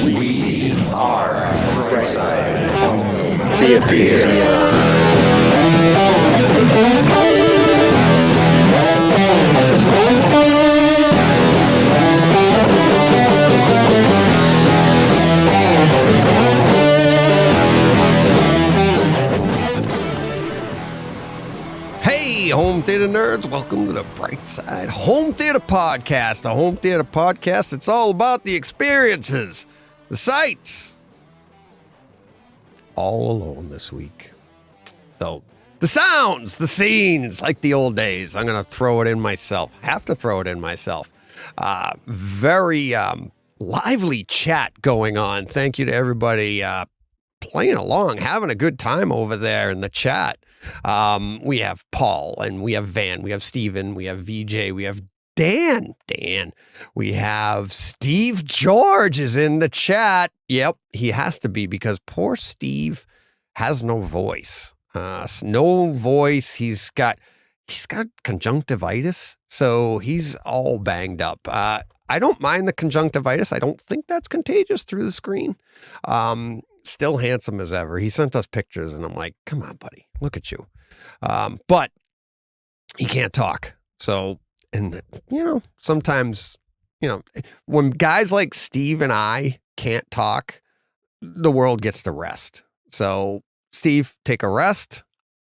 We are Brightside Home Theater. Hey, home theater nerds, welcome to the Brightside Home Theater Podcast. The Home Theater Podcast, it's all about the experiences, the sights. All alone this week. So, the sounds, the scenes, like the old days. I'm going to throw it in myself. Have to throw it in myself. Very lively chat going on. Thank you to everybody playing along, having a good time over there in the chat. We have Paul and we have Van, we have Steven, we have VJ, we have Dan, we have Steve George is in the chat. Yep, he has to be because poor Steve has no voice. He's got conjunctivitis, so he's all banged up. I don't mind the conjunctivitis. I don't think that's contagious through the screen. Still handsome as ever. He sent us pictures and I'm like, come on, buddy, look at you. But he can't talk. So, and sometimes, when guys like Steve and I can't talk, the world gets to rest. So Steve, take a rest.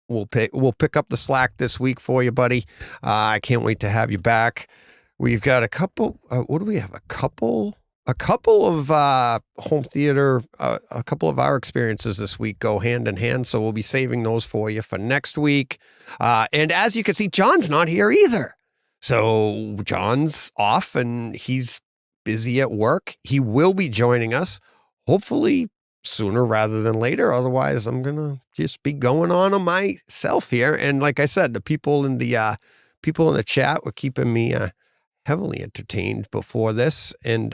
We'll pick up the slack this week for you, buddy. I can't wait to have you back. We've got a couple, what do we have? A couple of home theater, a couple of our experiences this week go hand in hand. So we'll be saving those for you for next week. And as you can see, John's not here either. So John's off and he's busy at work. He will be joining us, hopefully sooner rather than later. Otherwise, I'm going to just be going on myself here. And like I said, the people in the chat were keeping me heavily entertained before this. And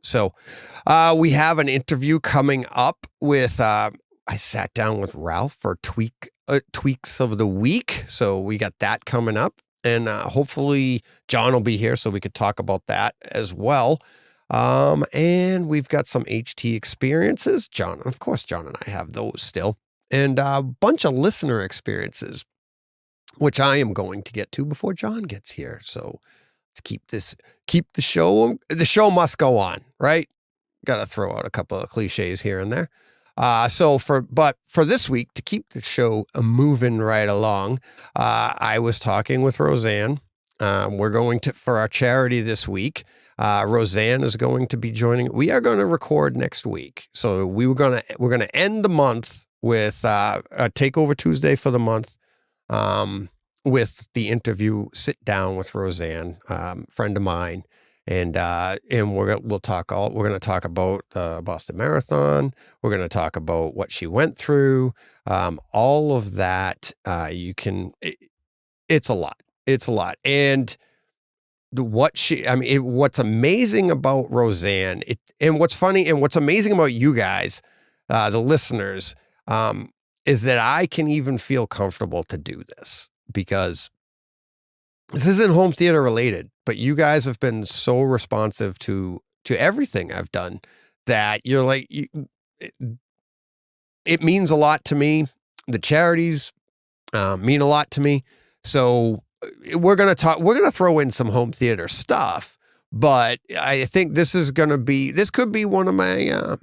so we have an interview coming up with, I sat down with Ralph for tweaks of the week. So we got that coming up and hopefully John will be here so we could talk about that as well. And we've got some HT experiences. John and I have those still, and a bunch of listener experiences, which I am going to get to before John gets here. So to keep the show must go on, right? Got to throw out a couple of cliches here and there. But for this week, to keep the show moving right along, I was talking with Roseann. We're going to, for our charity this week, Roseann is going to be joining. We are going to record next week. So we're going to end the month with a Takeover Tuesday for the month. With the interview, sit down with Roseann, friend of mine, and we're going to talk about the Boston Marathon. We're going to talk about what she went through, all of that. It's a lot, and what's amazing about Roseann, and what's funny, and what's amazing about you guys, the listeners, is that I can even feel comfortable to do this. Because this isn't home theater related, but you guys have been so responsive to everything I've done that you're like, it means a lot to me. The charities mean a lot to me. So we're going to throw in some home theater stuff, but I think this could be one of my,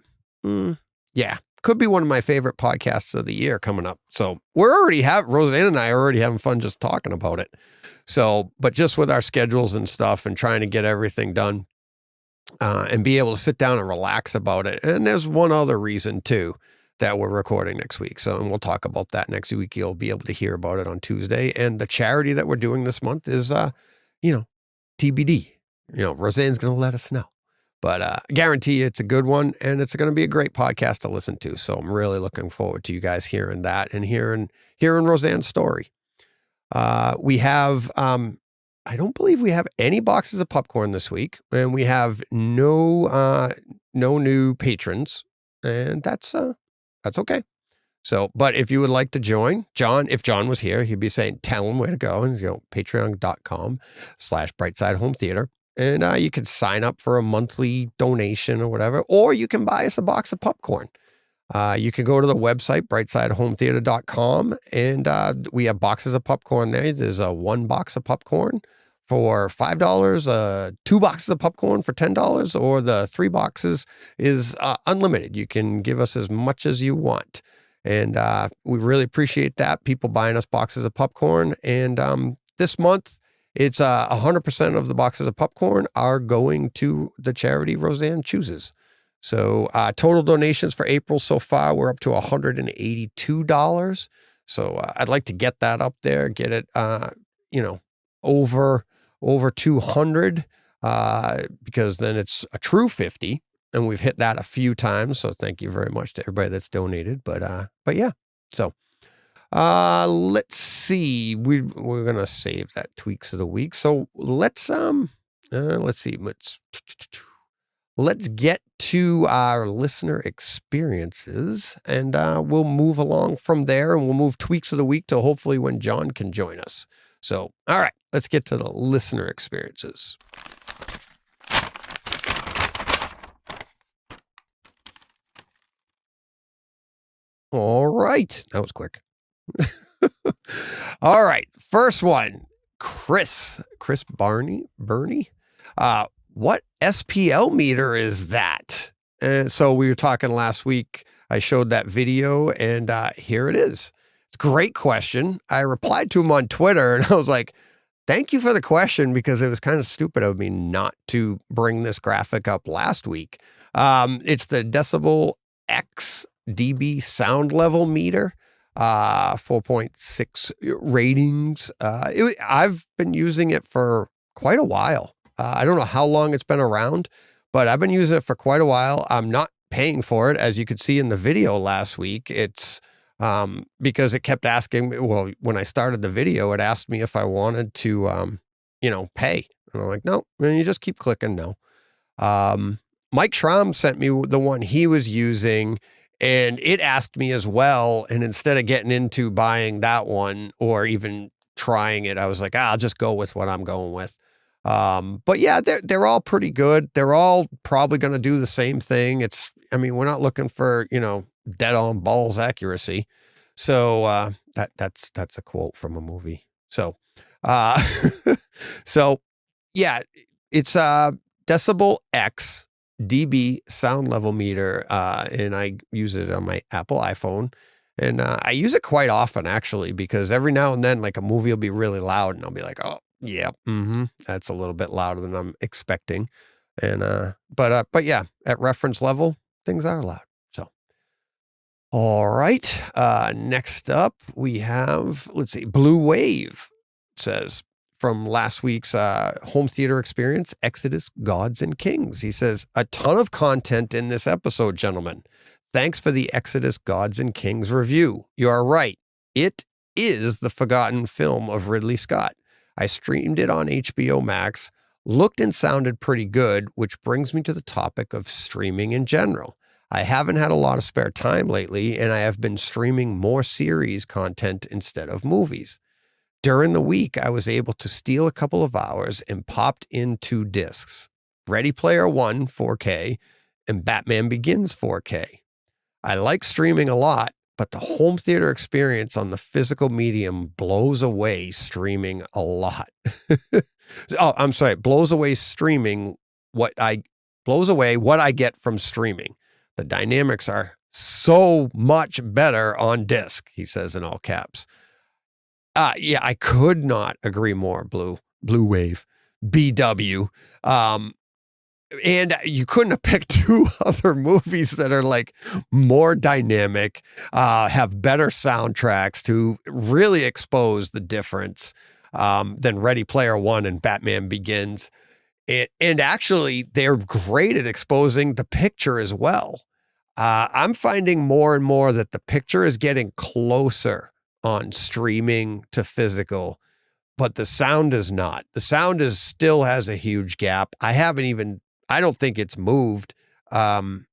could be one of my favorite podcasts of the year coming up. So Roseann and I are already having fun just talking about it. So, but just with our schedules and stuff and trying to get everything done and be able to sit down and relax about it. And there's one other reason too, that we're recording next week. So, and we'll talk about that next week. You'll be able to hear about it on Tuesday. And the charity that we're doing this month is, TBD. Roseann's going to let us know. But I guarantee you it's a good one, and it's going to be a great podcast to listen to. So I'm really looking forward to you guys hearing that and hearing Roseann's story. We have, I don't believe we have any boxes of popcorn this week, and we have no new patrons, and that's okay. So, but if you would like to join, John, if John was here, he'd be saying, tell him where to go, and patreon.com/Brightside Home Theater. and you can sign up for a monthly donation or whatever, or you can buy us a box of popcorn. You can go to the website, brightsidehometheater.com, and we have boxes of popcorn there. There's a 1 box of popcorn for $5, 2 boxes of popcorn for $10, or the 3 boxes is unlimited. You can give us as much as you want. And we really appreciate that, people buying us boxes of popcorn. And this month, it's 100% of the boxes of popcorn are going to the charity Roseann chooses. So total donations for April so far, we're up to $182. So I'd like to get that up there, get it, over 200, because then it's a true 50, and we've hit that a few times. So thank you very much to everybody that's donated. But yeah, so let's see, we're going to save that tweaks of the week. So let's see, let's get to our listener experiences, and we'll move along from there, and we'll move tweaks of the week to hopefully when John can join us. So, all right, let's get to the listener experiences. All right, that was quick. All right, first one, Chris Bernie. What SPL meter is that? So we were talking last week. I showed that video, and here it is. It's a great question. I replied to him on Twitter, and I was like, thank you for the question, because it was kind of stupid of me not to bring this graphic up last week. It's the Decibel X dB sound level meter, 4.6 ratings. I've been using it for quite a while. I don't know how long it's been around, but I've been using it for quite a while. I'm not paying for it. As you could see in the video last week, it's because it kept asking me, well, when I started the video, it asked me if I wanted to, pay. And I'm like, no, and you just keep clicking no. Mike Schramm sent me the one he was using, and it asked me as well. And instead of getting into buying that one or even trying it, I was like, I'll just go with what I'm going with. But yeah, they're all pretty good. They're all probably going to do the same thing. We're not looking for, dead on balls accuracy. So, that's a quote from a movie. So, so yeah, it's, Decibel X dB sound level meter. And I use it on my Apple iPhone, and, I use it quite often actually, because every now and then, like, a movie will be really loud and I'll be like, oh, yeah, that's a little bit louder than I'm expecting. And, but yeah, at reference level, things are loud. So, all right. Next up we have, let's see, Blue Wave says from last week's, home theater experience, Exodus, Gods and Kings. He says, a ton of content in this episode, gentlemen. Thanks for the Exodus, Gods and Kings review. You are right. It is the forgotten film of Ridley Scott. I streamed it on HBO Max, looked and sounded pretty good, which brings me to the topic of streaming in general. I haven't had a lot of spare time lately, and I have been streaming more series content instead of movies. During the week, I was able to steal a couple of hours and popped in 2 discs, Ready Player One 4K and Batman Begins 4K. I like streaming a lot, but the home theater experience on the physical medium blows away streaming a lot. Blows away streaming what I get from streaming. The dynamics are so much better on disc, he says in all caps. Yeah, I could not agree more, Blue Wave, BW. And you couldn't have picked 2 other movies that are like more dynamic, have better soundtracks to really expose the difference, than Ready Player One and Batman Begins. And actually, they're great at exposing the picture as well. I'm finding more and more that the picture is getting closer on streaming to physical, but the sound is not. The sound still has a huge gap. I don't think it's moved an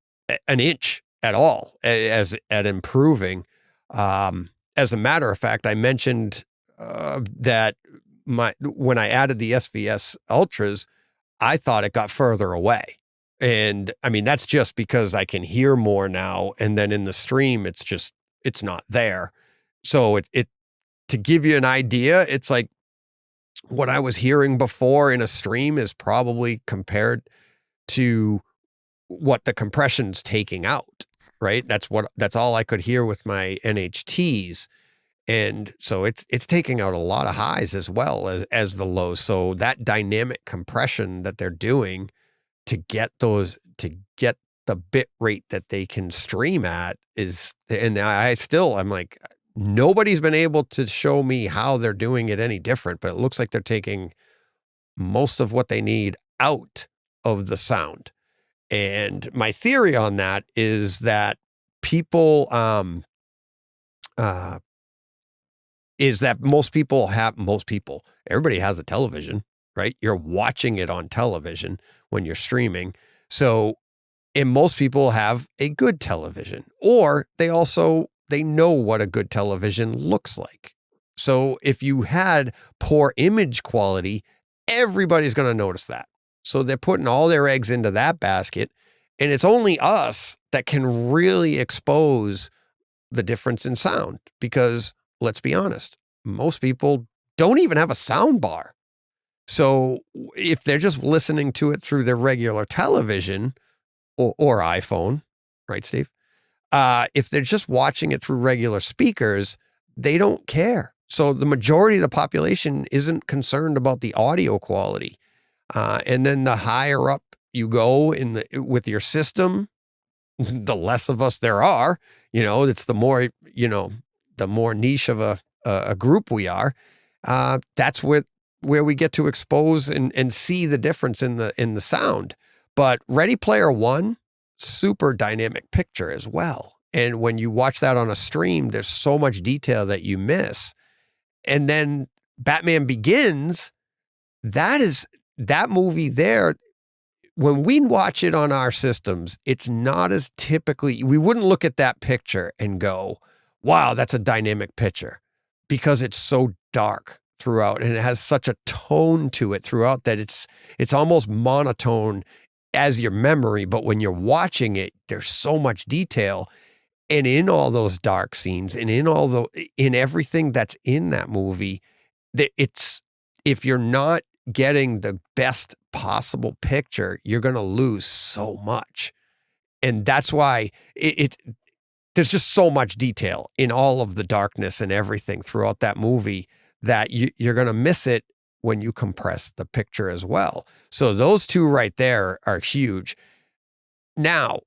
inch at all at improving. As a matter of fact, I mentioned that when I added the SVS Ultras, I thought it got further away. And I mean, that's just because I can hear more now. And then in the stream, it's not there. So it to give you an idea, it's like what I was hearing before in a stream is probably compared to what the compression's taking out, right? That's all I could hear with my NHTs. And so it's taking out a lot of highs as well as the lows. So that dynamic compression that they're doing to get the bit rate that they can stream at is, and I'm like, nobody's been able to show me how they're doing it any different, but it looks like they're taking most of what they need out of the sound. And my theory on that is that everybody has a television, right? You're watching it on television when you're streaming. So, and most people have a good television, or they know what a good television looks like. So if you had poor image quality, everybody's going to notice that. So they're putting all their eggs into that basket, and it's only us that can really expose the difference in sound, because let's be honest, most people don't even have a sound bar. So if they're just listening to it through their regular television or iPhone, right, Steve? If they're just watching it through regular speakers, they don't care. So the majority of the population isn't concerned about the audio quality. And then the higher up you go with your system, the less of us there are. It's the more niche of a group we are. That's where we get to expose and see the difference in the sound. But Ready Player One, super dynamic picture as well. And when you watch that on a stream, there's so much detail that you miss. And then Batman Begins, that movie there, when we watch it on our systems, it's not as we wouldn't look at that picture and go, wow, that's a dynamic picture, because it's so dark throughout and it has such a tone to it throughout that it's almost monotone as your memory. But when you're watching it, there's so much detail. And in all those dark scenes and in everything that's in that movie, if you're not getting the best possible picture, you're going to lose so much. And that's why there's just so much detail in all of the darkness and everything throughout that movie that you're going to miss it when you compress the picture as well. So those two right there are huge. Now,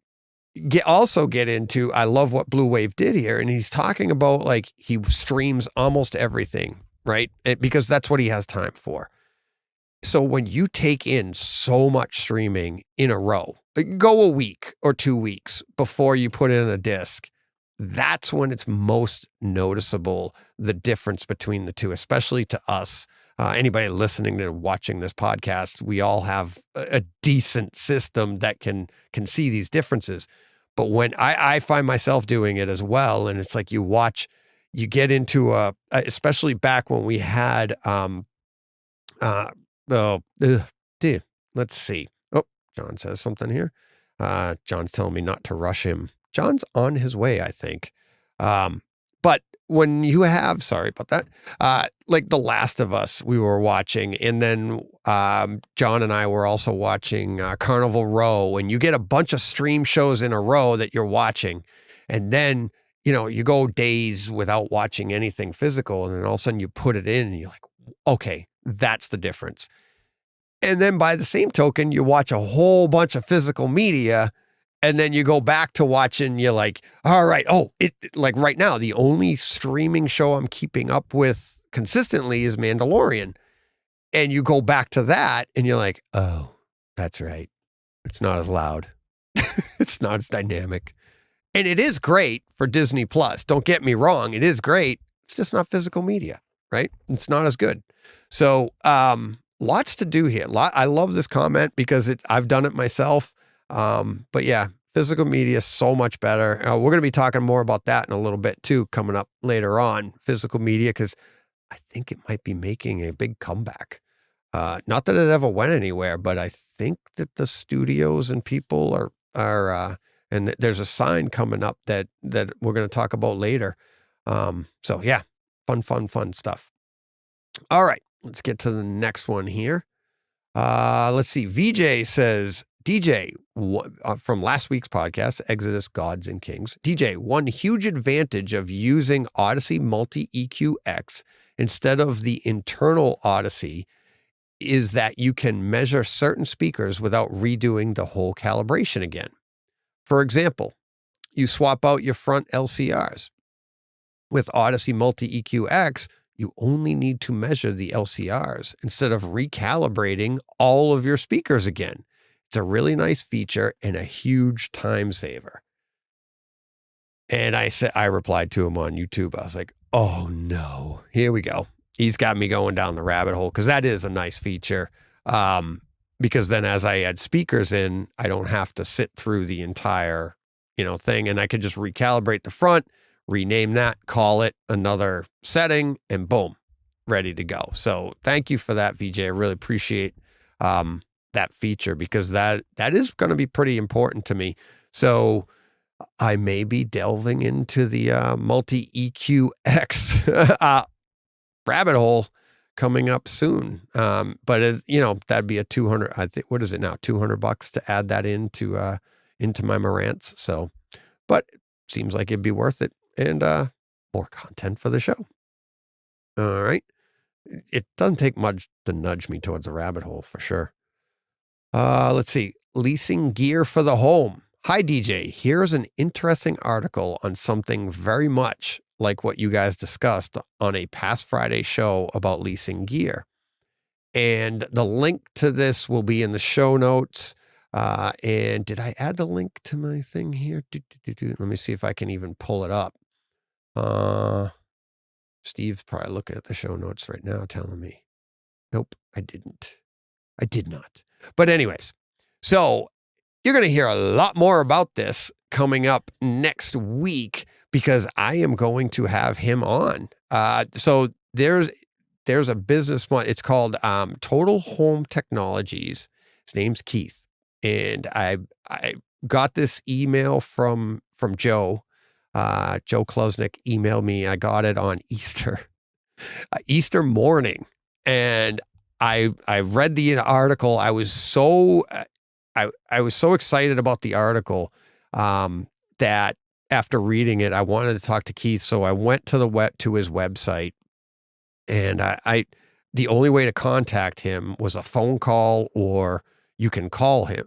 get into, I love what Blue Wave did here. And he's talking about, like, he streams almost everything, right? Because that's what he has time for. So when you take in so much streaming in a row, go a week or 2 weeks before you put in a disc, that's when it's most noticeable, the difference between the two, especially to us. Anybody listening to watching this podcast, we all have a decent system that can see these differences. But when I find myself doing it as well, and it's like you get into especially back when we had, let's see. Oh, John says something here. John's telling me not to rush him. John's on his way, I think. But when you have, sorry about that, like The Last of Us, we were watching, and then John and I were also watching Carnival Row, and you get a bunch of stream shows in a row that you're watching, and then, you go days without watching anything physical, and then all of a sudden you put it in, and you're like, okay, that's the difference. And then by the same token, you watch a whole bunch of physical media, and then you go back to watching, you're like, all right, like right now, the only streaming show I'm keeping up with consistently is Mandalorian. And you go back to that and you're like, oh, that's right. It's not as loud. It's not as dynamic. And it is great for Disney Plus. Don't get me wrong. It is great. It's just not physical media, right? It's not as good. So, lots to do here. I love this comment because I've done it myself. But yeah, physical media is so much better. We're going to be talking more about that in a little bit too, coming up later on, physical media, because I think it might be making a big comeback. Not that it ever went anywhere, but I think that the studios and people and there's a sign coming up that we're going to talk about later. So yeah, fun stuff. All right, let's get to the next one here. Let's see. VJ says, DJ, from last week's podcast, Exodus, Gods and Kings. DJ, one huge advantage of using Odyssey Multi-EQ-X instead of the internal Odyssey is that you can measure certain speakers without redoing the whole calibration again. For example, you swap out your front LCRs. With Odyssey Multi-EQ-X, you only need to measure the LCRs instead of recalibrating all of your speakers again. It's a really nice feature and a huge time saver. And I replied to him on YouTube. I was like, oh no, here we go. He's got me going down the rabbit hole because that is a nice feature. Because then as I add speakers in, I don't have to sit through the entire, thing, and I could just recalibrate the front, rename that, call it another setting, and boom, ready to go. So thank you for that, VJ. I really appreciate that feature because that is going to be pretty important to me. So I may be delving into the multi-EQ-X rabbit hole coming up soon. But that'd be a 200, I think, what is it now? $200 to add that into my Marantz. So, but seems like it'd be worth it. And more content for the show. All right. It doesn't take much to nudge me towards a rabbit hole for sure. Let's see. Leasing gear for the home. Hi, DJ. Here's an interesting article on something very much like what you guys discussed on a past Friday show about leasing gear. And the link to this will be in the show notes. And did I add the link to my thing here? Let me see if I can even pull it up. Steve's probably looking at the show notes right now telling me, nope, I didn't. I did not. But anyways, so you're going to hear a lot more about this coming up next week because I am going to have him on. So there's a business one. It's called Total Home Technologies. His name's Keith. And I got this email from Joe. Joe Klosnick emailed me. I got it on Easter morning. And I read the article. I was so excited about the article that after reading it, I wanted to talk to Keith. So I went to his website, and the only way to contact him was a phone call, or you can call him,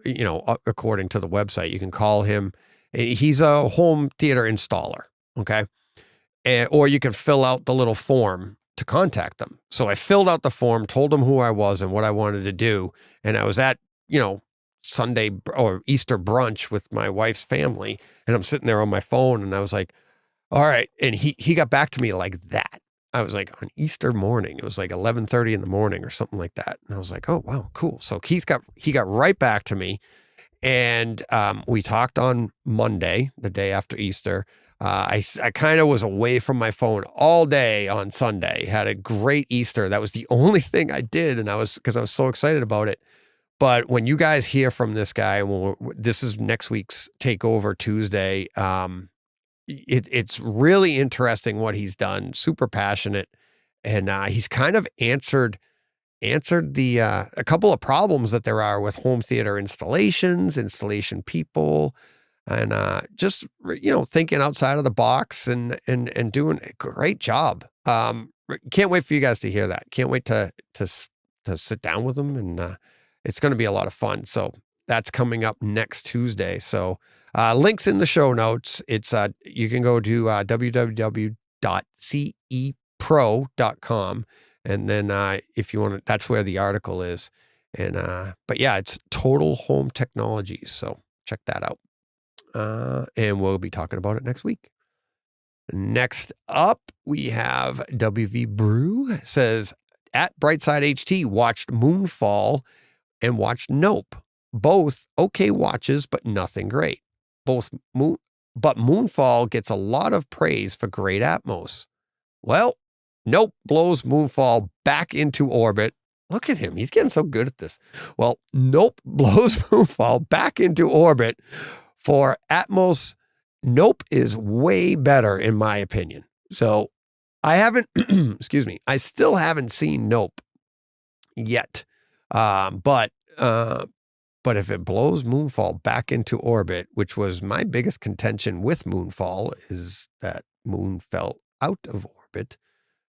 according to the website, you can call him. He's a home theater installer. Okay. Or you can fill out the little form to contact them. So I filled out the form, told them who I was and what I wanted to do. And I was at, Sunday or Easter brunch with my wife's family. And I'm sitting there on my phone and I was like, all right. And he got back to me like that. I was like, on Easter morning, it was like 11:30 in the morning or something like that. And I was like, oh, wow, cool. So he got right back to me. And we talked on Monday, the day after Easter. I kind of was away from my phone all day on Sunday, had a great Easter. That was the only thing I did. And because I was so excited about it. But when you guys hear from this guy, this is next week's Takeover Tuesday. It's really interesting what he's done. Super passionate. And he's kind of answered a couple of problems that there are with home theater installation people, and just thinking outside of the box and doing a great job. Can't wait for you guys to hear that. Can't wait to sit down with him, and it's going to be a lot of fun. So that's coming up next Tuesday. So links in the show notes. It's you can go to www.cepro.com. And then if you want to, that's where the article is. And but yeah, it's Total Home Technologies. So check that out. And we'll be talking about it next week. Next up, we have WV Brew. It says, at Brightside HT, watched Moonfall and watched Nope. Both okay watches, but nothing great. But Moonfall gets a lot of praise for great Atmos. Well, Nope blows Moonfall back into orbit Look at him. He's getting so good at this. Well, Nope blows Moonfall back into orbit for Atmos. Nope is way better in my opinion. So I haven't, excuse me, I still haven't seen Nope yet. But if it blows Moonfall back into orbit, which was my biggest contention with Moonfall, is that Moon fell out of orbit,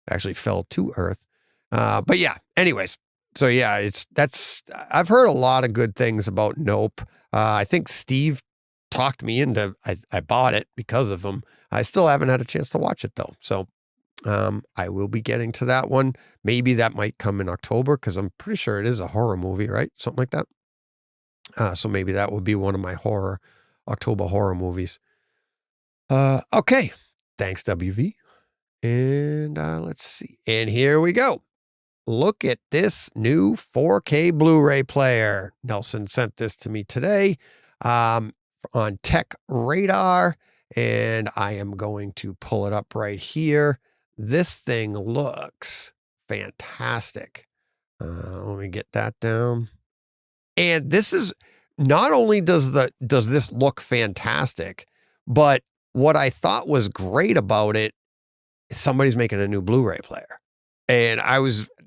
actually fell to Earth. But yeah, anyways. So yeah, I've heard a lot of good things about Nope. I think Steve talked me into, I bought it because of him. I still haven't had a chance to watch it though. So, I will be getting to that one. Maybe that might come in October because I'm pretty sure it is a horror movie, right? Something like that. So maybe that would be one of my October horror movies. Okay. Thanks, WV. And let's see. And here we go. Look at this new 4K Blu-ray player. Nelson sent this to me today on Tech Radar, and I am going to pull it up right here. This thing looks fantastic. Let me get that down. And this is not only does this look fantastic, but what I thought was great about it is somebody's making a new Blu-ray player. And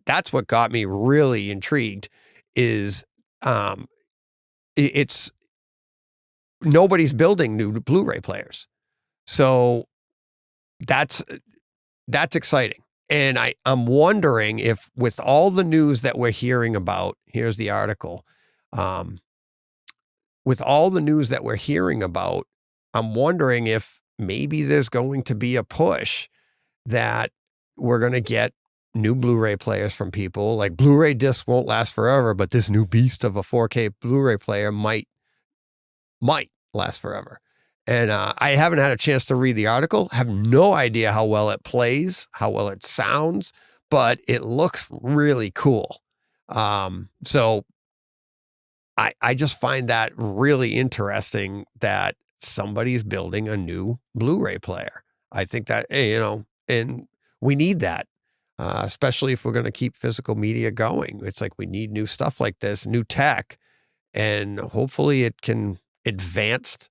that's what got me really intrigued is, it's nobody's building new Blu-ray players. So that's exciting. And I'm wondering if with all the news that we're hearing about, here's the article. With all the news that we're hearing about, I'm wondering if maybe there's going to be a push that we're going to get new Blu-ray players from people. Like Blu-ray discs won't last forever, but this new beast of a 4K Blu-ray player might last forever. And I haven't had a chance to read the article. Have no idea how well it plays, how well it sounds, but it looks really cool. So I just find that really interesting that somebody's building a new Blu-ray player. I think that, and we need that. Especially if we're going to keep physical media going. It's like we need new stuff like this, new tech, and hopefully it can advance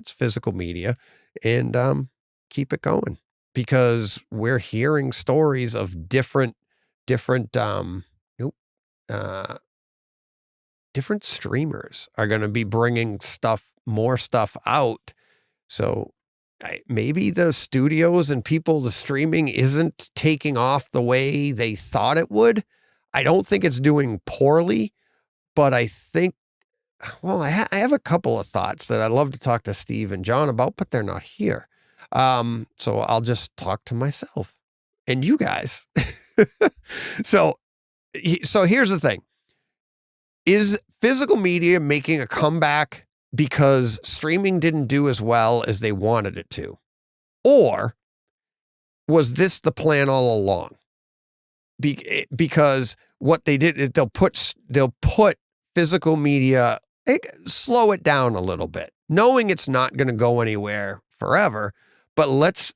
physical media and keep it going, because we're hearing stories of different streamers are going to be bringing more stuff out. So maybe the studios and the streaming isn't taking off the way they thought it would. I don't think it's doing poorly, but I think, well, I have a couple of thoughts that I'd love to talk to Steve and John about, but they're not here. So I'll just talk to myself and you guys. So here's the thing. Is physical media making a comeback because streaming didn't do as well as they wanted it to? Or was this the plan all along? Because what they did is they'll put physical media, slow it down a little bit, knowing it's not going to go anywhere forever, but let's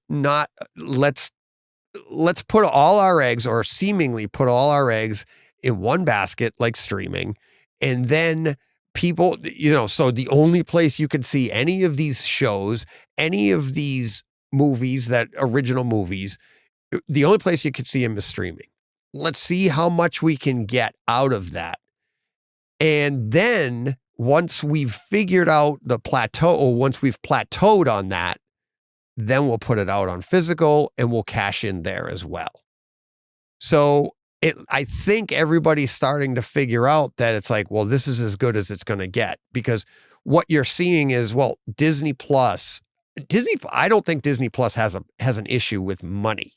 put all our eggs, or seemingly put all our eggs, in one basket like streaming. And then people, so the only place you could see any of these shows, any of these movies, original movies, the only place you could see them is streaming. Let's see how much we can get out of that. And then once we've figured out the plateau, or once we've plateaued on that, then we'll put it out on physical and we'll cash in there as well. So I think everybody's starting to figure out that it's like, well, this is as good as it's going to get, because what you're seeing is, well, Disney, I don't think Disney Plus has an issue with money.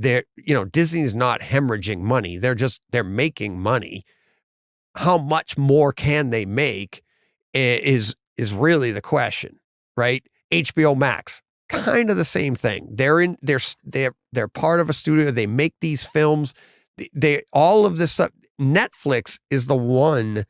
Disney's not hemorrhaging money. They're making money. How much more can they make is really the question, right? HBO Max, kind of the same thing. They're part of a studio. They make these films. All of this stuff. Netflix is the one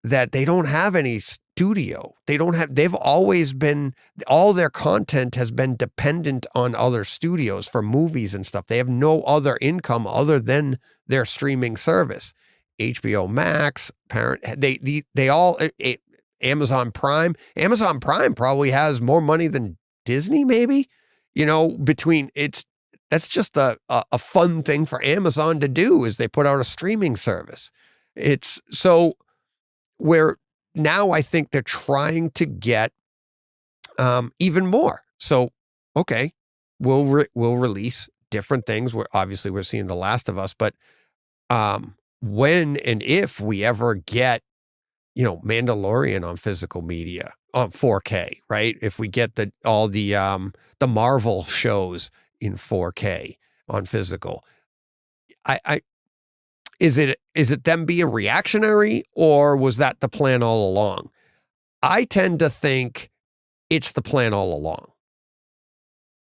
that they don't have any studio. They've always been, all their content has been dependent on other studios for movies and stuff. They have no other income other than their streaming service. HBO Max, they all Amazon Prime. Amazon Prime probably has more money than Disney, maybe. That's just a fun thing for Amazon to do is they put out a streaming service. It's so where now I think they're trying to get even more. So, okay, we'll release different things. We're seeing The Last of Us, but when and if we ever get, Mandalorian on physical media on 4K, right? If we get all the Marvel shows in 4K on physical, is it them being reactionary, or was that the plan all along? I tend to think it's the plan all along,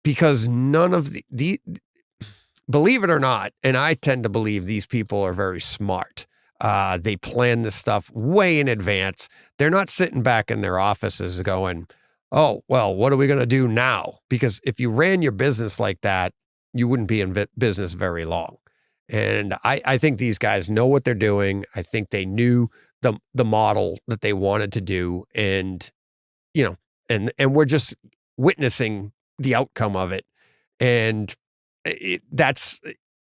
because none of the believe it or not, and I tend to believe these people are very smart. They plan this stuff way in advance. They're not sitting back in their offices going, oh, well, what are we going to do now? Because if you ran your business like that, you wouldn't be in business very long. And I think these guys know what they're doing. I think they knew the model that they wanted to do. And, and we're just witnessing the outcome of it. And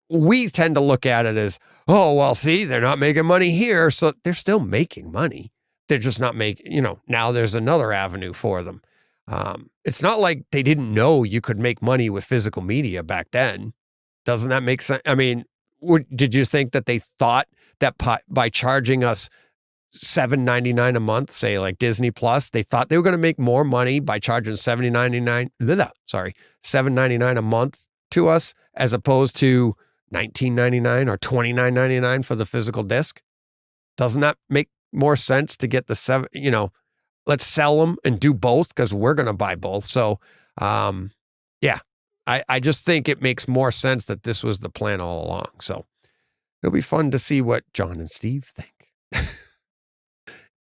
we tend to look at it as, oh, well, see, they're not making money here. So they're still making money. They're just not making, now there's another avenue for them. It's not like they didn't know you could make money with physical media back then. Doesn't that make sense? I mean, did you think that they thought that by charging us $7.99 a month, say like Disney Plus, they thought they were going to make more money by charging $7.99 a month to us, as opposed to $19.99 or $29.99 for the physical disc? Doesn't that make more sense to get the let's sell them and do both, because we're going to buy both. So, yeah, I just think it makes more sense that this was the plan all along. So it'll be fun to see what John and Steve think.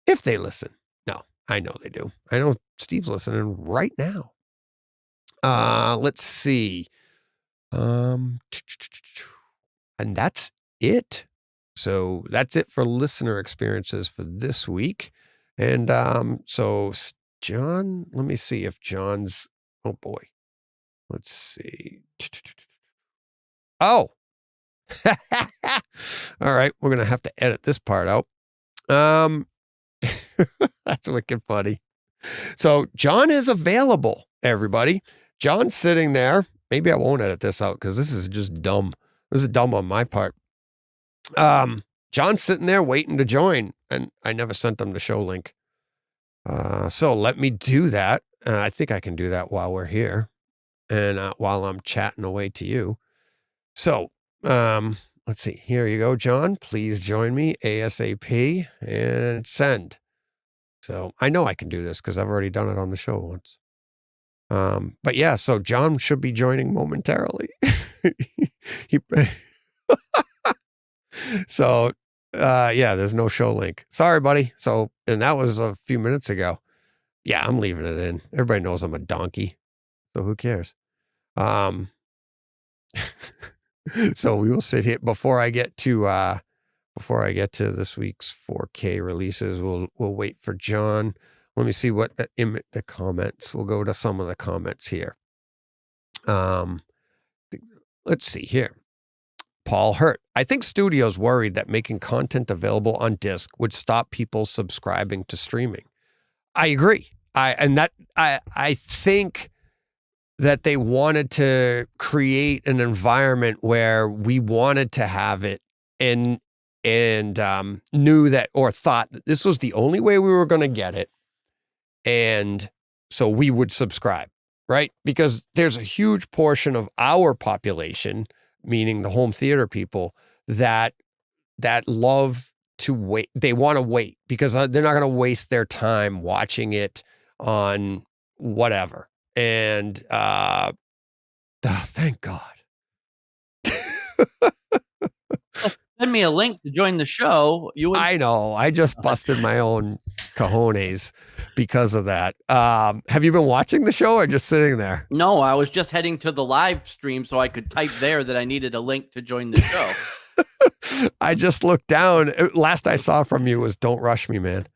If they listen. No, I know they do. I know Steve's listening right now. Let's see. And that's it. So that's it for listener experiences for this week. And so John, let me see if John's, oh boy. Let's see. Oh. All right, we're going to have to edit this part out. That's wicked funny. So John is available, everybody. John's sitting there. Maybe I won't edit this out because this is just dumb. This is dumb on my part. John's sitting there waiting to join, and I never sent him the show link. So let me do that. I think I can do that while we're here and while I'm chatting away to you. So let's see. Here you go, John. Please join me ASAP and send. So I know I can do this because I've already done it on the show once. But yeah, so John should be joining momentarily. So, yeah, there's no show link. Sorry, buddy. So, and that was a few minutes ago. Yeah, I'm leaving it in. Everybody knows I'm a donkey. So who cares? So we will sit here before I get to this week's 4K releases. We'll wait for John. Let me see what the comments. We'll go to some of the comments here. Let's see here. Paul Hurt. I think studios worried that making content available on disc would stop people subscribing to streaming. I agree. I think that they wanted to create an environment where we wanted to have it and knew that, or thought that this was the only way we were going to get it. And so we would subscribe, right? Because there's a huge portion of our population, meaning the home theater people, that love to wait. They want to wait because they're not going to waste their time watching it on whatever. And thank God. Send me a link to join the show. I know. I just busted my own cojones because of that. Have you been watching the show or just sitting there? No, I was just heading to the live stream so I could type there that I needed a link to join the show. I just looked down. Last I saw from you was "Don't rush me, man."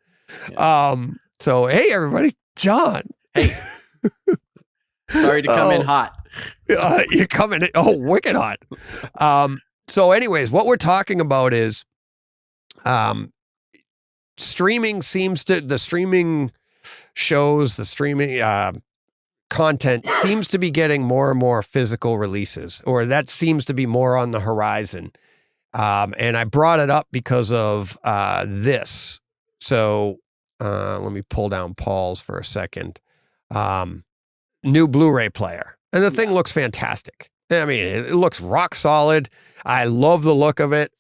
Yeah. So hey, everybody, John. Hey, sorry to come in hot. You're coming in. Oh, wicked hot. So, anyways, what we're talking about is, streaming the streaming shows, the streaming content seems to be getting more and more physical releases, or that seems to be more on the horizon. And I brought it up because of this. So let me pull down Paul's for a second. New Blu-ray player. And the thing looks fantastic. I mean, it looks rock solid. I love the look of it.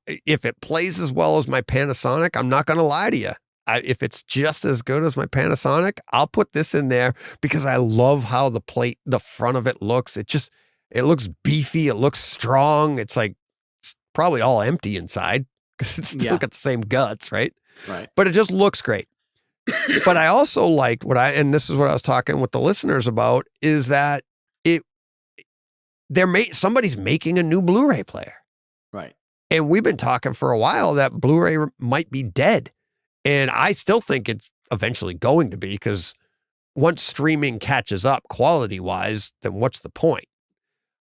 If it plays as well as my Panasonic, I'm not going to lie to you. If it's just as good as my Panasonic, I'll put this in there because I love how the front of it looks. It looks beefy. It looks strong. It's like, it's probably all empty inside because it's still got the same guts, right? Right. But it just looks great. But I also liked and this is what I was talking with the listeners about, is that somebody's making a new Blu-ray player. Right. And we've been talking for a while that Blu-ray might be dead. And I still think it's eventually going to be, because once streaming catches up quality-wise, then what's the point?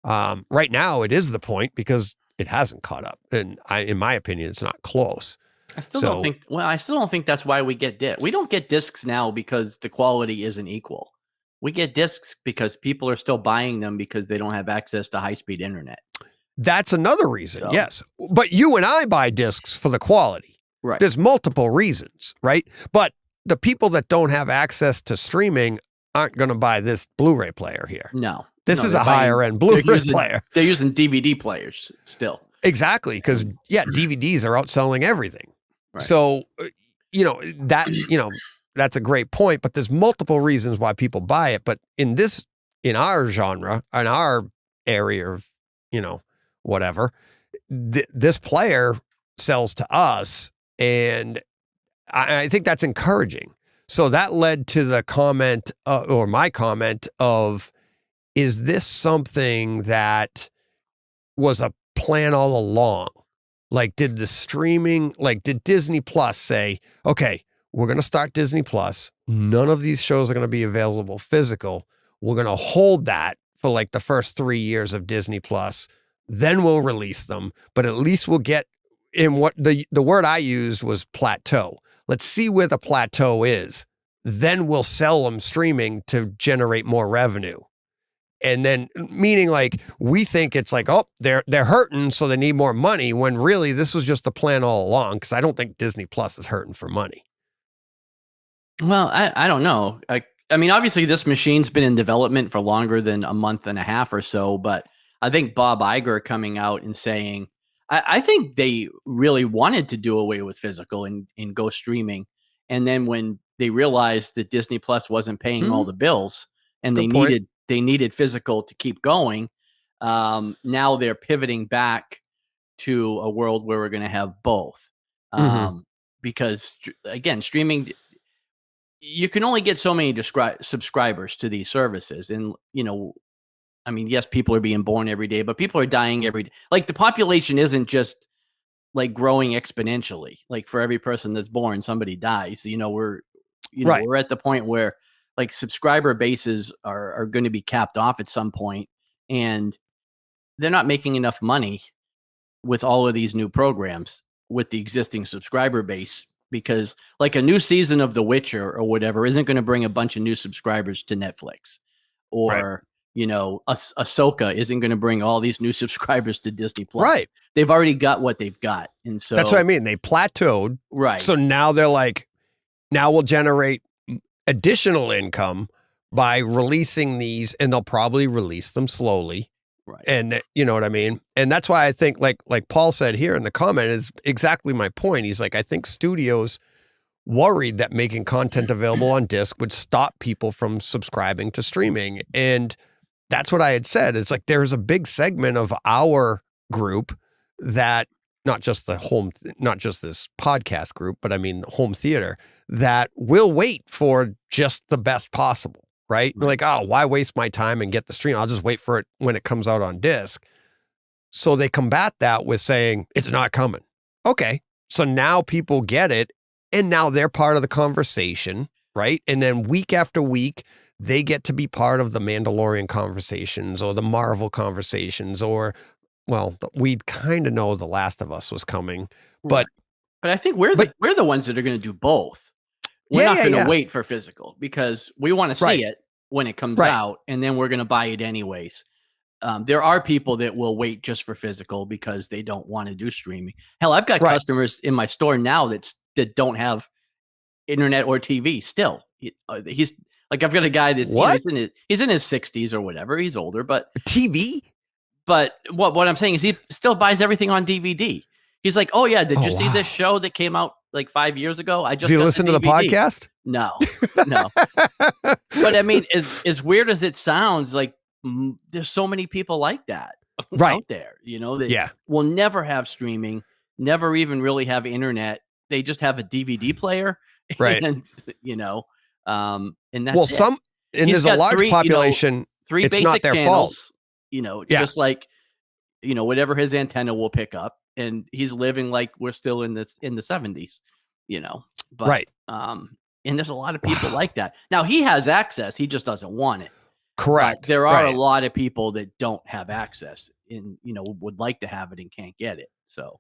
Right now, it is the point because it hasn't caught up. And in my opinion, it's not close. I still don't think that's why we get discs. We don't get discs now because the quality isn't equal. We get discs because people are still buying them because they don't have access to high-speed internet. That's another reason, yes. But you and I buy discs for the quality. Right. There's multiple reasons, right? But the people that don't have access to streaming aren't going to buy this Blu-ray player here. No. This is a higher-end Blu-ray player. They're using DVD players still. Exactly, because, DVDs are outselling everything. Right. So, that's a great point, but there's multiple reasons why people buy it. But in our genre, in our area of, whatever, this player sells to us, and I think that's encouraging. So that led to the comment, or my comment of, is this something that was a plan all along? Like, did Disney Plus say, okay, we're going to start Disney Plus. None of these shows are going to be available physical. We're going to hold that for like the first 3 years of Disney Plus. Then we'll release them. But at least we'll get in what the word I used was plateau. Let's see where the plateau is. Then we'll sell them streaming to generate more revenue. And then, meaning like, we think it's like, oh, they're hurting, so they need more money, when really this was just the plan all along, because I don't think Disney Plus is hurting for money. Well, I don't know. I mean, obviously this machine's been in development for longer than a month and a half or so, but I think Bob Iger coming out and saying, I think they really wanted to do away with physical and go streaming. And then when they realized that Disney Plus wasn't paying all the bills, and they needed physical to keep going, now they're pivoting back to a world where we're going to have both. Because again, streaming, you can only get so many subscribers to these services. And, I mean, yes, people are being born every day, but people are dying every day. Like, the population isn't just like growing exponentially. Like, for every person that's born, somebody dies. We're at the point where like subscriber bases are going to be capped off at some point, and they're not making enough money with all of these new programs with the existing subscriber base, because like a new season of The Witcher or whatever isn't going to bring a bunch of new subscribers to Netflix, or Ahsoka isn't going to bring all these new subscribers to Disney Plus. Right. They've already got what they've got. And so that's what I mean. They plateaued. Right. So now they're like, now we'll generate additional income by releasing these, and they'll probably release them slowly. Right. And you know what I mean? And that's why I think like Paul said here in the comment is exactly my point. He's like, I think studios worried that making content available on disc would stop people from subscribing to streaming. And that's what I had said. It's like, there's a big segment of our group that not just this podcast group, but I mean, home theater, that will wait for just the best possible, right? Like, oh, why waste my time and get the stream? I'll just wait for it when it comes out on disc. So they combat that with saying it's not coming. Okay. So now people get it, and now they're part of the conversation, right? And then week after week, they get to be part of the Mandalorian conversations or the Marvel conversations, or, well, we'd kind of know The Last of Us was coming, but But I think we're the ones that are going to do both. We're not going to wait for physical because we want to see it when it comes out, and then we're going to buy it anyways. There are people that will wait just for physical because they don't want to do streaming. Hell, I've got customers in my store now that don't have internet or TV still. He's like, I've got a guy that's he's in his 60s or whatever. He's older, but TV. But what I'm saying is he still buys everything on DVD. He's like, oh yeah, did you see this show that came out like 5 years ago? I just did you listen to the podcast? No. But I mean, as weird as it sounds, like there's so many people like that out there, that will never have streaming, never even really have internet. They just have a DVD player, and and that's and there's a large population. Three it's basic not their channels, fault. Just like whatever his antenna will pick up, and he's living like we're still in the 70s, But and there's a lot of people like that. Now he has access, he just doesn't want it. Correct. But there are a lot of people that don't have access and would like to have it and can't get it. So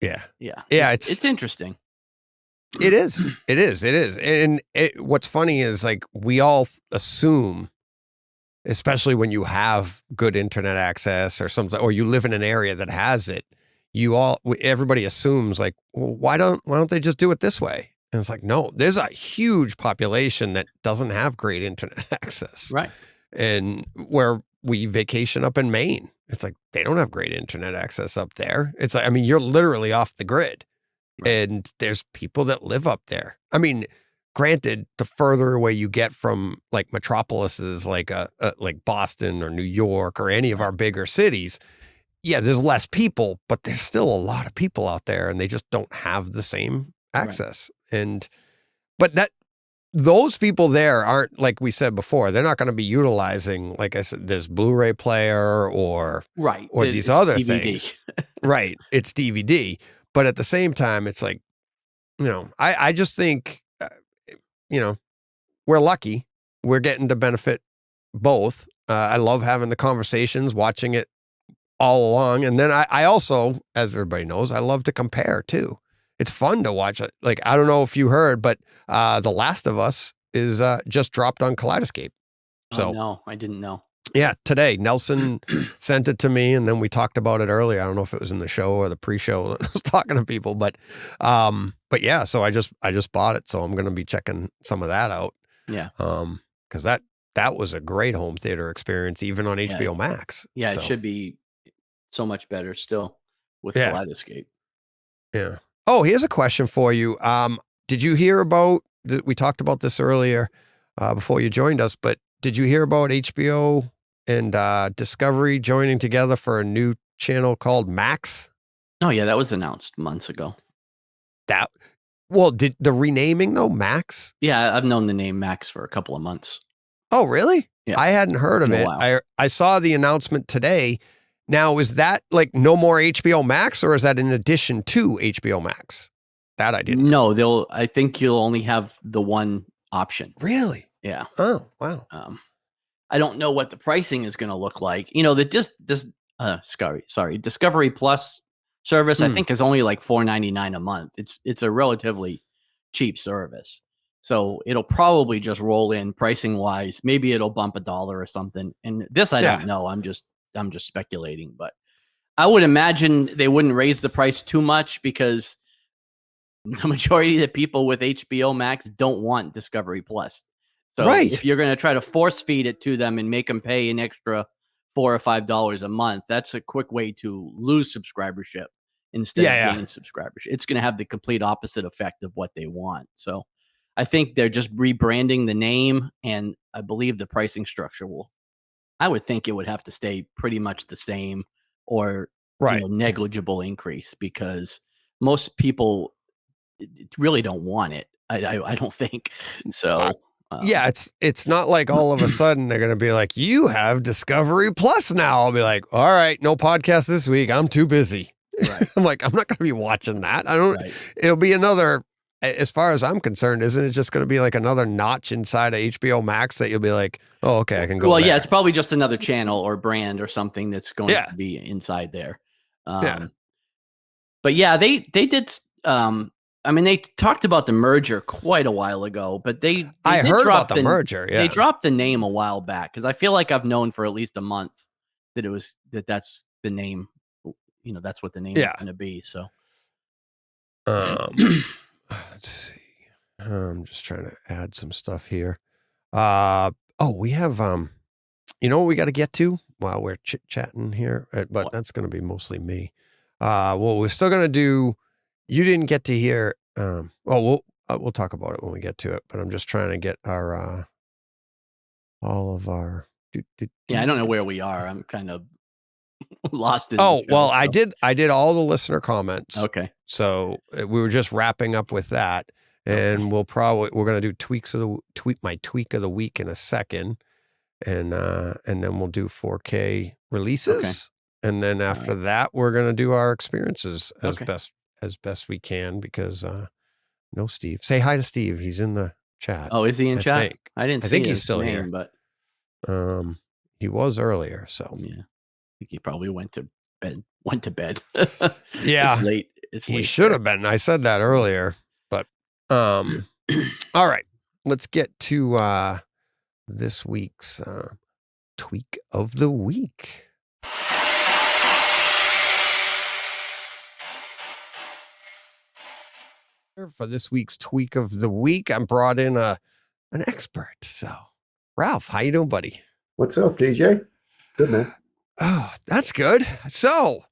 it's interesting. It is. And what's funny is like we all assume, especially when you have good internet access or something, or you live in an area that has it, everybody assumes like, well, why don't they just do it this way? And it's like, no, there's a huge population that doesn't have great internet access. Right. And where we vacation up in Maine, it's like, they don't have great internet access up there. It's like, I mean, you're literally off the grid. Right. And there's people that live up there. I mean, granted, the further away you get from like metropolises, like Boston or New York or any of our bigger cities, there's less people, but there's still a lot of people out there, and they just don't have the same access. But those people there aren't, like we said before, they're not going to be utilizing, like I said, this Blu-ray player or these other DVD. things. Right. It's DVD. But at the same time, it's like, I just think, we're lucky. We're getting to benefit both. I love having the conversations, watching it all along. And then I also, as everybody knows, I love to compare too. It's fun to watch it. Like, I don't know if you heard, but The Last of Us is just dropped on Kaleidescape. So no, I didn't know. Yeah, today Nelson sent it to me, and then we talked about it earlier. I don't know if it was in the show or the pre-show that I was talking to people, but yeah. So I just bought it, so I'm going to be checking some of that out. Yeah. Because that was a great home theater experience, even on HBO Max. Yeah, so. It should be so much better still with Kaleidescape. Yeah. Oh, here's a question for you. Did you hear about? We talked about this earlier before you joined us, but did you hear about HBO and Discovery joining together for a new channel called Max? Oh yeah, that was announced months ago. Did the renaming though, Max? Yeah, I've known the name Max for a couple of months. Oh, really? Yeah. I hadn't heard of it. I saw the announcement today. Now, is that like no more HBO Max, or is that in addition to HBO Max? That I didn't. No, I think you'll only have the one option. Really? Yeah. Oh, wow. I don't know what the pricing is going to look like. Discovery Plus service, I think, is only like $4.99 a month. It's a relatively cheap service. So it'll probably just roll in pricing wise. Maybe it'll bump $1 or something. And this I don't know. I'm just speculating, but I would imagine they wouldn't raise the price too much because the majority of the people with HBO Max don't want Discovery Plus. So if you're going to try to force feed it to them and make them pay an extra $4 or $5 a month, that's a quick way to lose subscribership instead of gain subscribership. It's going to have the complete opposite effect of what they want. So I think they're just rebranding the name, and I believe the pricing structure I would think it would have to stay pretty much the same or negligible increase, because most people really don't want it. I don't think so. Yeah, it's not like all of a sudden they're going to be like, you have Discovery Plus now. I'll be like, all right, no podcast this week. I'm too busy. Right. I'm like, I'm not going to be watching that. I don't. Right. It'll be another. As far as I'm concerned, isn't it just going to be like another notch inside of HBO Max that you'll be like, oh, okay, I can go. Well, there. yeah, it's probably just another channel or brand or something that's going Yeah. to be inside there. Yeah. But yeah, they did. I mean, they talked about the merger quite a while ago, but I did heard drop about the merger. Yeah. They dropped the name a while back because I feel like I've known for at least a month that that's the name. You know, that's what the name is going to be. So, let's see. I'm just trying to add some stuff here. We have you know what we got to get to while we're chit-chatting here, but What? that's going to be mostly me. Well, we're still going to do. You didn't get to hear. We'll talk about it when we get to it. But I'm just trying to get our all of our. Yeah, I don't know where we are. I'm kind of lost in. I did all the listener comments. Okay. So we were just wrapping up with that, and we're going to do my tweak of the week in a second, and then we'll do 4K releases, and then after that we're going to do our experiences as best we can because no Steve. Say hi to Steve. He's in the chat. Oh, is he in chat? I didn't see think his he's still name, here. But he was earlier, so yeah. I think he probably went to bed. Yeah. It's late. He should have been. I said that earlier, but all right. Let's get to this week's tweak of the week. For this week's tweak of the week, I brought in an expert. So, Ralph, how you doing, buddy? What's up, DJ? Good, man. Oh, that's good. So,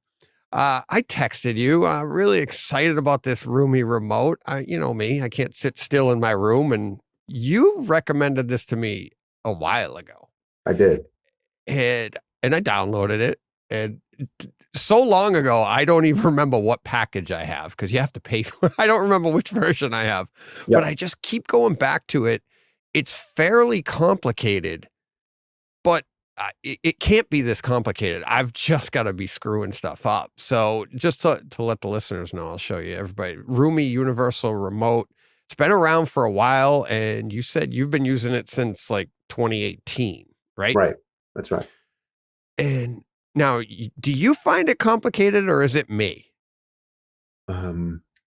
I texted you, really excited about this Roomie Remote. You know me, I can't sit still in my room, and you recommended this to me a while ago. I did. And I downloaded it, and so long ago, I don't even remember what package I have because you have to pay for it. I don't remember which version I have, but I just keep going back to it. It's fairly complicated, but it can't be this complicated. I've just got to be screwing stuff up. So just to let the listeners know, I'll show you everybody. Roomie Universal Remote. It's been around for a while, and you said you've been using it since like 2018, right? Right. That's right. And now, do you find it complicated or is it me?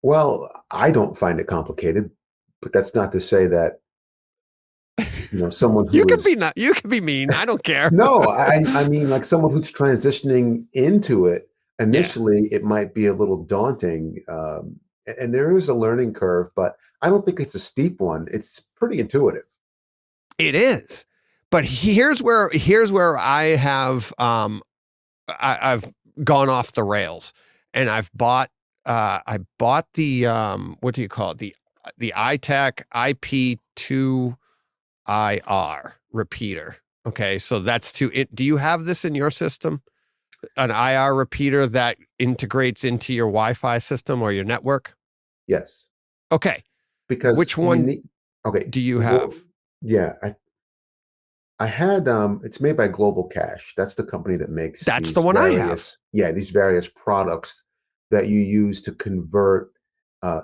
Well, I don't find it complicated, but that's not to say that, someone who you can be mean. I don't care. No, I mean, like someone who's transitioning into it, initially, it might be a little daunting. And there is a learning curve, but I don't think it's a steep one. It's pretty intuitive. It is. But here's where I have, I've gone off the rails, and I bought the what do you call it, the iTech IP2IR repeater. Okay, so that's do you have this in your system, an IR repeater that integrates into your Wi-Fi system or your network? Yes. Okay, because which one do you have? Yeah, I had it's made by Global Cache. That's the company that makes the one I have. Yeah, these various products that you use to convert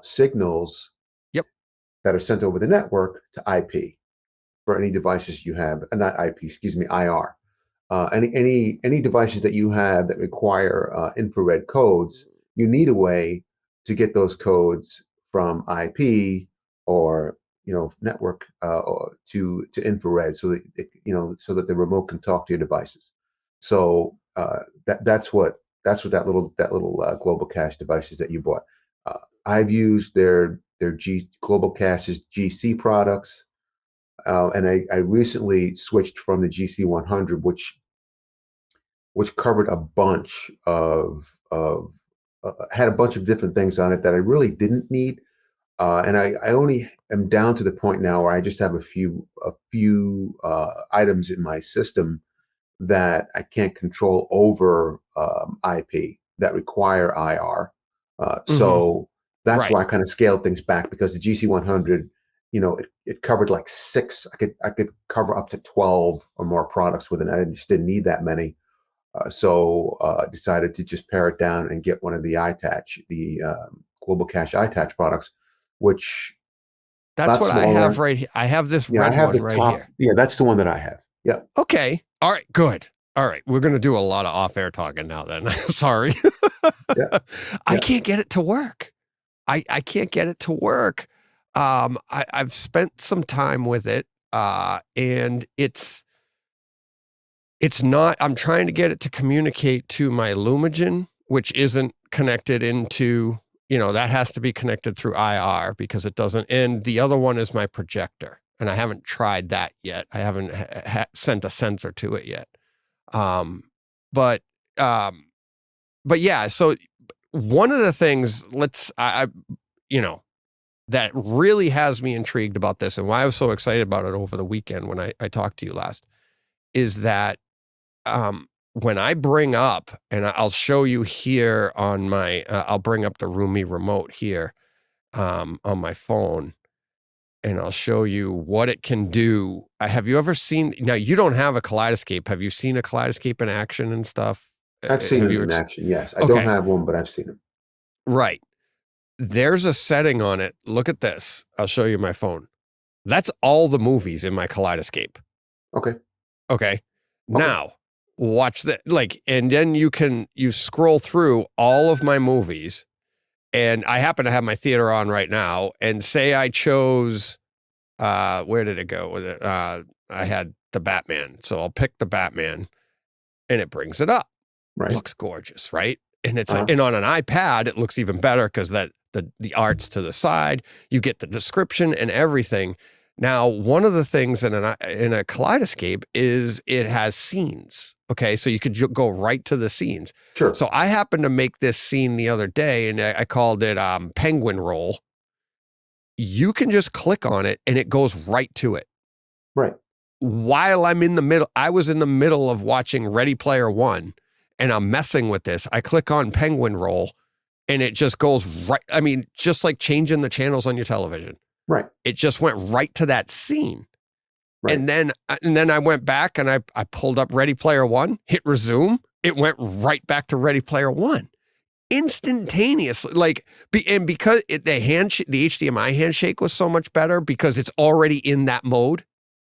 signals that are sent over the network to IP for any devices you have, not IP, excuse me, IR. Any devices that you have that require infrared codes, you need a way to get those codes from IP or network to infrared, so that so that the remote can talk to your devices. So that's what that little Global Cache devices that you bought. I've used their Global Cache's GC products, and I recently switched from the GC100, which covered a bunch of had a bunch of different things on it that I really didn't need. And I only am down to the point now where I just have a few items in my system that I can't control over IP that require IR. So that's why I kind of scaled things back, because the GC100 it covered like 6. I could cover up to 12 or more products with it. I just didn't need that many. So decided to just pare it down and get one of the iTouch, the Global Cache iTouch products, which That's lot what I smaller. have right here. I have this Yeah, I red have one the right top. here. Yeah, that's the one that I have. Yeah. Okay. All right. Good. All right. We're going to do a lot of off-air talking now then. Sorry. Yeah. I can't get it to work. I can't get it to work. I've spent some time with it, and it's not, I'm trying to get it to communicate to my Lumagen, which isn't connected into, that has to be connected through IR because it doesn't. And the other one is my projector, and I haven't tried that yet. I haven't sent a sensor to it yet. But yeah, so one of the things that really has me intrigued about this and why I was so excited about it over the weekend when I talked to you last is that when I bring up, and I'll show you here on my, I'll bring up the Roomie Remote here on my phone, and I'll show you what it can do. Have you ever seen, now you don't have a Kaleidescape. Have you seen a Kaleidescape in action and stuff? I've seen Have them you in action. Yes. I Okay. don't have one, but I've seen them. Right. There's a setting on it. Look at this. I'll show you my phone. That's all the movies in my Kaleidescape. Okay. Okay. Now, watch that. And then you scroll through all of my movies, and I happen to have my theater on right now, and say I chose, where did it go? I had the Batman. So I'll pick the Batman, and it brings it up. Right. Looks gorgeous, right? And it's and on an iPad, it looks even better because the art's to the side. You get the description and everything. Now, one of the things in a Kaleidescape is it has scenes. Okay, so you could go right to the scenes. Sure. So I happened to make this scene the other day, and I called it Penguin Roll. You can just click on it, and it goes right to it. Right. While I'm in the middle, I was in the middle of watching Ready Player One, and I'm messing with this. I click on Penguin Roll, and it just goes right. I mean, just like changing the channels on your television. Right. It just went right to that scene. Right. And then I went back and I pulled up Ready Player One, hit resume. It went right back to Ready Player One instantaneously. Because the HDMI handshake was so much better because it's already in that mode.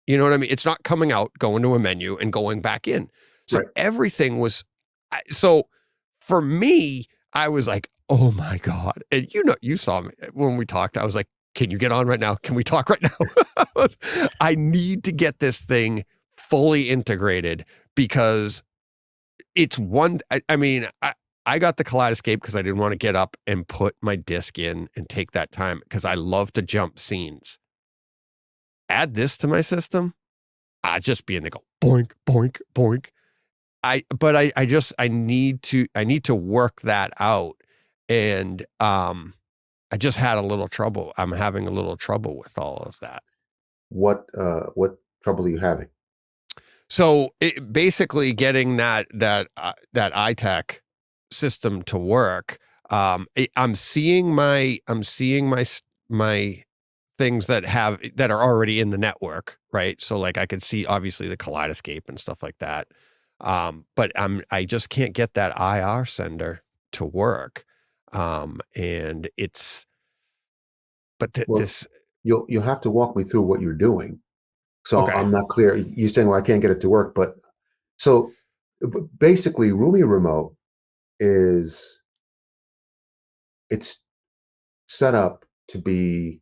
You know what I mean? It's not coming out, going to a menu and going back in. So everything was, so for me, I was like, oh my God. And you saw me when we talked, I was like, can you get on right now? Can we talk right now? I need to get this thing fully integrated because it's one, I got the Kaleidescape because I didn't want to get up and put my disc in and take that time because I love to jump scenes. Add this to my system, I just be in there go boink, boink, boink. I need to work that out. And I just had a little trouble. I'm having a little trouble with all of that. What trouble are you having? So basically getting that iTech system to work. I'm seeing my things that are already in the network, right? So like I could see obviously the Kaleidescape and stuff like that. But I just can't get that IR sender to work. And it's, but this, you'll have to walk me through what you're doing. So Okay. I'm not clear. You're saying, well, I can't get it to work, but so basically Roomie Remote it's set up to be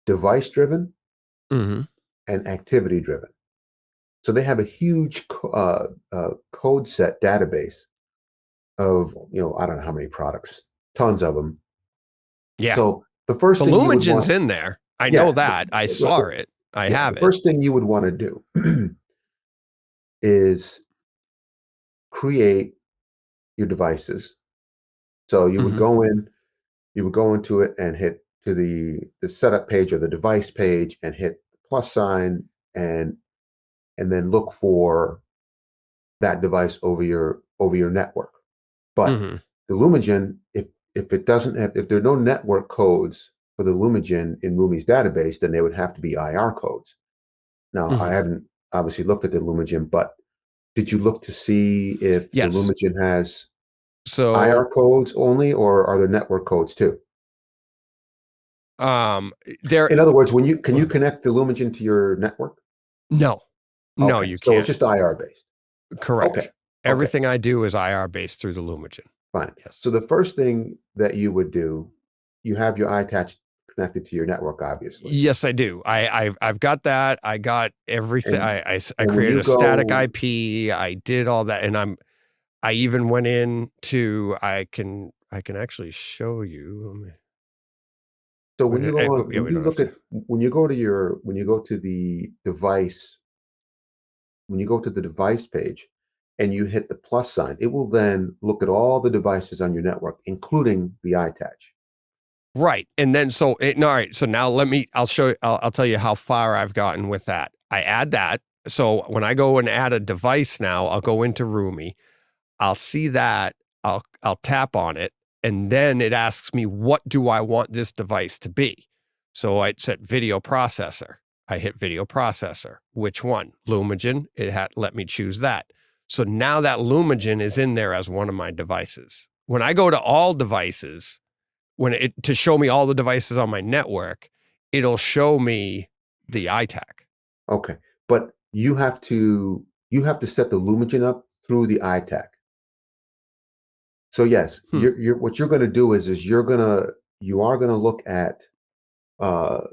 device driven Mhm. and activity driven. So they have a huge code set database of, I don't know how many products, tons of them. Yeah. So the first The thing you would Lumagen's want, in there. I know that. I saw it. I have the it. first thing you would want to do is create your devices. So you would go into it and hit to the setup page or the device page and hit the plus sign and then look for that device over your network. But Mhm. the Lumagen, if it doesn't have, if there are no network codes for the Lumigen in Roomie's database, then they would have to be IR codes. Now, I haven't obviously looked at the Lumigen, but did you look to see if the Lumigen has IR codes only, or are there network codes too? In other words, can you connect the Lumigen to your network? No, you can't. So it's just IR based. Correct. Okay. Everything I do is IR based through the Lumigen. Fine. Yes. So the first thing that you would do, you have your iTouch connected to your network, obviously. Yes, I do. I've got that. I got everything. I created a static IP. I did all that, and I even went in to. I can actually show you. So when you go to the device page, and you hit the plus sign, it will then look at all the devices on your network, including the iTouch. Right. And then, all right. So now I'll show you, I'll tell you how far I've gotten with that. I add that. So when I go and add a device now, I'll go into Roomie. I'll see that. I'll tap on it. And then it asks me, what do I want this device to be? So I set video processor. I hit video processor. Which one? Lumigen. Let me choose that. So now that Lumigen is in there as one of my devices. When I go to all devices, to show me all the devices on my network, it'll show me the iTac. Okay, but you have to set the Lumigen up through the iTac. So yes, what you're going to do is you are going to look at the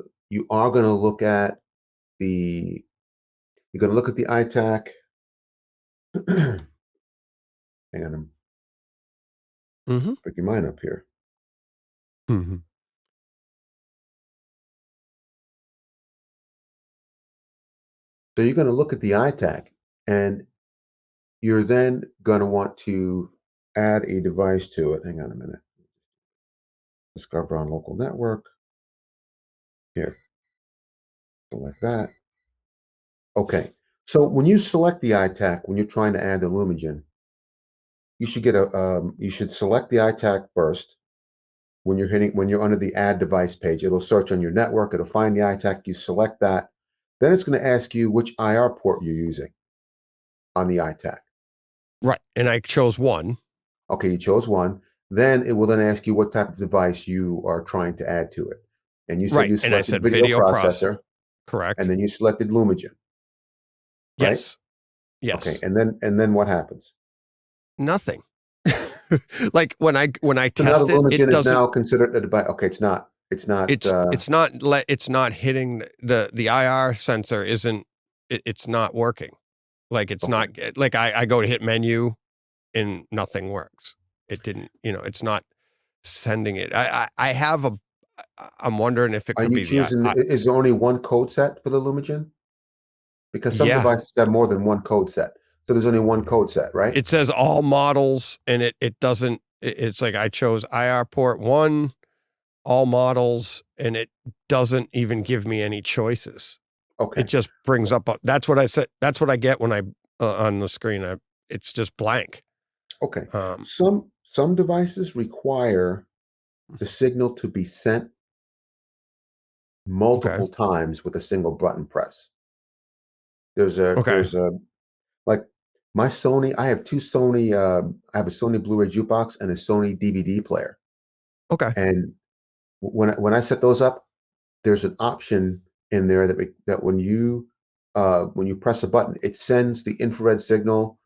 iTac. Hang on, pick your mind up here. So you're going to look at the iTac, and you're then going to want to add a device to it. Hang on a minute. Discover on local network. Here. Select that. Okay. So when you select the iTac, when you're trying to add the Lumigen, you should select the iTac first. When you're under the add device page, it'll search on your network, it'll find the iTac, you select that. Then it's going to ask you which IR port you're using on the iTac. Right. And I chose one. Okay, you chose one. Then it will then ask you what type of device you are trying to add to it. And you said you selected video processor. Correct. And then you selected Lumigen. Right? Yes. Yes. Okay. And then what happens? Nothing. Like when I test now the Lumigen it is now considered a device. Okay, it's not it's not hitting the IR sensor isn't it's not working. Like it's not like I go to hit menu and nothing works. It didn't, it's not sending it. I'm wondering if it could be is there only one code set for the Lumigen? Because some devices have more than one code set. So there's only one code set, right? It says all models, and it doesn't, it's like I chose IR port 1, all models, and it doesn't even give me any choices. Okay. It just brings up, that's what I said. That's what I get when I, on the screen, it's just blank. Okay. Some devices require the signal to be sent multiple times with a single button press. There's like my Sony, I have two Sony, I have a Sony Blu-ray jukebox and a Sony DVD player. Okay. And when I set those up, there's an option in there that when you press a button, it sends the infrared signal.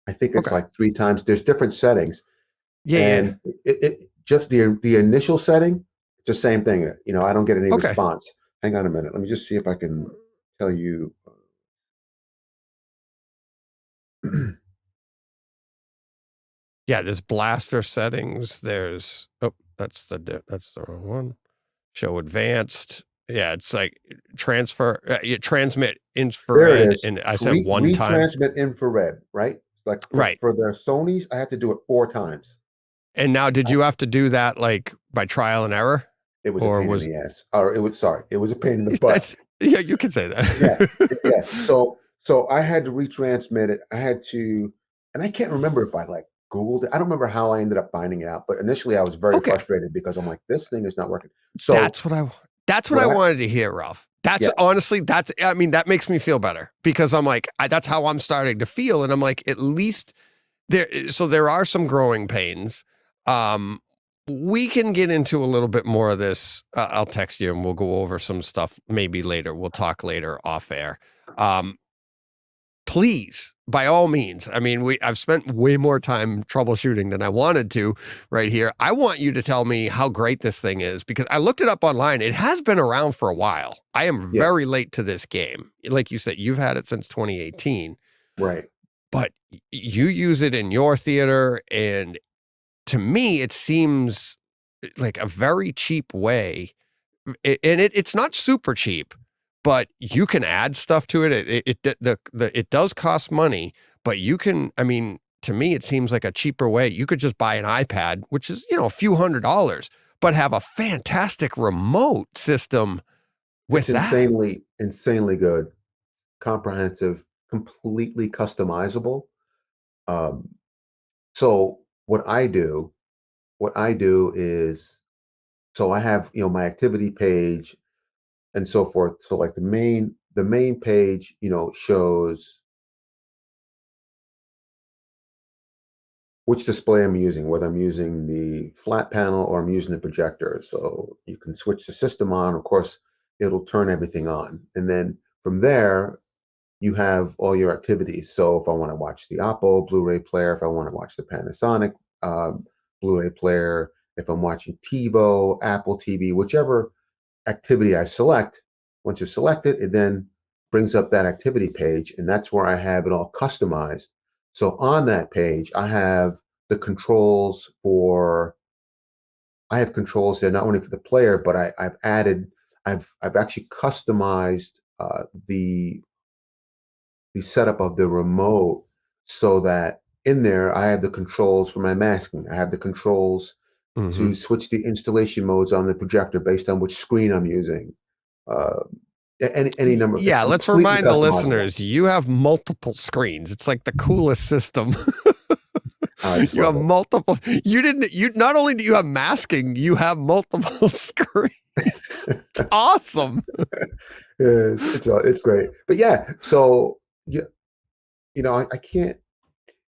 I think it's like 3 times. There's different settings. And it just the initial setting, it's the same thing. I don't get any response. Hang on a minute. Let me just see if I can tell you. Yeah, there's blaster settings. There's that's the wrong one. Show advanced. Yeah, it's like transfer. You transmit infrared, and I said one time. Transmit infrared, right? Like for the Sonys, I have to do it 4 times. And now, did you have to do that like by trial and error? It was a pain in the ass. Or it was a pain in the butt. Yeah, you can say that. Yeah. So I had to retransmit it. I had to, and I can't remember if I Googled it. I don't remember how I ended up finding out, but initially I was very Okay. frustrated because I'm like, this thing is not working. So That's what I wanted to hear, Ralph. That's Yeah. honestly, I mean, that makes me feel better because I'm like, that's how I'm starting to feel. And I'm like, at least there are some growing pains. We can get into a little bit more of this. I'll text you and we'll go over some stuff maybe later. We'll talk later off air. Please, by all means. I mean, I've spent way more time troubleshooting than I wanted to right here. I want you to tell me how great this thing is because I looked it up online. It has been around for a while. I am very late to this game. Like you said, you've had it since 2018. Right. But you use it in your theater, and to me, it seems like a very cheap way. And it's not super cheap, but you can add stuff to it. It does cost money, but you can. I mean, to me, it seems like a cheaper way. You could just buy an iPad, which is a few $100s, but have a fantastic remote system with it's that. insanely good, comprehensive, completely customizable. So what I do is, so I have, my activity page and so forth. So like the main page, shows which display I'm using, whether I'm using the flat panel or I'm using the projector. So you can switch the system on. Of course, it'll turn everything on. And then from there, you have all your activities. So if I want to watch the Oppo Blu-ray player, if I want to watch the Panasonic Blu-ray player, if I'm watching TiVo, Apple TV, whichever activity I select, once you select it, it then brings up that activity page, and that's where I have it all customized. So on that page, I have the controls I have controls there not only for the player, but I've actually customized the setup of the remote so that in there I have the controls for my masking. I have the controls to switch the installation modes on the projector based on which screen I'm using. Any number. Yeah, It's let's completely remind the customizable. listeners, you have multiple screens. It's like the coolest system. You have multiple. You not only do you have masking, you have multiple screens. It's awesome. It's great. But yeah, so I can't,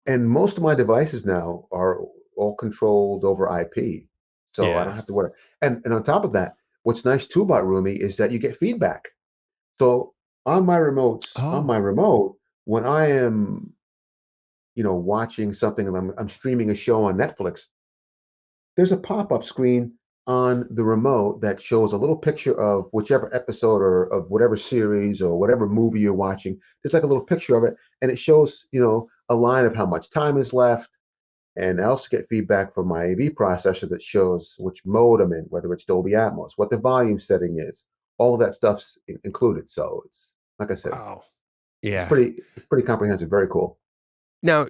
and most of my devices now are all controlled over IP. So I don't have to worry. And on top of that, what's nice too about Roomie is that you get feedback. So on my remote, when I am, watching something and I'm streaming a show on Netflix, there's a pop-up screen on the remote that shows a little picture of whichever episode or of whatever series or whatever movie you're watching. There's like a little picture of it, and it shows, a line of how much time is left. And I also get feedback from my AV processor that shows which mode I'm in, whether it's Dolby Atmos, what the volume setting is. All of that stuff's included. So it's, like I said, Wow. Yeah. It's pretty comprehensive. Very cool. Now,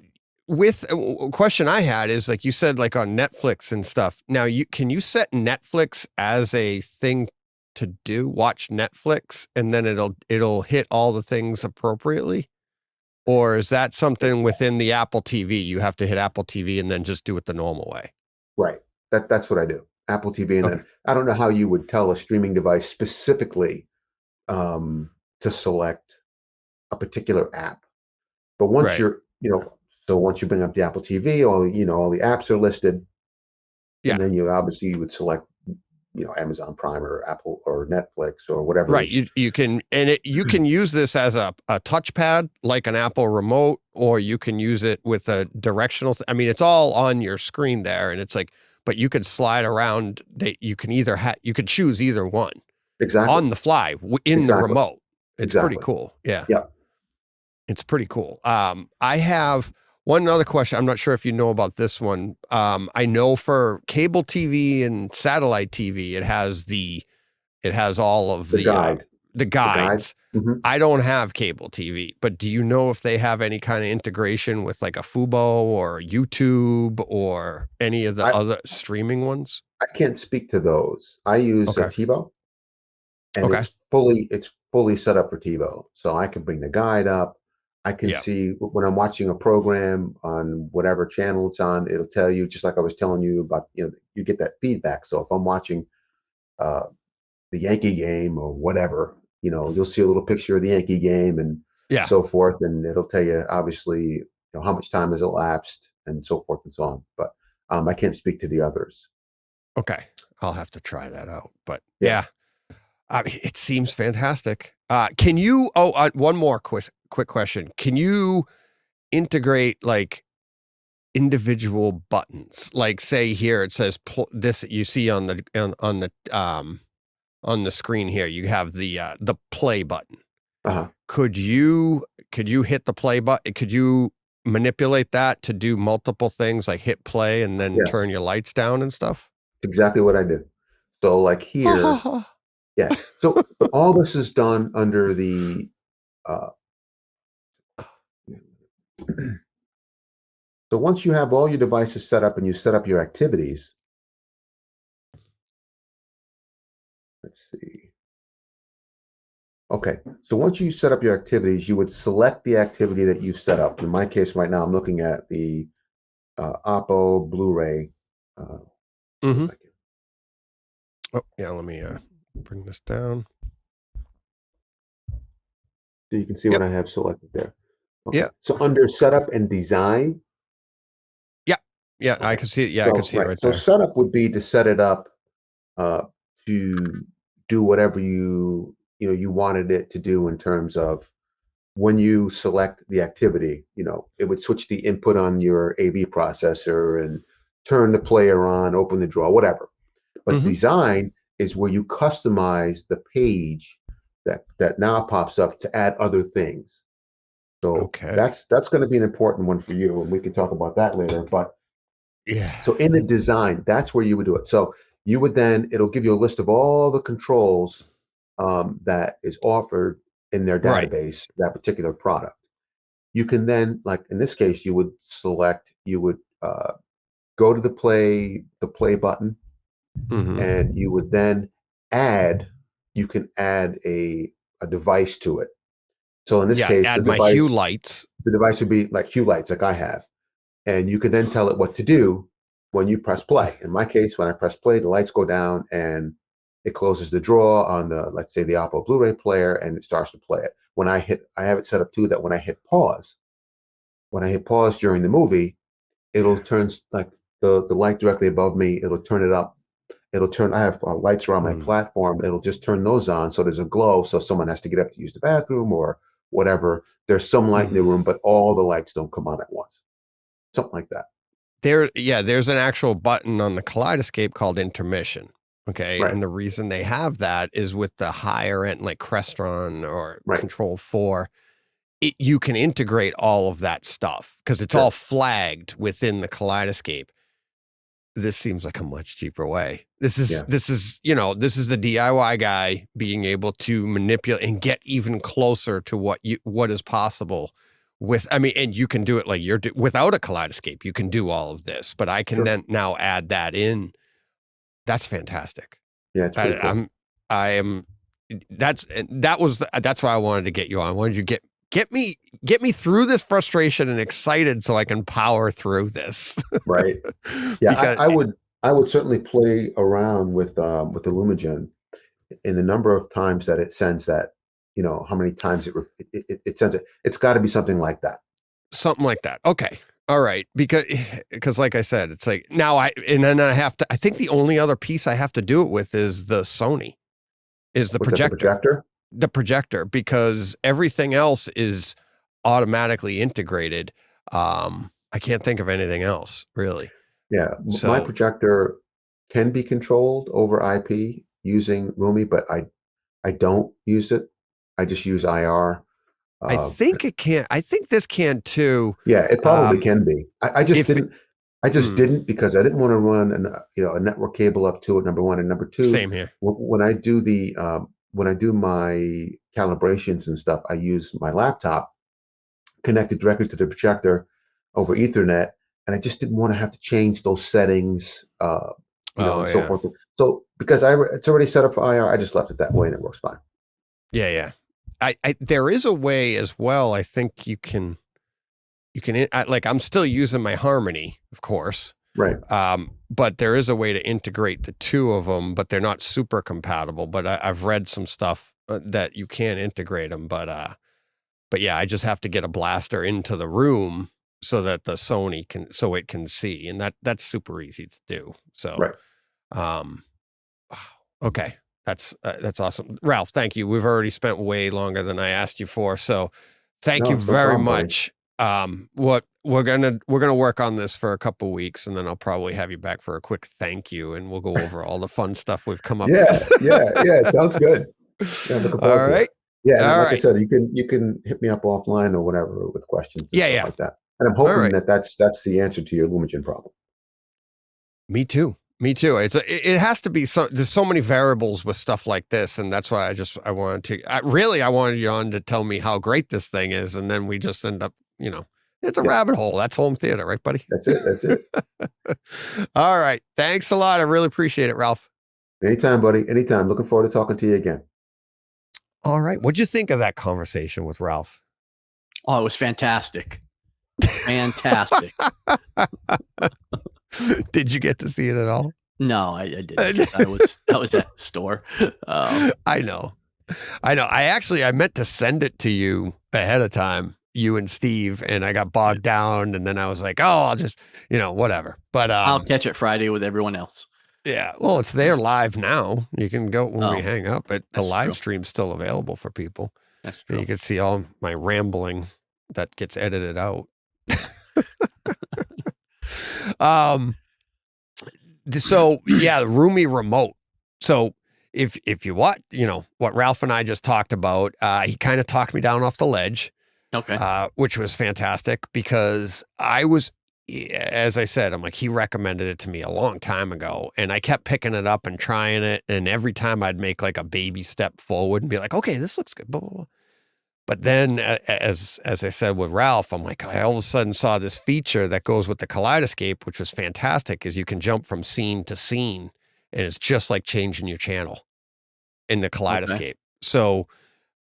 with a question I had is like you said, like on Netflix and stuff. Now, can you set Netflix as a thing to do? Watch Netflix, and then it'll hit all the things appropriately, or is that something within the Apple TV? You have to hit Apple TV and then just do it the normal way. Right. That's what I do. Apple TV, and then I don't know how you would tell a streaming device specifically to select a particular app, but once you're, so once you bring up the Apple TV, all the apps are listed, and then you would select, Amazon Prime or Apple or Netflix or whatever. Right. You can use this as a touchpad like an Apple remote, or you can use it with a directional. I mean, it's all on your screen there, and it's like, but you could slide around. You can you could choose either one on the fly in the remote. It's pretty cool. Yeah. It's pretty cool. I have one other question. I'm not sure if you know about this one. I know for cable TV and satellite TV, it has all of the guides. Mm-hmm. I don't have cable TV, but do you know if they have any kind of integration with like a Fubo or YouTube or any of the other streaming ones? I can't speak to those. I use TiVo, and it's fully set up for TiVo, so I can bring the guide up. I can see when I'm watching a program on whatever channel it's on, it'll tell you, just like I was telling you about, you get that feedback. So if I'm watching uh, the Yankee game or whatever, you'll see a little picture of the Yankee game and so forth, and it'll tell you obviously how much time has elapsed and so forth and so on. But I can't speak to the others. Okay, I'll have to try that out. But yeah, it seems fantastic. Can you? One more quick question. Can you integrate like individual buttons? Like, say here it says this. You see on the screen here, you have the play button. Could you hit the play button? Could you manipulate that to do multiple things, like hit play and then turn your lights down and stuff? Exactly what I do. So like here, yeah. So all this is done under the so once you have all your devices set up and you set up your activities, let's see. Okay, so once you set up your activities, you would select the activity that you've set up. In my case right now, I'm looking at the Oppo Blu-ray. Oh, yeah, let me bring this down. So you can see what I have selected there. Okay. Yeah. So under setup and design. Yeah, okay. I can see it. Yeah, I can see it right so there. So setup would be to set it up to do whatever you wanted it to do in terms of when you select the activity, it would switch the input on your AV processor and turn the player on, open the drawer, whatever. But design is where you customize the page that now pops up to add other things. So that's going to be an important one for you, and we can talk about that later. But so in the design, that's where you would do it. So you would then, it'll give you a list of all the controls that is offered in their database, that particular product. You can then, like in this case, you would go to the play button, and you would then you can add a device to it. So in this case, add my Hue lights. The device would be like Hue lights, like I have. And you can then tell it what to do when you press play. In my case, when I press play, the lights go down and it closes the drawer on let's say the Oppo Blu-ray player, and it starts to play it. I have it set up too that when I hit pause during the movie, it'll turn like the light directly above me. It'll turn it up. I have lights around my platform. It'll just turn those on. So there's a glow. So if someone has to get up to use the bathroom or whatever, there's some light in the room, but all the lights don't come on at once. Something like that. There's an actual button on the Kaleidescape called intermission. Okay. Right. And the reason they have that is with the higher end, like Crestron or Control 4, you can integrate all of that stuff because it's all flagged within the Kaleidescape. This seems like a much cheaper way. This is the DIY guy being able to manipulate and get even closer to what is possible and you can do it like without a Kaleidescape. You can do all of this, but I can then now add that in. That's fantastic. Yeah, it's that's why I wanted to get you on. I wanted you to get me through this frustration and excited so I can power through this. Right. Yeah, I would certainly play around with the Lumagen in the number of times that it sends that, how many times it sends it. It's got to be something like that. Something like that. Okay. All right. Because like I said, it's like now I think the only other piece I have to do it with is the Sony, is the projector. The projector, because everything else is automatically integrated. I can't think of anything else really. Yeah. So, my projector can be controlled over IP using Roomie, but I don't use it. I just use IR. I think it can. I think this can too. Yeah, it probably can be. I just didn't because I didn't want to run a network cable up to it. Number one, and number two. Same here. When I do my calibrations and stuff, I use my laptop connected directly to the projector over Ethernet, and I just didn't want to have to change those settings, and so forth. So because it's already set up for IR, I just left it that way, and it works fine. Yeah. there is a way as well. I think you can like, I'm still using my Harmony, of course. Right. But there is a way to integrate the two of them, but they're not super compatible. But I've read some stuff that you can integrate them. But yeah, I just have to get a blaster into the room so that the Sony it can see, and that's super easy to do. So, right. Okay, that's awesome, Ralph. Thank you. We've already spent way longer than I asked you for, so thank you very much. What we're gonna work on this for a couple weeks, and then I'll probably have you back for a quick thank you, and we'll go over all the fun stuff we've come up with. yeah. It sounds good. Yeah, looking forward to it. Yeah, and like I said, you can hit me up offline or whatever with questions. Stuff like that. And I'm hoping that's the answer to your Lumagen problem. Me too. It has to be there's so many variables with stuff like this, and that's why I wanted you on to tell me how great this thing is, and then we just end up, it's a rabbit hole. That's home theater, right, buddy? That's it. All right. Thanks a lot. I really appreciate it, Ralph. Anytime, buddy. Anytime. Looking forward to talking to you again. All right. What'd you think of that conversation with Ralph? Oh, it was fantastic. Fantastic. Did you get to see it at all? No, I didn't. I was at the store. I know. I meant to send it to you ahead of time, you and Steve, and I got bogged down, and then I was like, oh, I'll just, whatever. But I'll catch it Friday with everyone else. Yeah. Well, it's there live now. You can go when we hang up, but the live stream's still available for people. That's true. You can see all my rambling that gets edited out. So yeah, the Roomie Remote. So if you watch, what Ralph and I just talked about, he kind of talked me down off the ledge. Okay. Which was fantastic because as I said, I'm like, he recommended it to me a long time ago, and I kept picking it up and trying it. And every time I'd make like a baby step forward and be like, okay, this looks good. Blah, blah, blah. But then as I said with Ralph, I'm like, I all of a sudden saw this feature that goes with the Kaleidescape, which was fantastic, is you can jump from scene to scene, and it's just like changing your channel in the Kaleidescape. Okay. So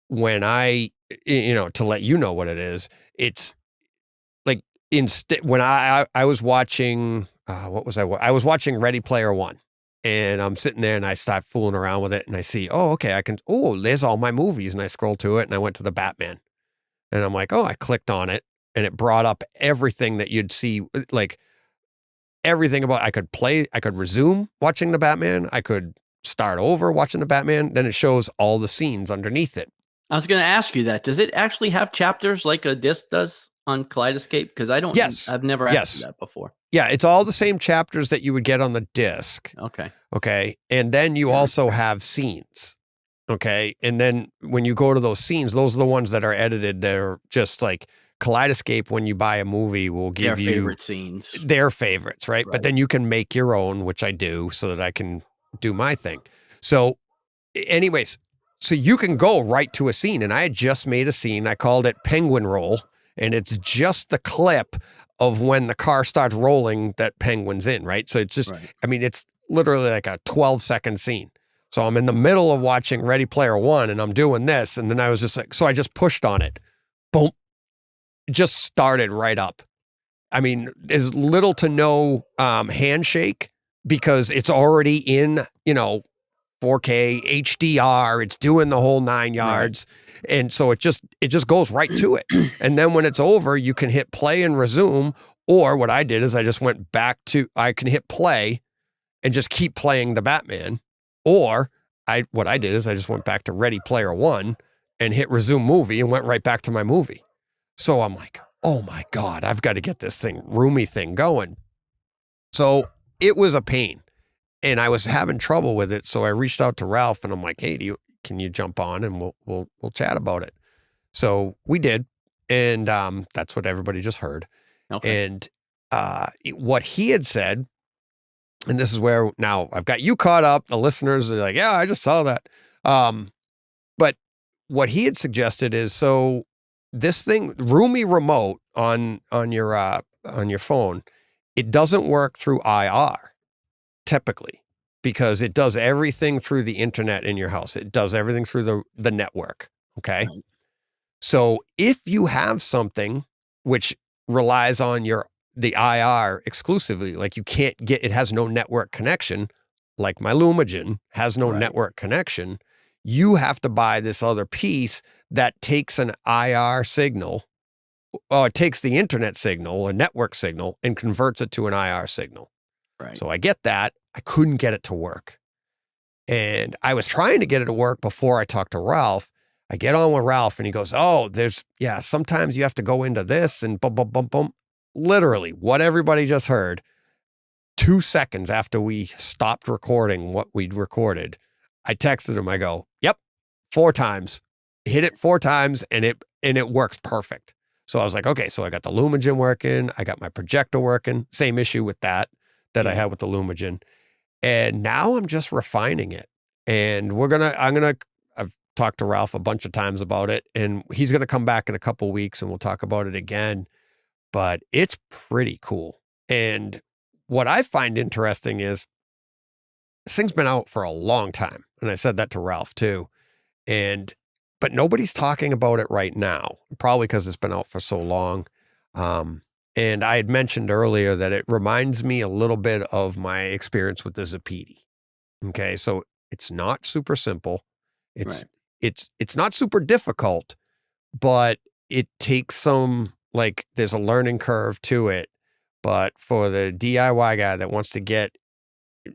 when to let you know what it is, it's like when I was watching, what was I? I was watching Ready Player One, and I'm sitting there and I start fooling around with it, and I see, there's all my movies, and I scroll to it, and I went to the Batman, and I'm like, I clicked on it, and it brought up everything that you'd see, like everything about, I could resume watching the Batman, I could start over watching the Batman, then it shows all the scenes underneath it. I was going to ask you that. Does it actually have chapters like a disc does on Kaleidescape? Because I've never asked that before. Yeah, it's all the same chapters that you would get on the disc. Okay. And then you also have scenes. Okay. And then when you go to those scenes, those are the ones that are edited. They're just like Kaleidescape, when you buy a movie, will give their favorite scenes. Their favorites, right? But then you can make your own, which I do, so that I can do my thing. So anyways, so you can go right to a scene, and I had just made a scene. I called it Penguin Roll, and it's just the clip of when the car starts rolling that Penguin's in, right? So it's just, it's literally like a 12-second scene. So I'm in the middle of watching Ready Player One, and I'm doing this, and then I was just like, so I just pushed on it. Boom. It just started right up. There's little to no handshake because it's already in, 4K, HDR, it's doing the whole 9 yards. Right. And so it just goes right to it. And then when it's over, you can hit play and resume. Or what I did is I just went back I can hit play and just keep playing the Batman. Or what I did is I just went back to Ready Player One and hit resume movie and went right back to my movie. So I'm like, oh my God, I've got to get this Roomie thing going. So it was a pain. And I was having trouble with it, so I reached out to Ralph, and I'm like, "Hey, can you jump on and we'll chat about it?" So we did, and that's what everybody just heard. Okay. And what he had said, and this is where now I've got you caught up. The listeners are like, "Yeah, I just saw that." But what he had suggested is, so this thing, Roomie Remote on your phone, it doesn't work through IR. Typically, because it does everything through the internet in your house. It does everything through the network. Okay. Right. So if you have something which relies on the IR exclusively, like you can't get, it has no network connection, like my Lumagen has no network connection, you have to buy this other piece that takes an IR signal, or it takes the internet signal, a network signal, and converts it to an IR signal. Right. So I get that. I couldn't get it to work. And I was trying to get it to work before I talked to Ralph. I get on with Ralph and he goes, oh, sometimes you have to go into this and boom, boom, boom, boom. Literally what everybody just heard, 2 seconds after we stopped recording what we'd recorded, I texted him. I go, yep, 4 times, hit it 4 times and it works perfect. So I was like, okay, so I got the Lumagen working. I got my projector working. Same issue with that I had with the Lumagen. And now I'm just refining it. And I've talked to Ralph a bunch of times about it, and he's going to come back in a couple weeks and we'll talk about it again. But it's pretty cool. And what I find interesting is this thing's been out for a long time. And I said that to Ralph too. But nobody's talking about it right now, probably because it's been out for so long. And I had mentioned earlier that it reminds me a little bit of my experience with the Zapiti. Okay. So it's not super simple. It's not super difficult, but it takes some, like, there's a learning curve to it. But for the DIY guy that wants to get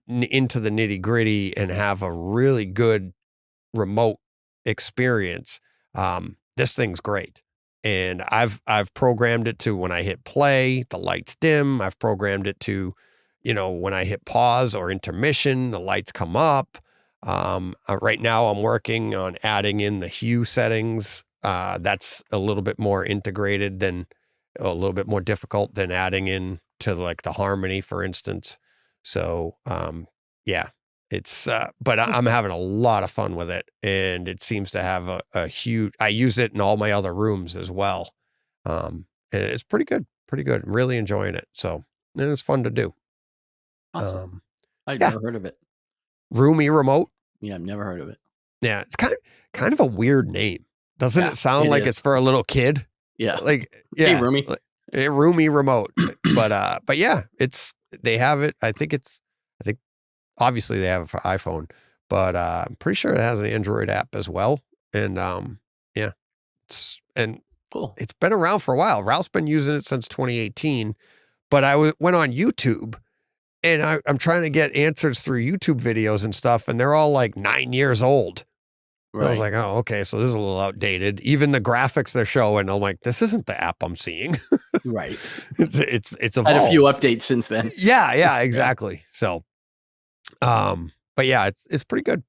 into the nitty gritty and have a really good remote experience, this thing's great. And I've programmed it to, when I hit play, the lights dim. I've programmed it to, when I hit pause or intermission, the lights come up. Right now I'm working on adding in the hue settings. That's a little bit more integrated a little bit more difficult than adding in to like the harmony, for instance. So, it's, but I'm having a lot of fun with it, and it seems to have a huge, I use it in all my other rooms as well. And it's pretty good. I'm really enjoying it. So, and it's fun to do. Awesome. I've never heard of it. Roomie Remote. Yeah, I've never heard of it. Yeah. It's kind of a weird name. Doesn't it sound like it's for a little kid? Yeah. Like, yeah. Hey, Roomie. Roomie Remote. But yeah, they have it. I think obviously they have it for iPhone, but I'm pretty sure it has an Android app as well. And cool. It's been around for a while. Ralph's been using it since 2018, but I went on YouTube and I'm trying to get answers through YouTube videos and stuff, and they're all like 9 years old. Right. I was like, oh, okay, so this is a little outdated. Even the graphics they're showing, I'm like, this isn't the app I'm seeing. Right. It's evolved. Had a few updates since then. Yeah, exactly. So, but yeah, it's pretty good.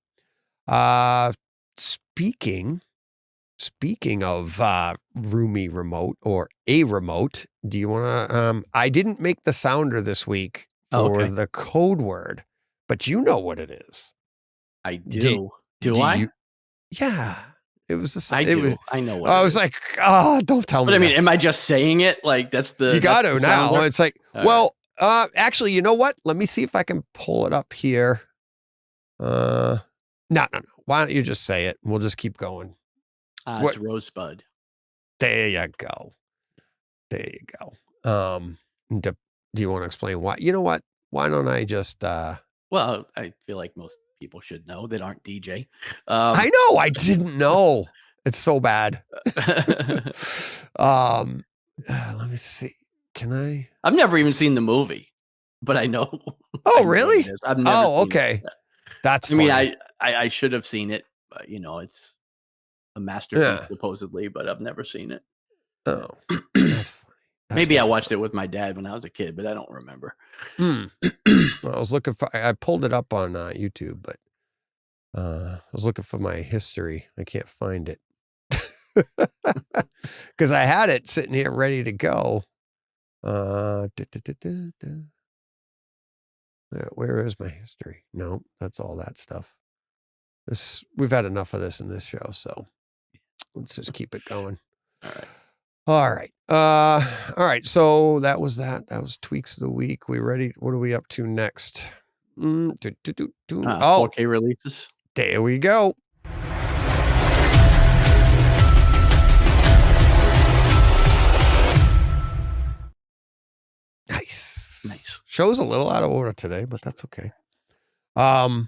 Speaking of Roomie Remote or a remote, do you want to? I didn't make the sounder this week for the code word, but you know what it is. I do. Do I? Yeah, it was the same. I do. I know what. I was like, don't tell me. But I mean, am I just saying it? Like that's the. You got to now. Sounder? It's like, actually, you know what? Let me see if I can pull it up here. No. Why don't you just say it? We'll just keep going. It's Rosebud. There you go. Do you want to explain why? You know what? Why don't I just? Well, I feel like most people should know that aren't DJ. I know. I didn't know. It's so bad. Let me see. Can I? I've never even seen the movie, but I know. Oh, really? I've never. Oh, okay. That's. I mean, I should have seen it, but it's a masterpiece supposedly, but I've never seen it. Oh, that's funny. Maybe I watched it with my dad when I was a kid, but I don't remember. Well, I was looking for. I pulled it up on YouTube, but I was looking for my history. I can't find it because I had it sitting here ready to go. Where is my history? No, that's all that stuff. We've had enough of this in this show, so let's just keep it going. All right. So that was that. That was tweaks of the week. We ready? What are we up to next? 4K releases. There we go. Show's a little out of order today, but that's okay. Oh,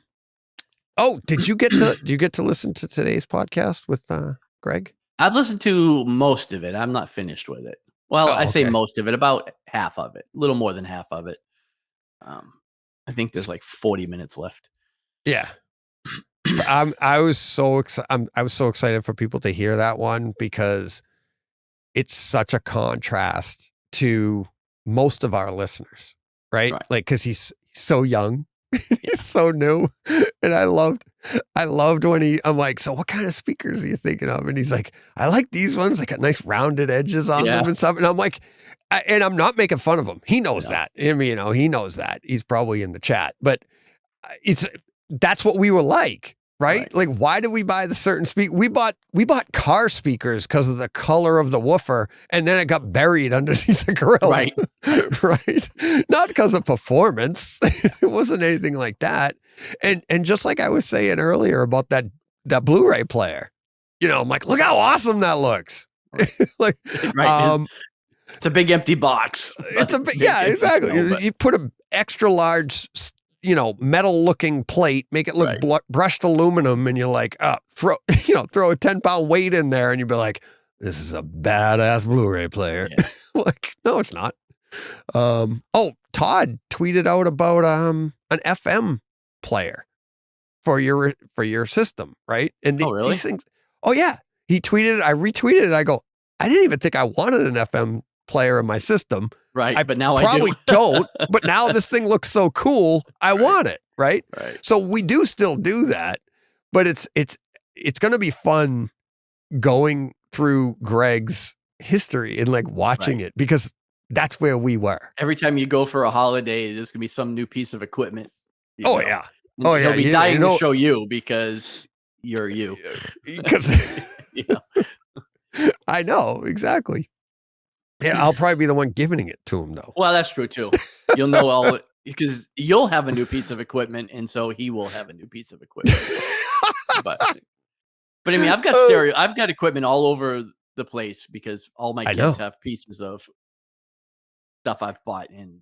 did you get to listen to today's podcast with Greg? I've listened to most of it. I'm not finished with it. Well, I say most of it, about half of it, a little more than half of it. I think there's like 40 minutes left. Yeah. I was so excited for people to hear that one because it's such a contrast to most of our listeners, right? Like, because he's so young, he's so new, and I loved when I'm like, so what kind of speakers are you thinking of? And he's like, I like these ones, like got nice rounded edges on them and stuff. And I'm like, and I'm not making fun of him. He knows that. I mean, he knows that. He's probably in the chat, but that's what we were like. Right? Like, why did we buy the certain speaker? We bought car speakers because of the color of the woofer, and then it got buried underneath the grill. Right. Right. Not because of performance. It wasn't anything like that. And just like I was saying earlier about that Blu-ray player, I'm like, look how awesome that looks. Like, it's a big empty box. It's a big, yeah, exactly. You put an extra large metal looking plate, make it look brushed aluminum, and you're like, throw a 10-pound weight in there, and you'd be like, this is a badass Blu-ray player. Yeah. Like, no, it's not. Todd tweeted out about an FM player for your system, right? And really? These things. Oh yeah, he tweeted it. I retweeted it. I go, I didn't even think I wanted an FM player in my system. Right, but now probably I don't. But now this thing looks so cool, I want it. Right. So we do still do that, but it's going to be fun going through Greg's history and like watching it, because that's where we were. Every time you go for a holiday, there's gonna be some new piece of equipment. Yeah. He'll be dying to show you because you're you. Because I know exactly. Yeah, I'll probably be the one giving it to him, though. Well, that's true too. You'll know all because you'll have a new piece of equipment, and so he will have a new piece of equipment. but I mean, I've got equipment all over the place because all my kids have pieces of stuff I've bought and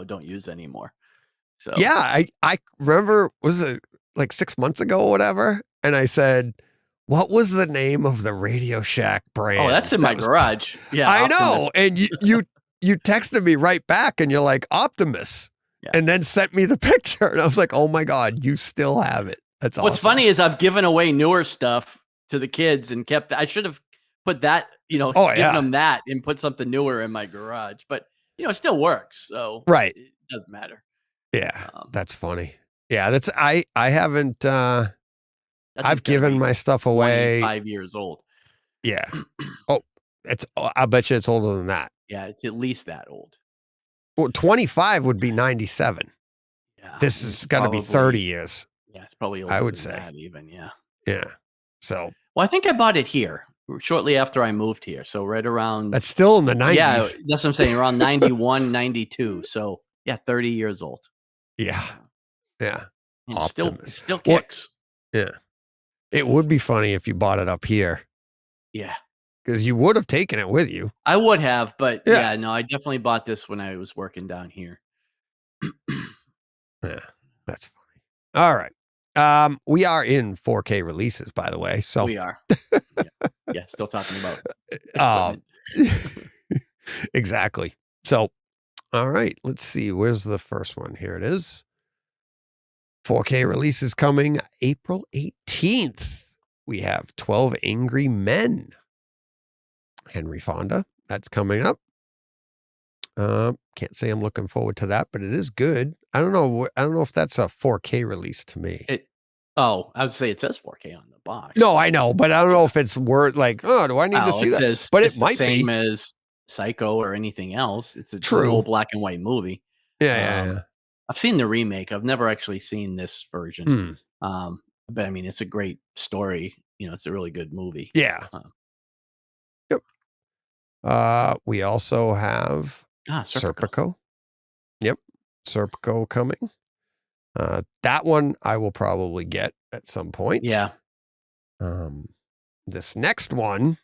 don't use anymore. So yeah, I remember, was it like 6 months ago or whatever, and I said, what was the name of the Radio Shack brand? Oh, that's in my garage. Yeah, I know. And you texted me right back, and you're like, Optimus, and then sent me the picture, and I was like, oh my God, you still have it. That's awesome. What's funny is I've given away newer stuff to the kids and I should have put that, given them that and put something newer in my garage, but it still works. So it doesn't matter. Yeah, that's funny. Yeah, I haven't. I've given my stuff away. 5 years old. Yeah. I bet you it's older than that. Yeah, it's at least that old. Well, 25 would be 97. Yeah. This is going to be 30 years. Yeah, it's probably older, I would say. That even, yeah. Yeah. So. Well, I think I bought it here shortly after I moved here. So right around. That's still in the 90s. Yeah, that's what I'm saying. Around 91, 92. So yeah, 30 years old. Yeah. Yeah. It still kicks. Well, yeah. It would be funny if you bought it up here. Yeah. Because you would have taken it with you. I would have, but no, I definitely bought this when I was working down here. Yeah, that's funny. All right. We are in 4K releases, by the way. So we are. Yeah, still talking about exactly. So, all right, let's see. Where's the first one? Here it is. 4K release is coming April 18th. We have 12 Angry Men. Henry Fonda. That's coming up. Can't say I'm looking forward to that, but it is good. I don't know if that's a 4K release to me. I would say it says 4K on the box. No, I know, but I don't know if it's word like, do I need to see that? But it might be the same as Psycho or anything else. It's a true black and white movie. Yeah. I've seen the remake. I've never actually seen this version. But I mean, it's a great story. It's a really good movie. Yeah. Yep. We also have Serpico. Yep. Serpico coming. That one I will probably get at some point. Yeah. This next one,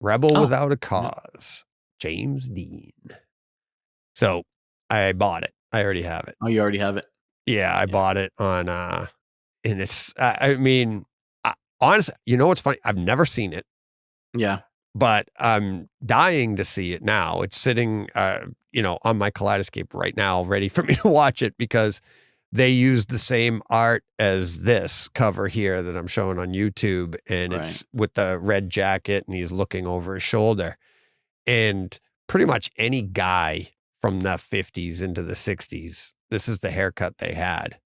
Rebel Without a Cause, James Dean. So I bought it. I already have it. Oh, you already have it? Yeah, I bought it on, and it's, I mean, honestly, you know what's funny? I've never seen it, Yeah. but I'm dying to see it now. It's sitting, on my Kaleidescape right now, ready for me to watch it because they used the same art as this cover here that I'm showing on YouTube, and it's with the red jacket, and he's looking over his shoulder. And pretty much any guy from the 50s into the 60s, this is the haircut they had.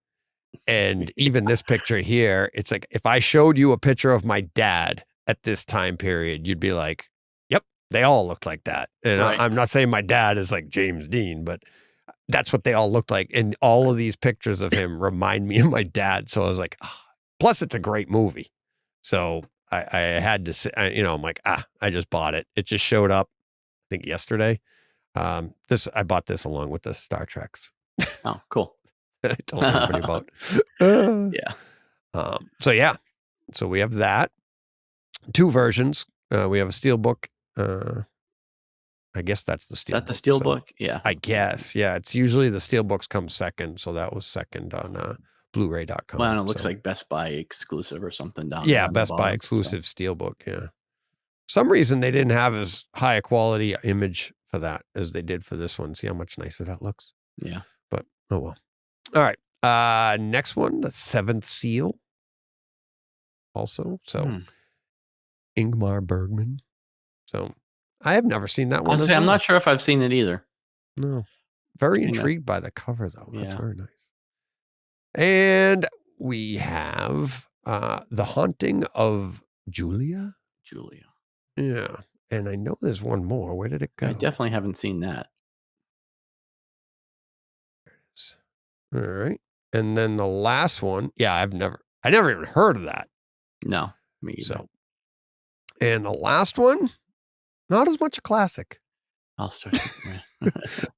And even this picture here, it's like if I showed you a picture of my dad at this time period, you'd be like, yep, they all look like that. And I'm not saying my dad is like James Dean, but that's what they all looked like. And all of these pictures of him remind me of my dad. So I was like, plus it's a great movie. So I had to say, I'm like, I just bought it. It just showed up, I think yesterday. I bought this along with the Star Treks. Oh, cool. I told everybody about. Yeah. So we have that. 2 versions. We have a steelbook. I guess that's the steelbook. That the steelbook? Yeah. I guess. Yeah. It's usually the steelbooks come second. So that was second on Blu-ray.com. Well, and it looks like Best Buy exclusive or something down there. Yeah, Best Buy exclusive steelbook. Yeah. For some reason they didn't have as high a quality image for that as they did for this one. See how much nicer that looks? Yeah. But oh well. All right. Next one, The Seventh Seal. Also. So Ingmar Bergman. So I have never seen that one. I'm not sure if I've seen it either. No. Very intrigued by the cover though. That's very nice. And we have The Haunting of Julia. Yeah. And I know there's one more. Where did it go? I definitely haven't seen that. There it is. All right. And then the last one. Yeah, I never even heard of that. No, me either. So, and the last one, not as much a classic. All-Star Superman.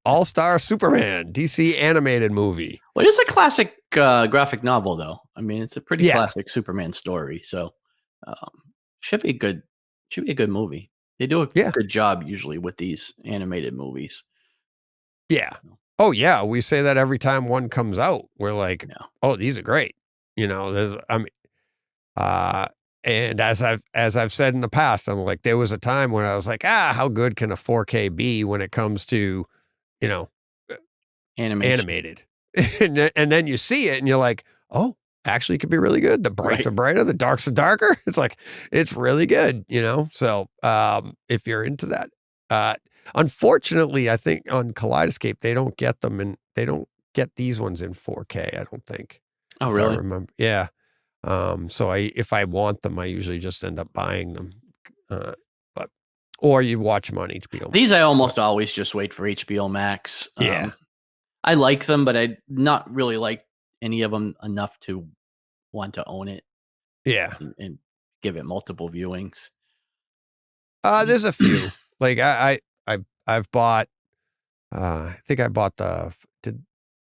All-Star Superman, DC animated movie. Well, it's a classic graphic novel, though. I mean, it's a pretty classic Superman story. So, should be a good movie. They do a good job usually with these animated movies. Yeah. Oh yeah, we say that every time one comes out. We're like, oh, these are great. And as I've said in the past, I'm like, there was a time when I was like, how good can a 4K be when it comes to, animated? And then you see it and you're like, oh, actually it could be really good. The brights are brighter, the darks are darker. It's like, it's really good, So if you're into that, unfortunately, I think on Kaleidescape, they don't get them and they don't get these ones in 4K, I don't think. Oh, really? I remember. Yeah. So if I want them, I usually just end up buying them. Or you watch them on HBO. These I almost always just wait for HBO Max. Yeah. I like them, but I not really like any of them enough to want to own it. Yeah. And give it multiple viewings. There's a few. Like I've bought I think I bought the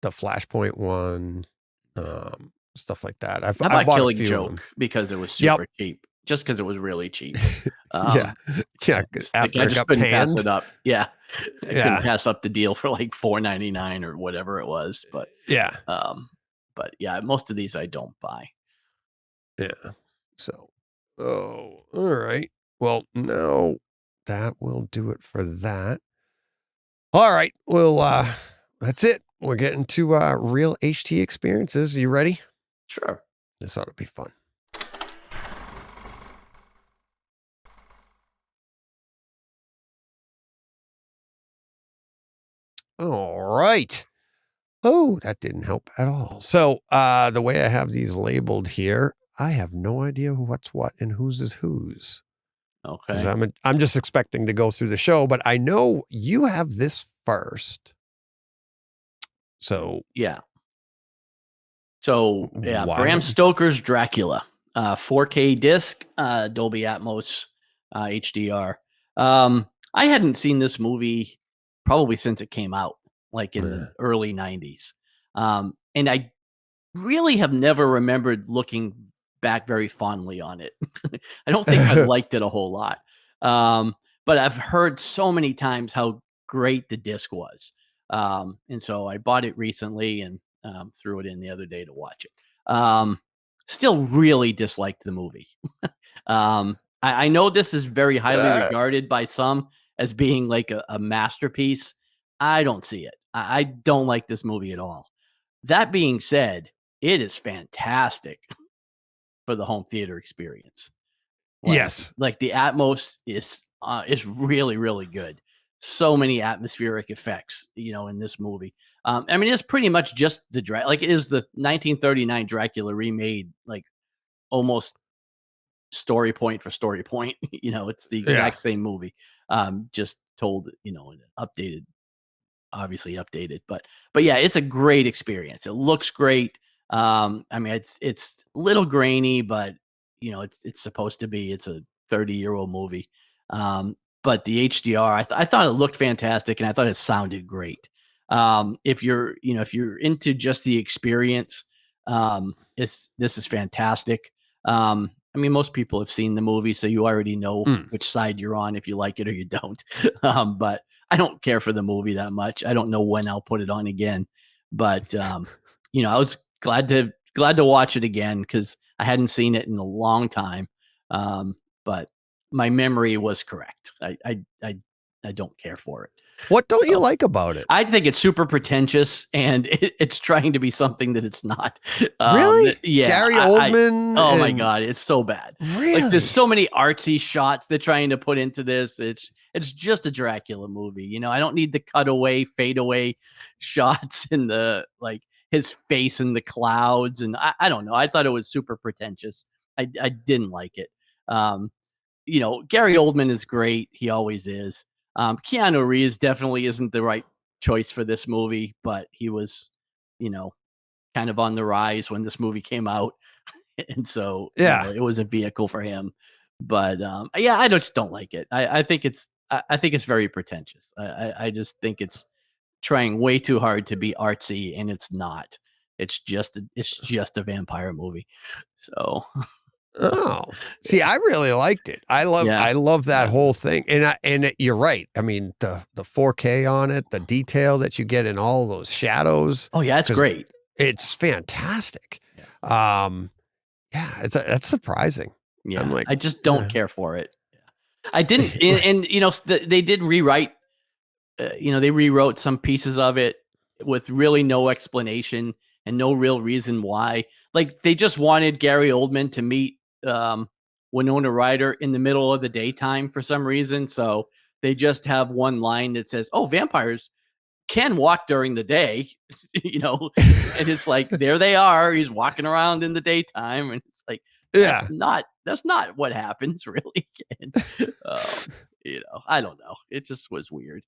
Flashpoint one, stuff like that. I bought bought Killing a few Joke because it was super cheap. Just because it was really cheap. Yeah. After I it just got couldn't panned. pass it up. Yeah. I couldn't pass up the deal for like $4.99 or whatever it was. But most of these I don't buy. Yeah. So, all right. Well, no, that will do it for that. All right. Well, that's it. We're getting to real HT experiences. You ready? Sure. This ought to be fun. All right. Oh, that didn't help at all. So the way I have these labeled here, I have no idea what's what and whose is whose. Okay. I'm just expecting to go through the show, but I know you have this first. So yeah. So Bram Stoker's Dracula, 4K disc, Dolby Atmos, HDR. I hadn't seen this movie probably since it came out, like in the early 90s. And I really have never remembered looking back very fondly on it. I don't think I liked it a whole lot. But I've heard so many times how great the disc was. And so I bought it recently and threw it in the other day to watch it. Still really disliked the movie. I know this is very highly regarded by some as being like a masterpiece. I don't see it. I don't like this movie at all. That being said, it is fantastic for the home theater experience. Yes. Like the Atmos is really, really good. So many atmospheric effects, in this movie. I mean, it's pretty much just like it is the 1939 Dracula remade, like almost story point for story point. It's the exact same movie, just told, in an updated, obviously updated, but yeah, it's a great experience. It looks great. I mean, it's a little grainy, but it's supposed to be. It's a 30-year-old movie. But the HDR, I thought it looked fantastic, and I thought it sounded great. If you're into just the experience, this is fantastic. I mean, most people have seen the movie, so you already know which side you're on if you like it or you don't. But I don't care for the movie that much. I don't know when I'll put it on again, but I was glad to watch it again because I hadn't seen it in a long time. But my memory was correct. I don't care for it. What don't you like about it? I think it's super pretentious and it's trying to be something that it's not. Really? Yeah. Gary Oldman. Oh my God, it's so bad. Really? Like there's so many artsy shots they're trying to put into this. It's just a Dracula movie. I don't need the cutaway, fade away shots and the like his face in the clouds. And I don't know. I thought it was super pretentious. I didn't like it. Gary Oldman is great. He always is. Keanu Reeves definitely isn't the right choice for this movie, but he was, kind of on the rise when this movie came out. And so, it was a vehicle for him. But yeah, I just don't like it. I think it's very pretentious. I just think it's trying way too hard to be artsy, and it's not. It's just a vampire movie. So Oh, see, I really liked it. I love that whole thing. And you're right. I mean, the 4K on it, the detail that you get in all those shadows. Oh yeah, it's great. It's fantastic. Yeah, that's surprising. Yeah, I'm like, I just don't care for it. I didn't, and they did rewrite. They rewrote some pieces of it with really no explanation and no real reason why. Like they just wanted Gary Oldman to meet Winona Ryder in the middle of the daytime for some reason. So they just have one line that says, "Oh, vampires can walk during the day," and it's like, there they are. He's walking around in the daytime, and it's like, that's not what happens really. And, I don't know. It just was weird.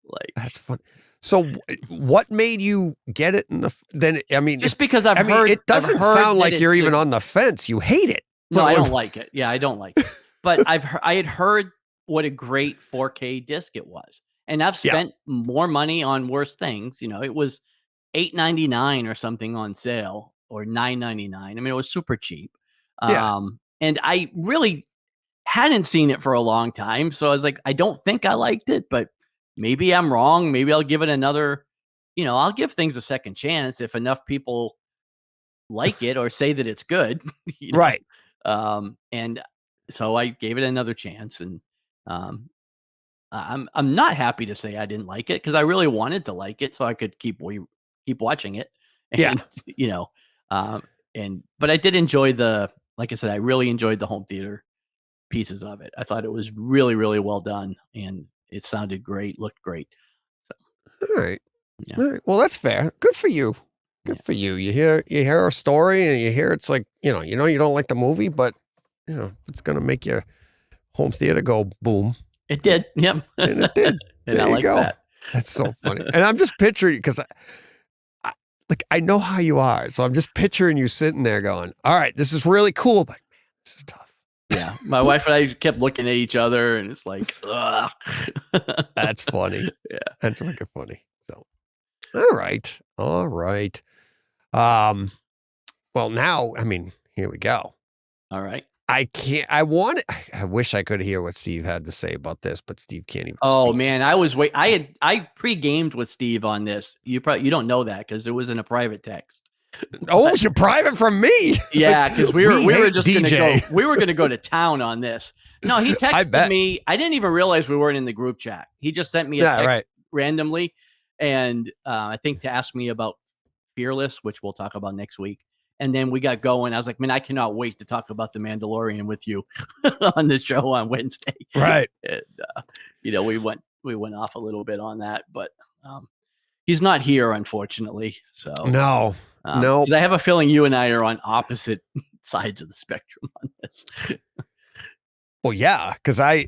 Like that's funny. So what made you get it I mean, just because I've heard, it doesn't sound like you're even on the fence. You hate it. No, I don't like it. Yeah, I don't like it. But I had heard what a great 4K disc it was. And I've spent more money on worse things. It was $8.99 or something on sale, or $9.99. I mean, it was super cheap. And I really hadn't seen it for a long time. So I was like, I don't think I liked it, but maybe I'm wrong. Maybe I'll give it another, I'll give things a second chance if enough people like it or say that it's good. Right. And so I gave it another chance, and I'm not happy to say I didn't like it because I really wanted to like it so I could keep watching it. And, but I did enjoy like I said, I really enjoyed the home theater pieces of it. I thought it was really, really well done, and it sounded great, looked great. So, all right. Yeah. All right. Well, that's fair. Good for you. Good for you. You hear a story and you hear it's like, you don't like the movie, but it's going to make your home theater go boom. It did. Yep. And it did. And there I you like go. that. That's so funny. And I'm just picturing, because I know how you are. So I'm just picturing you sitting there going, all right, this is really cool, but man, this is tough. Yeah. My wife and I kept looking at each other, and it's like, ugh. That's funny. Yeah. That's wicked funny. So, all right. Well, now, I mean, here we go. All right. I can't. I wish I could hear what Steve had to say about this, but Steve can't even. Oh speak. man, I pre-gamed with Steve on this. You don't know that because it was in a private text. Oh, you're private from me. Yeah, because we were just DJ. gonna go. We were gonna go to town on this. No, he texted me. I didn't even realize we weren't in the group chat. He just sent me a text randomly, and I think to ask me about Fearless, which we'll talk about next week. And then we got going. I was like, man, I cannot wait to talk about the Mandalorian with you on the show on Wednesday. Right. And, we went off a little bit on that, but he's not here, unfortunately. So no. 'cause I have a feeling you and I are on opposite sides of the spectrum on this. Well, yeah, because I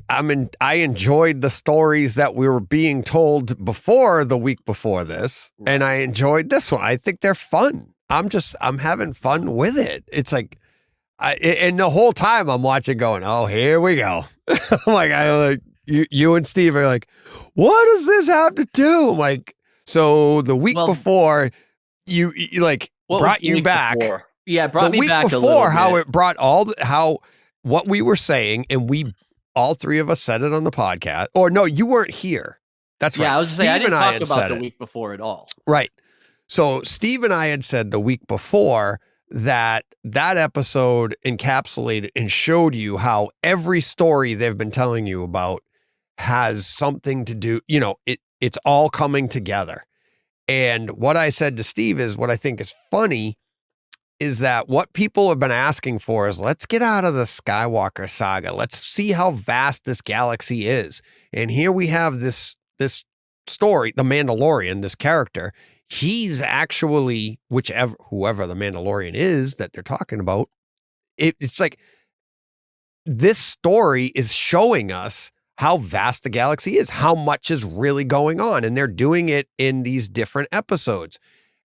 enjoyed the stories that we were being told before the week before this, and I enjoyed this one. I think they're fun. I'm having fun with it. It's like, and the whole time I'm watching, going, oh, here we go. I'm like, you and Steve are like, what does this have to do? I'm like, so the week before, you like brought you back. Before? Yeah, it brought me back before, a little bit. how it brought what we were saying, and we all three of us said it on the podcast. Or no, you weren't here. That's right. Yeah, I was saying I didn't talk about the it. week before at all. Right. So Steve and I had said the week before that episode encapsulated and showed you how every story they've been telling you about has something to do, it's all coming together. And what I said to Steve is, what I think is funny is that what people have been asking for is, let's get out of the Skywalker saga. Let's see how vast this galaxy is. And here we have this story, the Mandalorian, this character. He's actually, whoever the Mandalorian is that they're talking about, it's like this story is showing us how vast the galaxy is, how much is really going on. And they're doing it in these different episodes.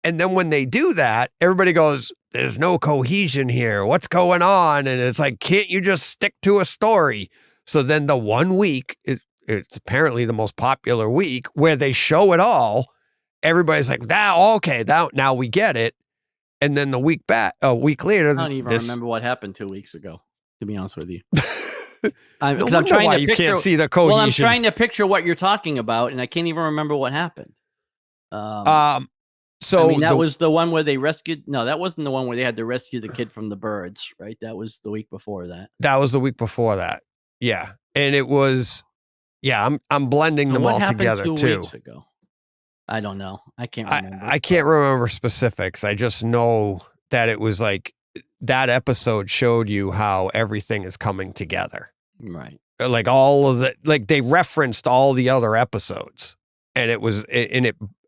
And then when they do that, everybody goes, there's no cohesion here. What's going on? And it's like, can't you just stick to a story? So then the 1 week, it's apparently the most popular week where they show it all. Everybody's like, now we get it. And then a week later, I don't even remember what happened 2 weeks ago, to be honest with you. I'm trying why to you picture, can't see the cohesion. Well, I'm trying to picture what you're talking about, and I can't even remember what happened. So that was the one where they rescued. No, that wasn't the one where they had to rescue the kid from the birds, right? That was the week before that. That was the week before that. Yeah, and it was. Yeah, I'm blending them all together too. 2 weeks ago? I don't know. I can't remember. I can't remember specifics. I just know that it was like that episode showed you how everything is coming together. Right. Like all of like they referenced all the other episodes, and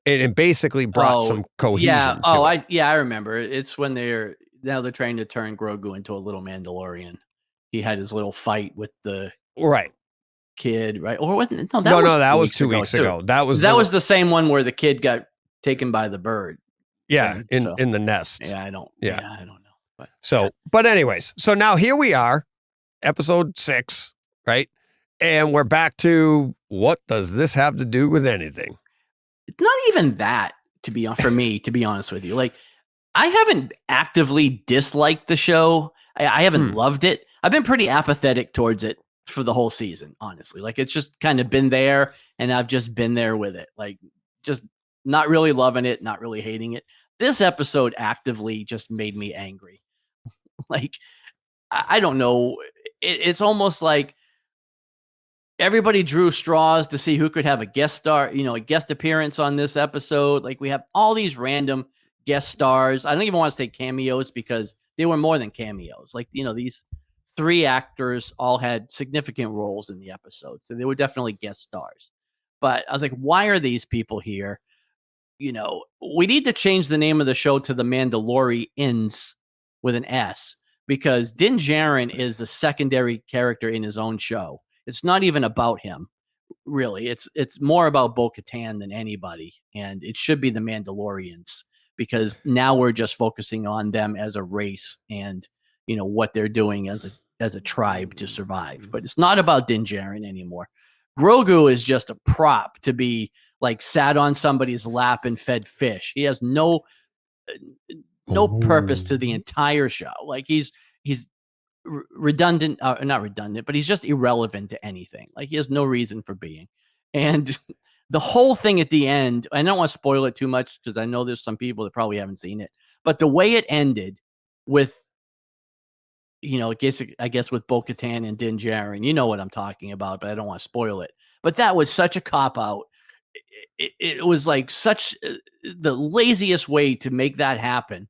it basically brought some cohesion. Yeah. To it. I remember. It's when they're trying to turn Grogu into a little Mandalorian. He had his little fight with the kid, right? Or wasn't? No, that was 2 weeks ago. That was the same one where the kid got taken by the bird. Yeah, in the nest. Yeah, I don't know. But anyways, so now here we are, episode 6, right? And we're back to, what does this have to do with anything? It's not even that, for me, to be honest with you. Like, I haven't actively disliked the show. I haven't loved it. I've been pretty apathetic towards it for the whole season, honestly. Like, it's just kind of been there, and I've just been there with it. Like, just not really loving it, not really hating it. This episode actively just made me angry. Like, I don't know. It's almost like everybody drew straws to see who could have a guest star, a guest appearance on this episode. Like, we have all these random guest stars. I don't even want to say cameos because they were more than cameos. Like, these 3 actors all had significant roles in the episode. So they were definitely guest stars. But I was like, why are these people here? We need to change the name of the show to The Mandalorians with an S, because Din Djarin is the secondary character in his own show. It's not even about him, really. It's more about Bo-Katan than anybody, and it should be the Mandalorians, because now we're just focusing on them as a race and what they're doing as a tribe to survive. But it's not about Din Djarin anymore. Grogu is just a prop to be like sat on somebody's lap and fed fish. He has no purpose to the entire show. Like, he's redundant, not redundant, but he's just irrelevant to anything. Like he has no reason for being. And the whole thing at the end, I don't want to spoil it too much because I know there's some people that probably haven't seen it, but the way it ended with, I guess with Bo-Katan and Din Djarin, you know what I'm talking about, but I don't want to spoil it. But that was such a cop out. It was like such the laziest way to make that happen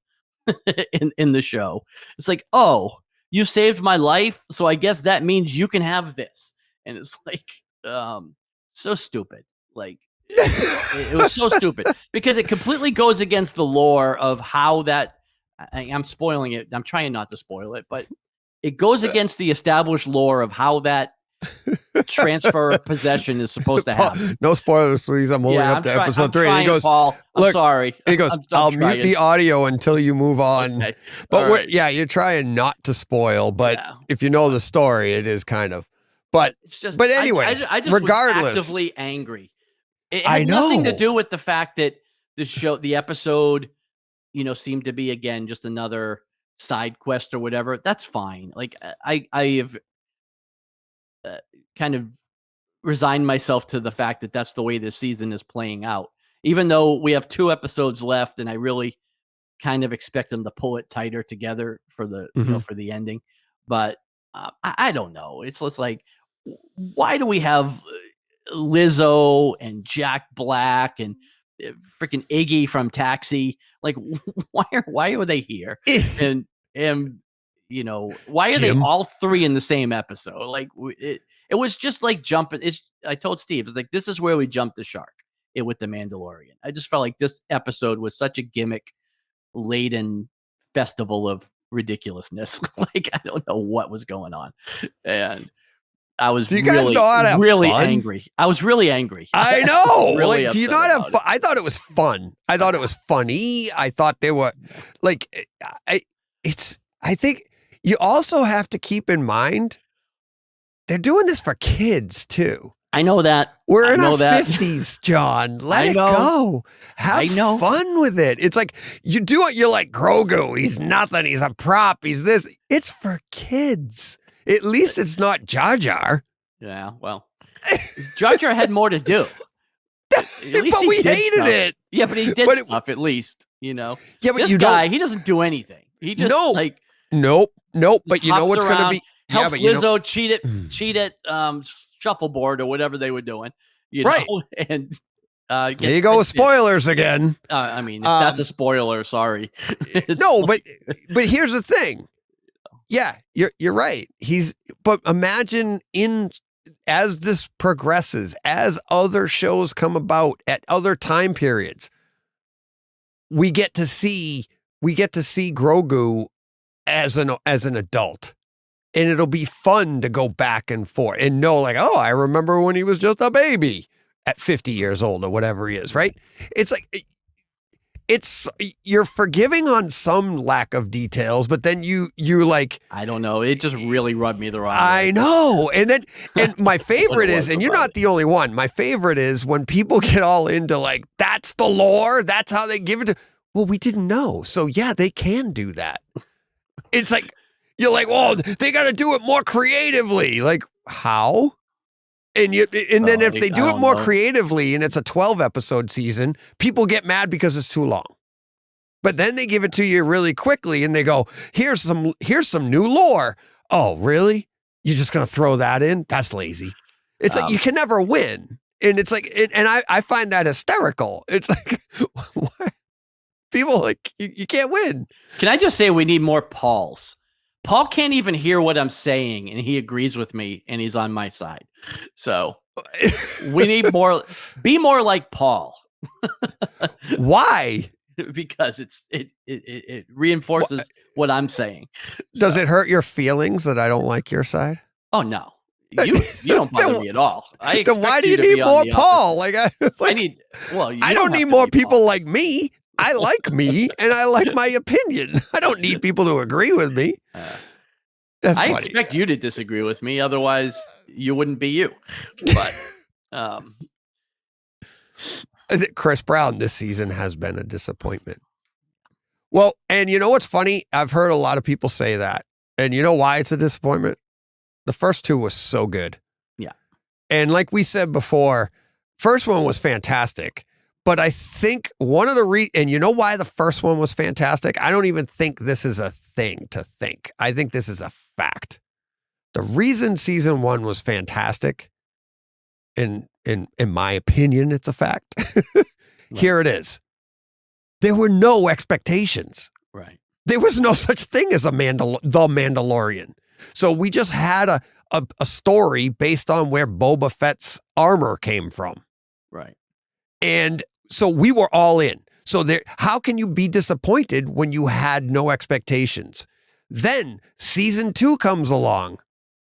in the show. It's like, oh, you saved my life, so I guess that means you can have this. And it's like, so stupid. Like it was so stupid because it completely goes against the lore of how that. I'm spoiling it. I'm trying not to spoil it, but it goes against the established lore of how that transfer of possession is supposed to happen. No spoilers, please. I'm only up to episode 3. And he goes, Paul, I'm sorry. And he goes, I'll mute the audio until you move on. Okay. But you're trying not to spoil. But if you know the story, it is kind of. But it's just. But anyways, I just regardless, was actively angry. It had nothing to do with the fact that the episode, seemed to be again just another side quest or whatever. That's fine. Like I have kind of resigned myself to the fact that that's the way this season is playing out. Even though we have 2 episodes left, and I really kind of expect them to pull it tighter together for the for the ending. But I don't know. It's just like, why do we have Lizzo and Jack Black and freaking Iggy from Taxi? Like, why are they here? and why are they all 3 in the same episode? Like it was just like jumping. I told Steve, it's like, this is where we jumped the shark with the Mandalorian. I just felt like this episode was such a gimmick laden festival of ridiculousness. Like, I don't know what was going on. And I was really angry. I was really angry. I know. Really, like, do you not have fun? I thought it was fun. I thought it was funny. I thought they were like, I think you also have to keep in mind they're doing this for kids too. I know that. We're in our 50s, John. Let it go. Have fun with it. It's like, you do it, you're like, Grogu, he's nothing, he's a prop, he's this. It's for kids. At least it's not Jar Jar. Yeah, well, Jar Jar had more to do. But we hated it. Yeah, but he did stuff at least, Yeah, but this guy, he doesn't do anything. He just Nope. But you know what's going to be... Helps Lizzo cheat at shuffleboard or whatever they were doing, right? And there you go with spoilers again. I mean, that's a spoiler. Sorry. No, but here's the thing. Yeah, you're right. But imagine as this progresses, as other shows come about at other time periods, we get to see Grogu as an adult. And it'll be fun to go back and forth and know, like, oh, I remember when he was just a baby at 50 years old or whatever he is, right? It's like, you're forgiving on some lack of details, but then you like, I don't know. It just really rubbed me the wrong way. I know. And my favorite is, and you're not the only one, my favorite is when people get all into like, that's the lore. That's how they give it to, well, we didn't know. So yeah, they can do that. It's like, you're like, well, they got to do it more creatively. Like, how? And then if they do it more creatively and it's a 12-episode season, people get mad because it's too long. But then they give it to you really quickly and they go, here's some new lore. Oh, really? You're just going to throw that in? That's lazy. It's like, you can never win. And it's like, and I find that hysterical. It's like, what? People like, you can't win. Can I just say we need more Pauls? Paul can't even hear what I'm saying, and he agrees with me, and he's on my side. So we need more. Be more like Paul. Why? Because it reinforces what I'm saying. Does it hurt your feelings that I don't like your side? Oh no, you don't bother me at all. Then why do you need more Paul? I don't need more people like me. I like me, and I like my opinion. I don't need people to agree with me. I expect you to disagree with me, otherwise you wouldn't be you. But Chris Brown this season has been a disappointment. Well, and you know what's funny? I've heard a lot of people say that. And you know why it's a disappointment? The first two was so good. Yeah. And like we said before, first one was fantastic. But I think one of the and you know why the first one was fantastic? I don't even think this is a thing to think. I think this is a fact. The reason season 1 was fantastic, in my opinion, it's a fact. Here it is. There were no expectations. Right. There was no such thing as the Mandalorian. So we just had a story based on where Boba Fett's armor came from. Right. And so we were all in. So how can you be disappointed when you had no expectations? Then season 2 comes along.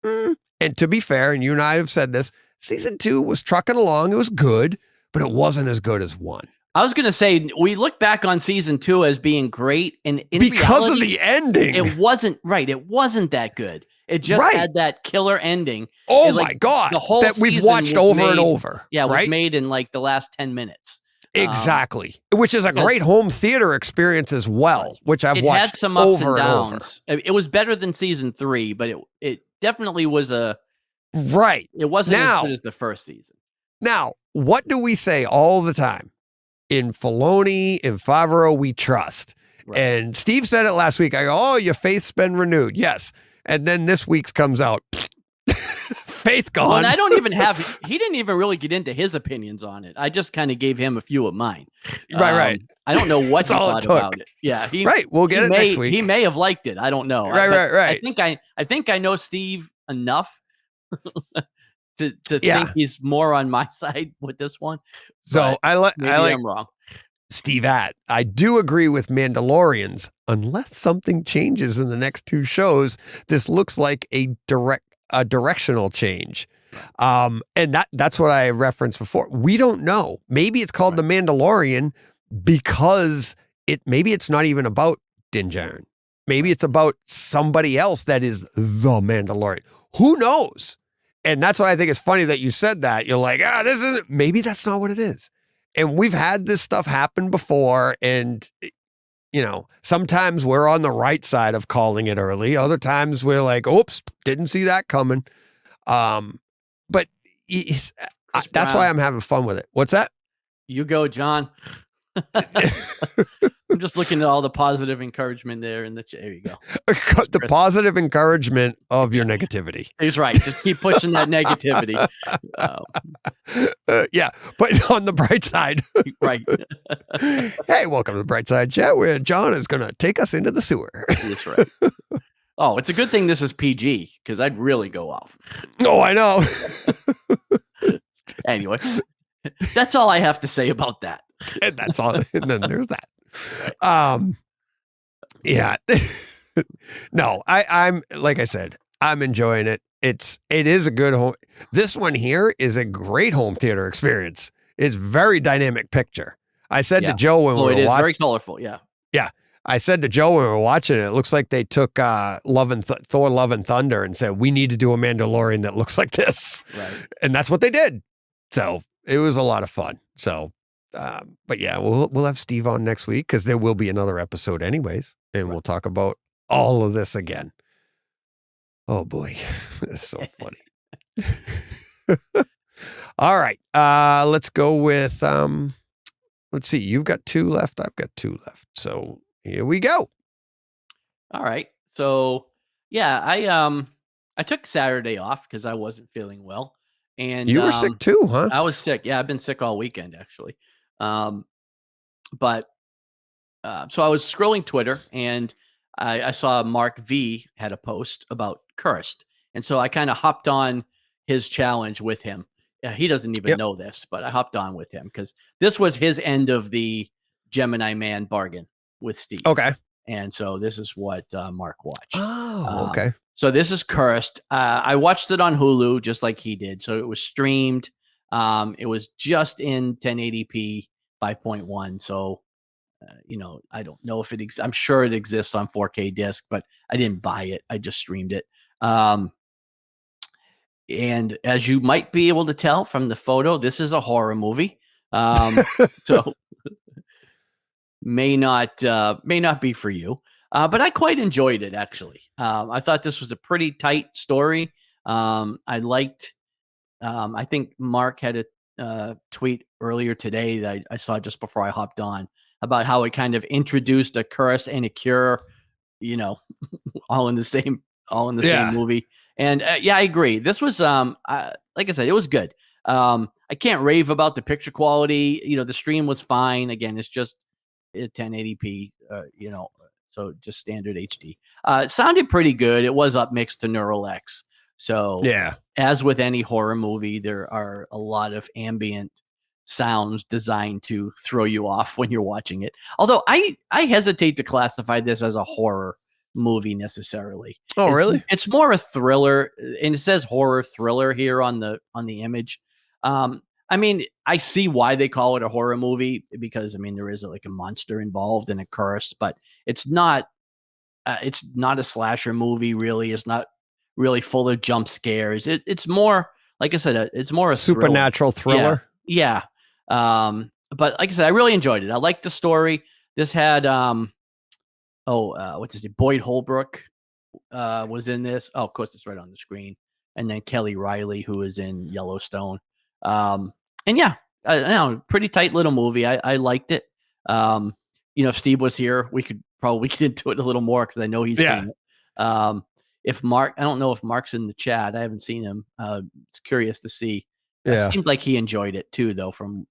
And to be fair, and you and I have said this, season 2 was trucking along. It was good, but it wasn't as good as 1. I was going to say, we look back on season 2 as being great. And because reality, of the ending. It wasn't right. It wasn't that good. It just had that killer ending. Oh my God. The whole that we've watched over and over. Yeah, it right? was made in like the last 10 minutes. Exactly. Which is a great home theater experience as well, which I've watched had some ups over and downs. It was better than season 3, but it definitely was It wasn't as good as the first season. Now, what do we say all the time? In Filoni, in Favreau, we trust. Right. And Steve said it last week. I go, oh, your faith's been renewed. Yes. And then this week's comes out. Faith gone. Well, and I don't even he didn't even really get into his opinions on it. I just kind of gave him a few of mine. Right. I don't know what he thought about it. Yeah. We'll get it next week. He may have liked it. I don't know. Right. I think I know Steve enough to think he's more on my side with this one. So I'm wrong. Steve I do agree with Mandalorians. Unless something changes in the next 2 shows, this looks like a directional change. And that's what I referenced before. We don't know. Maybe it's called The Mandalorian because maybe it's not even about Din Djarin. Maybe it's about somebody else that is the Mandalorian. Who knows? And that's why I think it's funny that you said that. You're like, maybe that's not what it is. And we've had this stuff happen before. And, sometimes we're on the right side of calling it early. Other times we're like, oops, didn't see that coming. But that's why I'm having fun with it. What's that? You go, John. I'm just looking at all the positive encouragement there. There you go. The positive encouragement of your negativity. He's right. Just keep pushing that negativity. But on the bright side. Right. Hey, welcome to the Bright Side Chat, where John is going to take us into the sewer. That's right. Oh, it's a good thing this is PG, because I'd really go off. Oh, I know. Anyway, that's all I have to say about that. And that's all. And then there's that. Yeah. No, I'm like I said, I'm enjoying it. It is a good home. This one here is a great home theater experience. It's very dynamic picture. I said to Joe when we were watching. It is very colorful. Yeah. Yeah. I said to Joe when we were watching it, it looks like they took Thor Love and Thunder and said, we need to do a Mandalorian that looks like this. Right. And that's what they did. So it was a lot of fun. So, but yeah, we'll have Steve on next week because there will be another episode anyways. And we'll talk about all of this again. Oh boy. That's so funny. All right. Let's go with, let's see. You've got 2 left. I've got 2 left. So here we go. All right. So yeah, I took Saturday off because I wasn't feeling well. And you were sick too, huh? I was sick. Yeah, I've been sick all weekend actually. So I was scrolling Twitter and I saw Mark V had a post about Cursed. And so I kind of hopped on his challenge with him. He doesn't even know this, but I hopped on with him because this was his end of the Gemini Man bargain with Steve. Okay. And so this is what Mark watched. Oh, okay. So this is Cursed. I watched it on Hulu just like he did. So it was streamed. It was just in 1080p 5.1. So, I don't know if I'm sure it exists on 4K disc, but I didn't buy it. I just streamed it. And as you might be able to tell from the photo, this is a horror movie. So may not be for you. But I quite enjoyed it, actually. I thought this was a pretty tight story. I liked, I think Mark had a tweet earlier today that I saw just before I hopped on about how it kind of introduced a curse and a cure, you know, all in the same movie. And yeah, I agree. This was like I said, it was good. I can't rave about the picture quality. You know, the stream was fine. Again, it's just 1080p. So just standard HD. It sounded pretty good. It was upmixed to Neural X. So Yeah. as with any horror movie, there are a lot of ambient sounds designed to throw you off when you're watching it. Although I hesitate to classify this as a horror movie necessarily. Oh, really? It's more a thriller, and it says horror thriller here on the image. I mean, I see why they call it a horror movie because I mean there is like a monster involved and a curse, but it's not a slasher movie. Really, it's not really full of jump scares. It's more, like I said, it's more a supernatural thriller. Yeah. But like I said, I really enjoyed it. I liked the story. This had what's his name? Boyd Holbrook was in this. Oh, of course, it's right on the screen. And then Kelly Riley, who was in Yellowstone. And yeah, pretty tight little movie. I liked it. If Steve was here, we could probably get into it a little more because I know he's seen it. If Mark, I don't know if Mark's in the chat. I haven't seen him. It's curious to see. It seemed like he enjoyed it too, though, from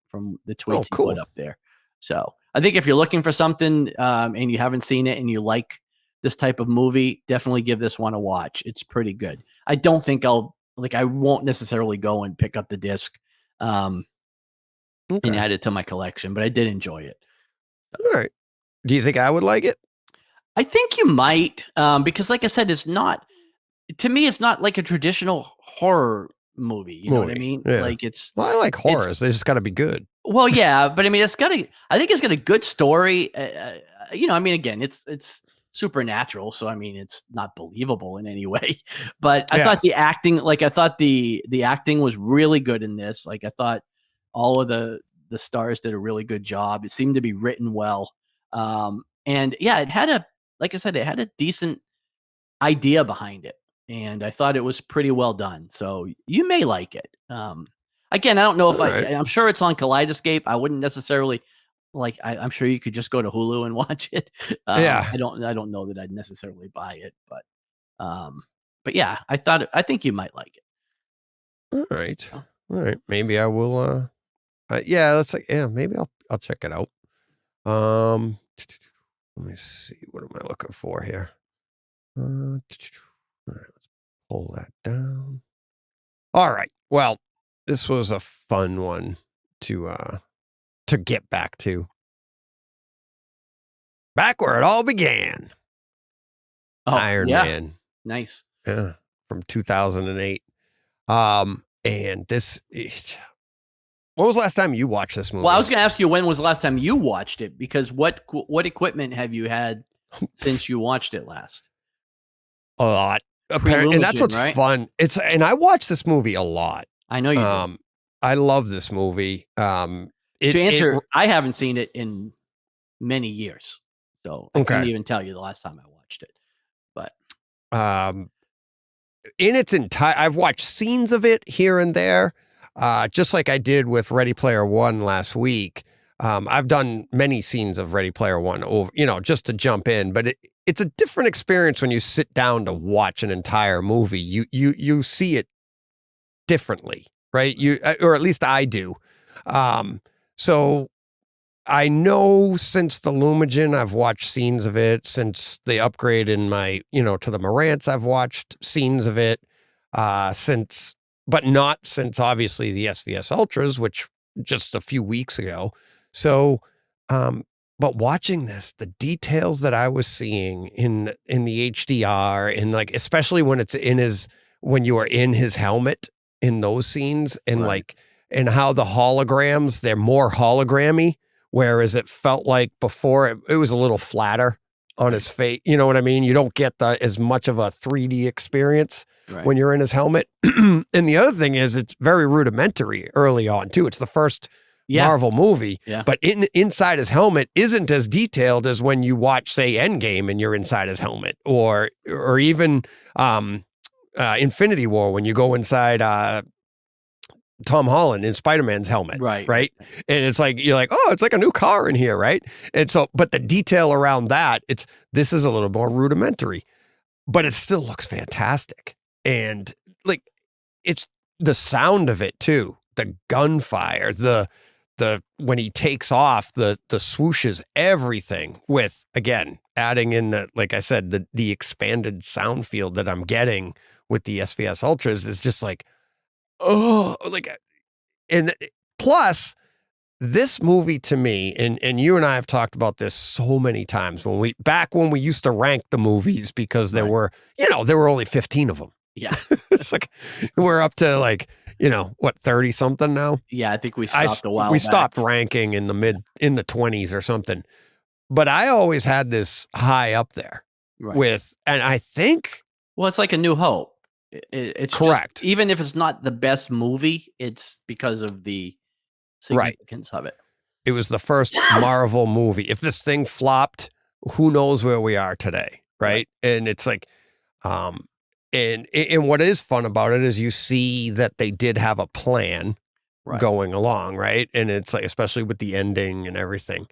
the tweets he put up there. So I think if you're looking for something and you haven't seen it and you like this type of movie, definitely give this one a watch. It's pretty good. I don't think I won't necessarily go and pick up the disc and add it to my collection, but I did enjoy it. All right. Do you think I would like it? I think you might, because like I said, to me, it's not like a traditional horror movie. You know what I mean? Yeah. Like I like horrors. They just got to be good. Well, yeah, but I mean, I think it's got a good story. I mean, again, it's supernatural, so I mean, it's not believable in any way. But I thought the acting, the acting was really good in this. Like I thought all of the stars did a really good job. It seemed to be written well. And yeah, it had a decent idea behind it. And I thought it was pretty well done. So you may like it. Again, I don't know if I'm sure it's on Kaleidescape. I wouldn't necessarily I'm sure you could just go to Hulu and watch it. I don't know that I'd necessarily buy it, but yeah, I think you might like it. All right. Maybe I will, maybe I'll check it out. Let me see. What am I looking for here? All right, let's pull that down. All right. Well, this was a fun one to get back to. Back where it all began. Iron Man. Nice. Yeah. From 2008. And this, when was the last time you watched this movie? Well, I was going to ask you, when was the last time you watched it? Because what equipment have you had since you watched it last? A lot. Apparently, and that's what's fun. And I watched this movie a lot. I know you do. I love this movie. To answer, I haven't seen it in many years. So I couldn't even tell you the last time I watched it. But in its entire, I've watched scenes of it here and there, just like I did with Ready Player One last week. I've done many scenes of Ready Player One over, just to jump in, but it's a different experience when you sit down to watch an entire movie. You see it differently, right? Or at least I do. So I know since the Lumigen, I've watched scenes of it. Since the upgrade in my, to the Marantz, I've watched scenes of it. But not since obviously the SVS Ultras, which just a few weeks ago. So, but watching this, the details that I was seeing in the HDR, and especially when it's when you are in his helmet in those scenes, and and how the holograms, they're more hologrammy. Whereas it felt like before it was a little flatter on his face. You know what I mean? You don't get as much of a 3D experience when you're in his helmet. And the other thing is it's very rudimentary early on too. It's the first Marvel movie. Yeah. But inside his helmet isn't as detailed as when you watch, say, Endgame and you're inside his helmet, or even Infinity War when you go inside Tom Holland in Spider-Man's helmet. Right. And it's like, you're like, oh, it's like a new car in here. Right. And so, but the detail around that, this is a little more rudimentary, but it still looks fantastic. And like, it's the sound of it too, the gunfire, the when he takes off, the swooshes, everything, with, again, adding in the, like I said, the expanded sound field that I'm getting with the SVS Ultras is just like, oh, like, and plus this movie to me, and you and I have talked about this so many times when we used to rank the movies, because there were only 15 of them. Yeah. It's like, we're up to like, 30 something now. Yeah. I think we stopped a while We back. stopped ranking in the 20s or something, but I always had this high up there with, and I think, well, it's like A New Hope. It's correct. Just, even if it's not the best movie, it's because of the significance of it. It was the first Marvel movie. If this thing flopped, who knows where we are today, right? And it's like, and what is fun about it is you see that they did have a plan going along, right? And it's like, especially with the ending and everything.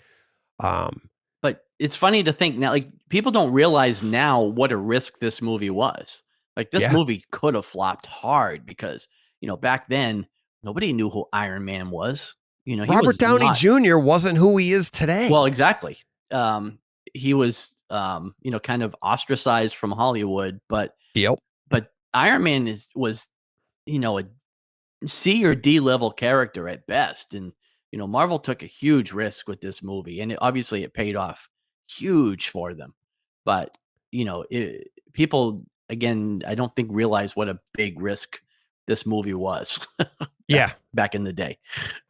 But it's funny to think now, like, people don't realize now what a risk this movie was. Like, this movie could have flopped hard because, back then, nobody knew who Iron Man was. Robert Downey Jr. wasn't who he is today. Well, exactly. He was, kind of ostracized from Hollywood, but but Iron Man was, a C or D level character at best. And, Marvel took a huge risk with this movie, and obviously it paid off huge for them. But, people, again, I don't think realize what a big risk this movie was. Back in the day.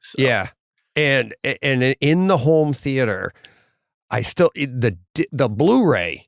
So. Yeah. And in the home theater, the Blu-ray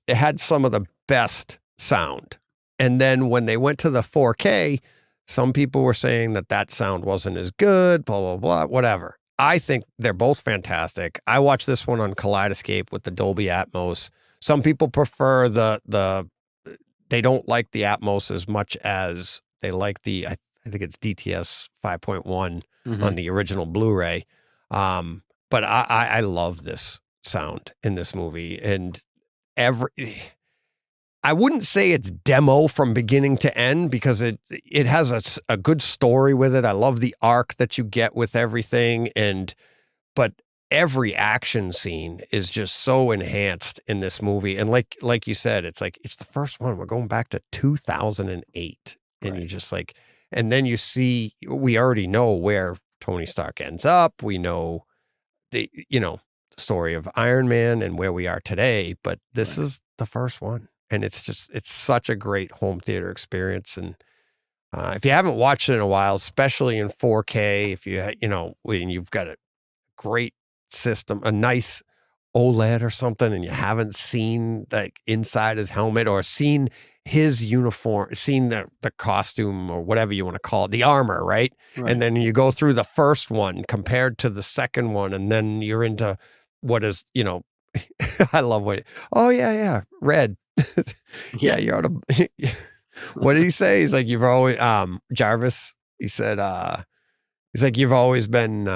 had some of the best sound. And then when they went to the 4K, some people were saying that sound wasn't as good, blah, blah, blah, whatever. I think they're both fantastic. I watched this one on Kaleidescape with the Dolby Atmos. Some people prefer they don't like the Atmos as much as they like I think it's DTS 5.1 on the original Blu-ray. But I love this sound in this movie. And I wouldn't say it's demo from beginning to end, because it has a good story with it. I love the arc that you get with everything. But every action scene is just so enhanced in this movie. And like you said, it's like, it's the first one. We're going back to 2008. And you just like, and then you see, we already know where Tony Stark ends up. We know the story of Iron Man and where we are today, but this is the first one. And it's such a great home theater experience. And if you haven't watched it in a while, especially in 4K, if when you've got a great system, a nice OLED or something, and you haven't seen like inside his helmet or seen his uniform, seen the costume or whatever you want to call it, the armor, right? And then you go through the first one compared to the second one, and then you're into what is, I love red. You're on a, what did he say? He's like, you've always, Jarvis, he said, he's like, you've always been,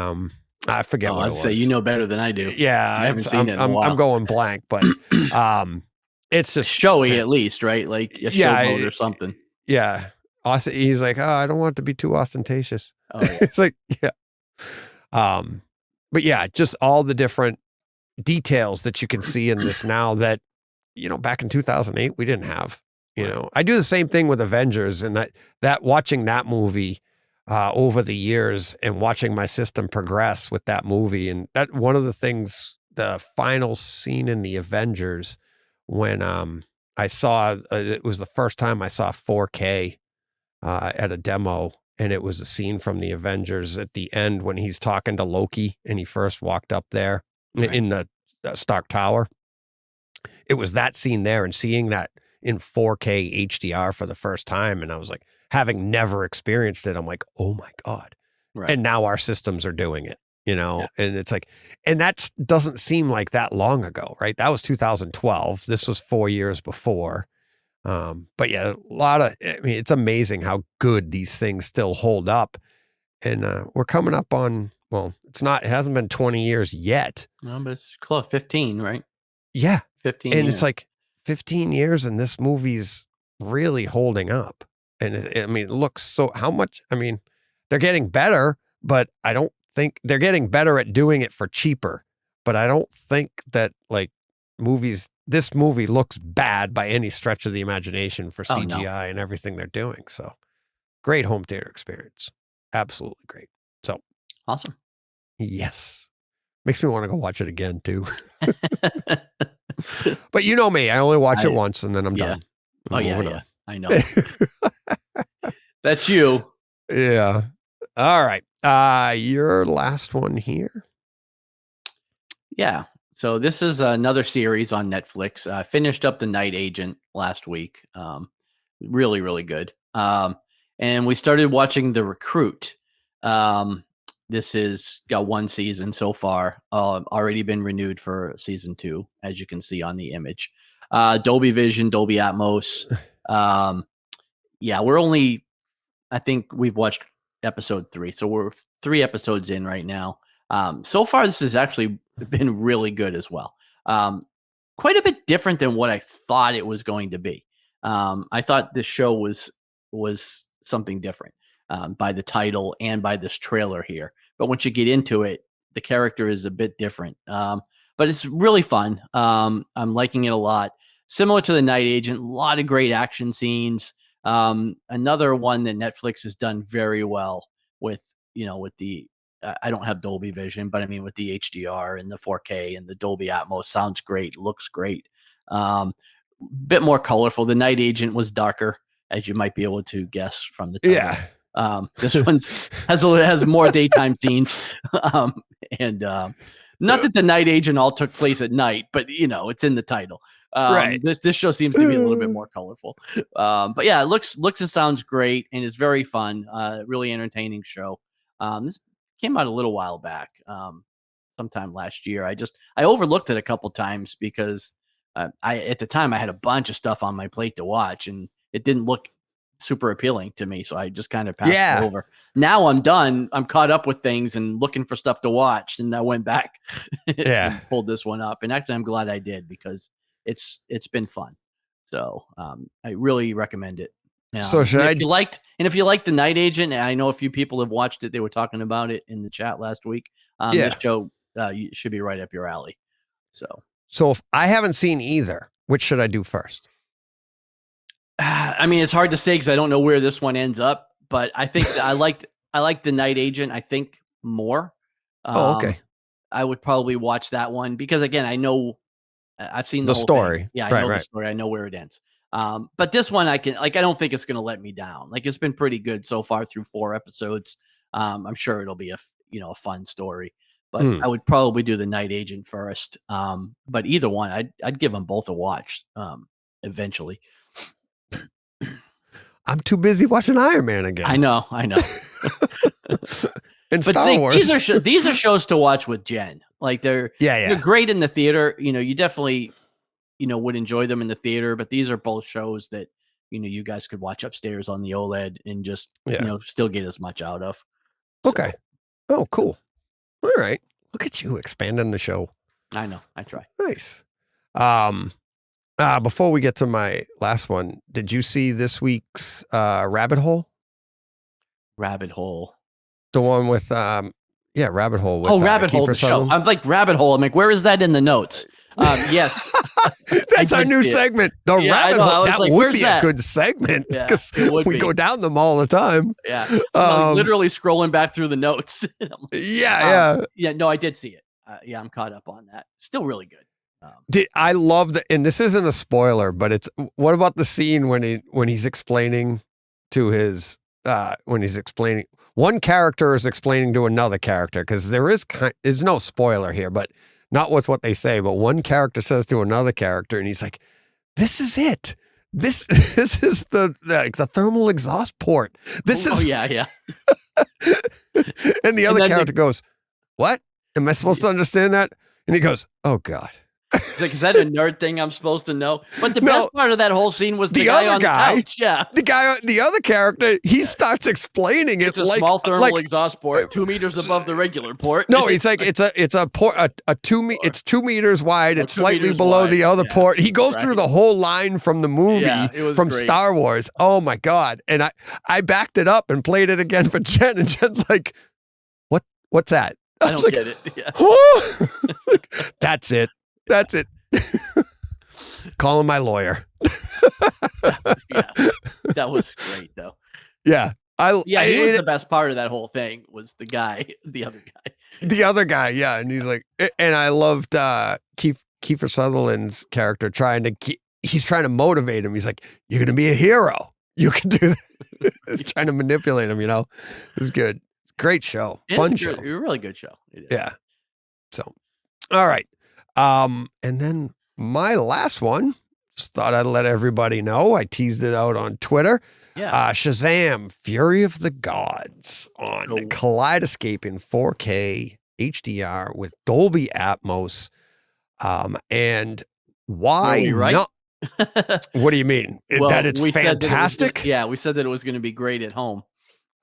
I forget what it was. I'd say, you know better than I do. Yeah. I haven't seen it in a while. I'm going blank, but, it's just showy at least, right? Like a showboat or something. Yeah. He's like, I don't want it to be too ostentatious. Oh, yeah. It's like, yeah. But yeah, just all the different details that you can see in this now that, back in 2008, we didn't have, I do the same thing with Avengers, and that watching that movie over the years and watching my system progress with that movie. And that one of the things, the final scene in the Avengers, when I saw, it was the first time I saw 4K at a demo, and it was a scene from the Avengers at the end when he's talking to Loki and he first walked up there in the Stark Tower. It was that scene there, and seeing that in 4K HDR for the first time. And I was like, having never experienced it, I'm like, oh my God. Right. And now our systems are doing it, and it's like, and that doesn't seem like that long ago, right? That was 2012. This was 4 years before. But yeah, it's amazing how good these things still hold up. And we're coming up on, it hasn't been 20 years yet. No, but it's close, 15, right? Yeah. 15 And years. it's like 15 years and this movie's really holding up. And it looks so, they're getting better, but I don't think they're getting better at doing it for cheaper. But I don't think that this movie looks bad by any stretch of the imagination for CGI and everything they're doing. So great home theater experience. Absolutely great. So awesome. Yes. Makes me want to go watch it again too. But you know me, I only watch it once and then I'm done. Yeah. I know. That's you. Yeah. All right. Your last one here. Yeah. So this is another series on Netflix. I finished up The Night Agent last week. Really, really good. And we started watching The Recruit. This has got one season so far. Already been renewed for season 2, as you can see on the image. Dolby Vision, Dolby Atmos. I think we've watched episode 3. So we're 3 episodes in right now. So far, this has actually been really good as well. Quite a bit different than what I thought it was going to be. I thought this show was something different by the title and by this trailer here. But once you get into it, the character is a bit different. But it's really fun. I'm liking it a lot. Similar to The Night Agent, a lot of great action scenes. Another one that Netflix has done very well with the I don't have Dolby Vision, but with the HDR and the 4K and the Dolby Atmos, sounds great, looks great. Bit more colorful. The Night Agent was darker, as you might be able to guess from the title. Yeah. This one has more daytime scenes, and not that The Night Agent all took place at night, but it's in the title. Right. This show seems to be a little bit more colorful. But yeah, it looks and sounds great, and it's very fun. Really entertaining show. This came out a little while back, sometime last year. I overlooked it a couple times because at the time I had a bunch of stuff on my plate to watch, and it didn't look super appealing to me, so I just kind of passed it over. Now I'm done. I'm caught up with things and looking for stuff to watch, and I went back and pulled this one up. And actually, I'm glad I did because it's been fun. So I really recommend it. So if you liked The Night Agent, and I know a few people have watched it, they were talking about it in the chat last week. This show should be right up your alley. So if I haven't seen either, which should I do first? It's hard to say because I don't know where this one ends up, but I think I liked The Night Agent, I think, more. Okay. I would probably watch that one because, again, I know I've seen the whole story. Thing. Yeah, I know the story. I know where it ends. But this one I don't think it's going to let me down. It's been pretty good so far through 4 episodes. I'm sure it'll be a fun story, but I would probably do The Night Agent first. But either one, I'd give them both a watch eventually. I'm too busy watching Iron Man again. I know. And Star Wars. These are shows to watch with Jen. They're great in the theater. You definitely would enjoy them in the theater, but these are both shows that you guys could watch upstairs on the OLED and just still get as much out of. Okay. Oh, cool. All right. Look at you expanding the show. I know. I try. Nice. Before we get to my last one, did you see this week's Rabbit Hole? Rabbit Hole. The one with Rabbit Hole. With, Rabbit Hole, the show. I'm like, Rabbit Hole. I'm like, where is that in the notes? Yes. That's our new segment. The Rabbit Hole. That would be a good segment because we go down them all the time. Yeah. I'm literally scrolling back through the notes. Yeah. No, I did see it. I'm caught up on that. Still really good. I love that, and this isn't a spoiler, but what about the scene when he's explaining to his one character is explaining to another character, because there's no spoiler here, but not with what they say, but one character says to another character, and he's like, "This is it. This is the thermal exhaust port. This is." Yeah. And the other then character goes, what? Am I supposed to understand that? And he goes, oh God. It's like, is that a nerd thing I'm supposed to know? But the best part of that whole scene was the guy other on the couch. Yeah. The other character, he starts explaining it It's a like small thermal exhaust port, 2 meters above the regular port. No, it's like it's a port it's 2 meters wide. It's 2 slightly meters below wide. the other Yeah. port. He goes Right. through the whole line from the movie It was from great. Star Wars. Oh my God. And I backed it up and played it again for Jen, and Jen's like, what's that? I was don't like, get it. Yeah. "Oh." That's it. Calling my lawyer. Yeah. That was great though. Yeah. He was the best part of that whole thing was the other guy. Yeah. And he's like, and I loved Kiefer Sutherland's character he's trying to motivate him. He's like, you're going to be a hero. You can do that. He's trying to manipulate him, It was good. Great show. Fun show. A really good show. It is. Yeah. So, all right. And then my last one, just thought I'd let everybody know. I teased it out on Twitter. Yeah. Shazam, Fury of the Gods on Kaleidescape in 4K HDR with Dolby Atmos. And why right? not? What do you mean? That it's fantastic? We said that it was going to be great at home.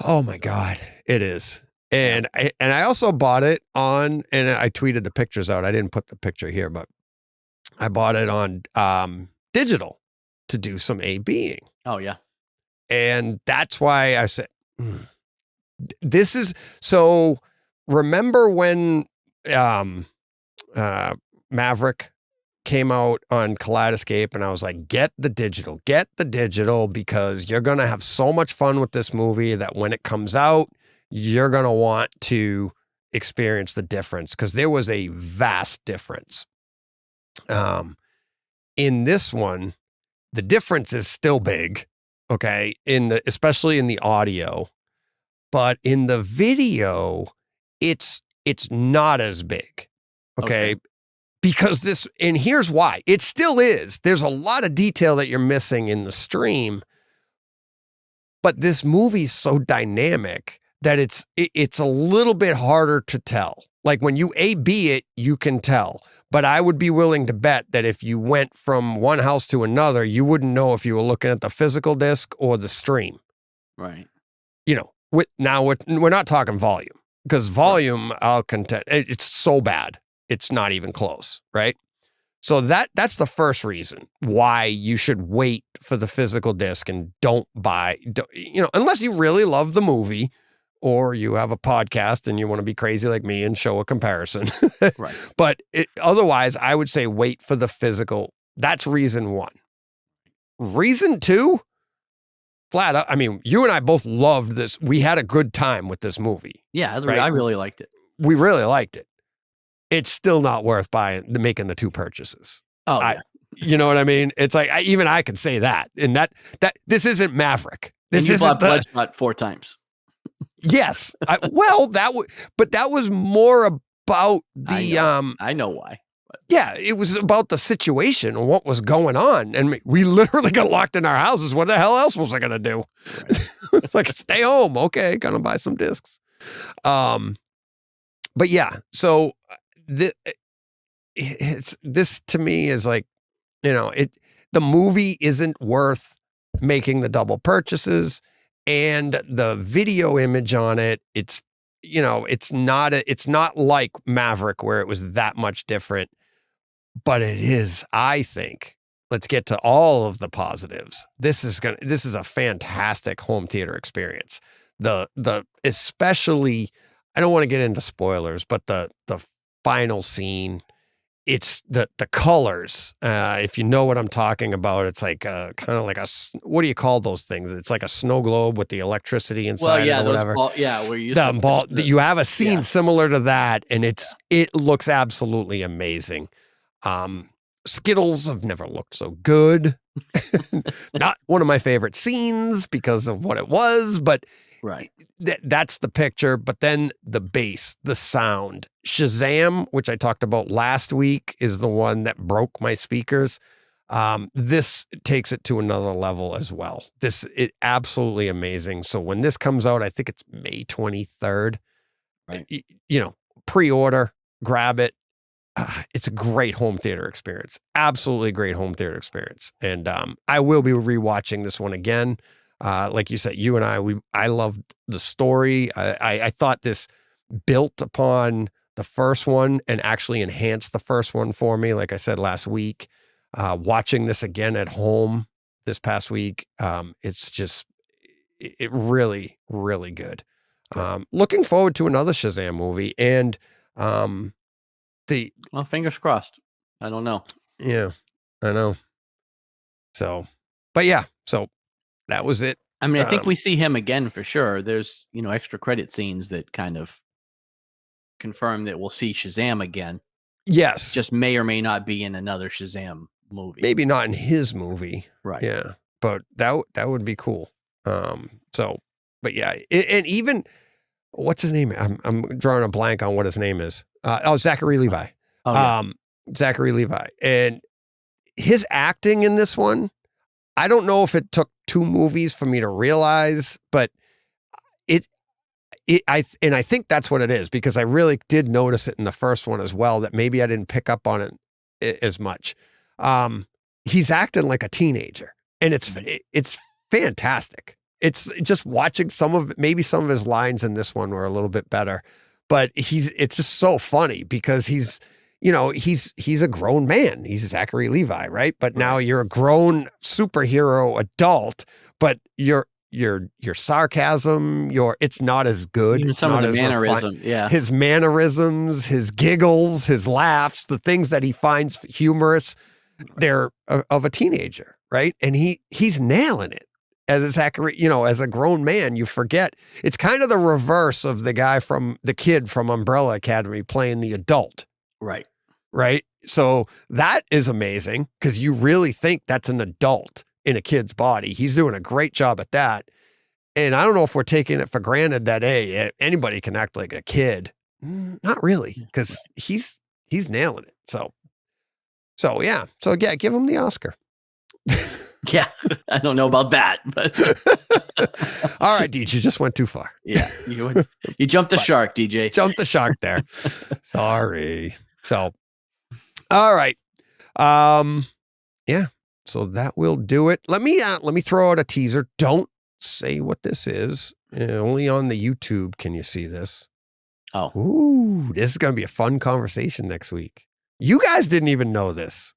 Oh my God, it is. And I also bought it on, and I tweeted the pictures out. I didn't put the picture here, but I bought it on digital to do some A/Bing. Oh yeah. And that's why I said, this is, so remember when Maverick came out on Kaleidescape, and I was like, get the digital, because you're going to have so much fun with this movie that when it comes out, you're going to want to experience the difference, because there was a vast difference. In this one, the difference is still big, okay, especially in the audio, but in the video, it's not as big, okay? Because and here's why. It still is. There's a lot of detail that you're missing in the stream, but this movie's so dynamic that it's a little bit harder to tell. Like when you A/B it, you can tell. But I would be willing to bet that if you went from one house to another, you wouldn't know if you were looking at the physical disc or the stream. Right. We're not talking volume, because volume, I'll contend, it's so bad. It's not even close, right? So that's the first reason why you should wait for the physical disc and don't buy, unless you really love the movie or you have a podcast and you want to be crazy like me and show a comparison. Right. But otherwise, I would say wait for the physical. That's reason one. Reason two, flat out, I mean, you and I both loved this. We had a good time with this movie. Yeah, right? I really liked it. We really liked it. It's still not worth making the two purchases. Oh, yeah. You know what I mean? It's like, even I can say that. And that this isn't Maverick. This and you isn't bought Bloodshot 4 times. Yes. But that was more about the, I know why. But. Yeah, it was about the situation and what was going on. And we literally got locked in our houses. What the hell else was I going to do? Right. It's like, stay home. Okay. Gonna buy some discs. But yeah, so this to me is like, the movie isn't worth making the double purchases, and the video image on it, it's not like Maverick where it was that much different, but it is, I think. Let's get to all of the positives. This is a fantastic home theater experience. Especially, I don't want to get into spoilers, but the final scene, it's the colors. If you know what I'm talking about, it's like kind of like what do you call those things? It's like a snow globe with the electricity inside or whatever. Where you have a scene similar to that, and it looks absolutely amazing. Skittles have never looked so good. Not one of my favorite scenes because of what it was, but right. That's the picture. But then the bass, the sound. Shazam, which I talked about last week, is the one that broke my speakers. This takes it to another level as well. It absolutely amazing. So when this comes out, I think it's May 23rd. Right. Pre-order, grab it. It's a great home theater experience. Absolutely great home theater experience. And I will be rewatching this one again. Like you said, you and I loved the story. I thought this built upon the first one and actually enhanced the first one for me. Like I said last week, watching this again at home this past week, it's just it really, really good. Looking forward to another Shazam movie, and well, fingers crossed. I don't know. Yeah, I know. So, but yeah, so that was it. I mean, I think we see him again for sure. There's, extra credit scenes that kind of confirm that we'll see Shazam again. Yes. Just may or may not be in another Shazam movie. Maybe not in his movie. Right. Yeah. But that would be cool. But yeah, and even what's his name? I'm drawing a blank on what his name is. Zachary Levi. Oh, yeah. Zachary Levi. And his acting in this one, I don't know if it took 2 movies for me to realize, but I think that's what it is, because I really did notice it in the first one as well, that maybe I didn't pick up on it as much. He's acting like a teenager, and it's fantastic. It's just watching some of his lines in this one were a little bit better, but it's just so funny because he's a grown man. He's Zachary Levi, right? But now you're a grown superhero adult, but your sarcasm, it's not as good. Even some of the mannerisms, yeah. His mannerisms, his giggles, his laughs, the things that he finds humorous, they're of a teenager, right? And he's nailing it. As Zachary, as a grown man, you forget. It's kind of the reverse of the kid from Umbrella Academy playing the adult. Right. Right. So that is amazing, because you really think that's an adult in a kid's body. He's doing a great job at that. And I don't know if we're taking it for granted that, hey, anybody can act like a kid. Not really, because he's nailing it. So yeah. So yeah, give him the Oscar. Yeah, I don't know about that, but all right, DJ, you just went too far. Yeah, you jumped the shark, DJ. Jumped the shark there. Sorry. So, all right. Yeah. So that will do it. Let me throw out a teaser. Don't say what this is. Only on the YouTube can you see this. Oh. Ooh, this is going to be a fun conversation next week. You guys didn't even know this.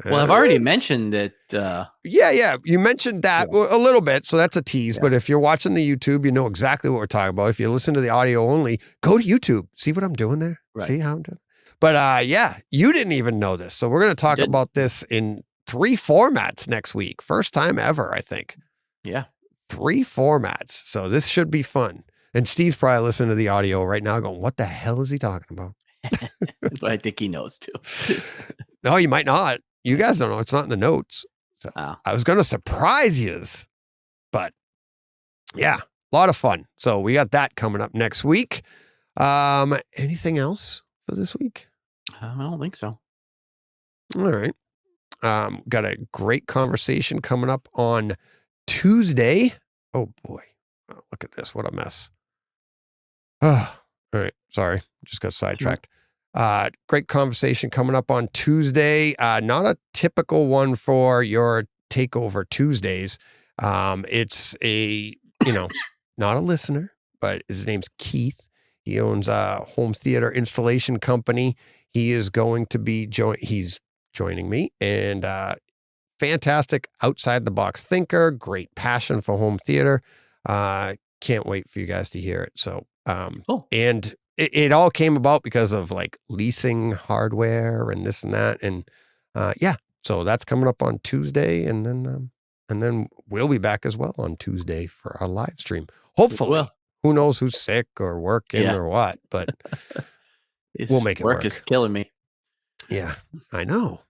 Well, I've already mentioned that. Yeah. You mentioned that a little bit, so that's a tease. Yeah. But if you're watching the YouTube, you know exactly what we're talking about. If you listen to the audio only, go to YouTube. See what I'm doing there? Right. See how I'm doing? But yeah, you didn't even know this. So we're going to talk about this in 3 formats next week. First time ever, I think. Yeah. 3 formats. So this should be fun. And Steve's probably listening to the audio right now going, what the hell is he talking about? But I think he knows too. No, you might not. You guys don't know. It's not in the notes. So I was going to surprise yous. But yeah, a lot of fun. So we got that coming up next week. Anything else for this week? I don't think so. All right. Got a great conversation coming up on Tuesday. Oh boy. Oh, look at this. What a mess. Oh, all right. Sorry. Just got sidetracked. Great conversation coming up on Tuesday. Not a typical one for your Takeover Tuesdays. It's not a listener, but his name's Keith. He owns a home theater installation company. He is going to be he's joining me, and fantastic outside the box thinker, great passion for home theater. Can't wait for you guys to hear it. So, cool. And it all came about because of like leasing hardware and this and that. And yeah, so that's coming up on Tuesday. And then we'll be back as well on Tuesday for our live stream. Hopefully. Well, who knows who's sick or working or what, but we'll make it work. Work is killing me. Yeah, I know.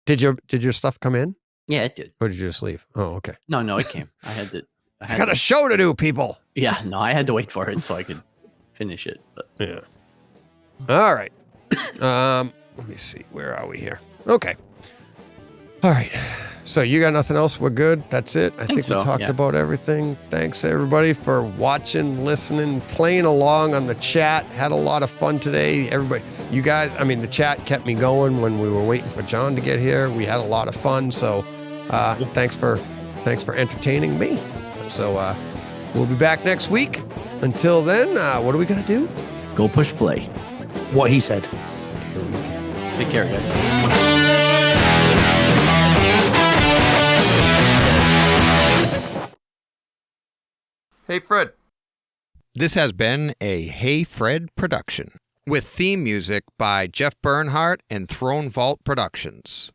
Did your stuff come in? Yeah, it did. Or did you just leave? Oh, okay. No, it came. I got a show to do, people. Yeah, no, I had to wait for it so I could finish it. But yeah. All right. Let me see. Where are we here? Okay. All right. So you got nothing else? We're good? That's it? I think so, we talked yeah. about everything. Thanks, everybody, for watching, listening, playing along on the chat. Had a lot of fun today. Everybody, you guys, I mean, the chat kept me going when we were waiting for John to get here. We had a lot of fun. So thanks for entertaining me. So we'll be back next week. Until then, what are we going to do? Go push play. What he said. Take care, guys. Hey, Fred. This has been a Hey Fred production with theme music by Jeff Bernhardt and Throne Vault Productions.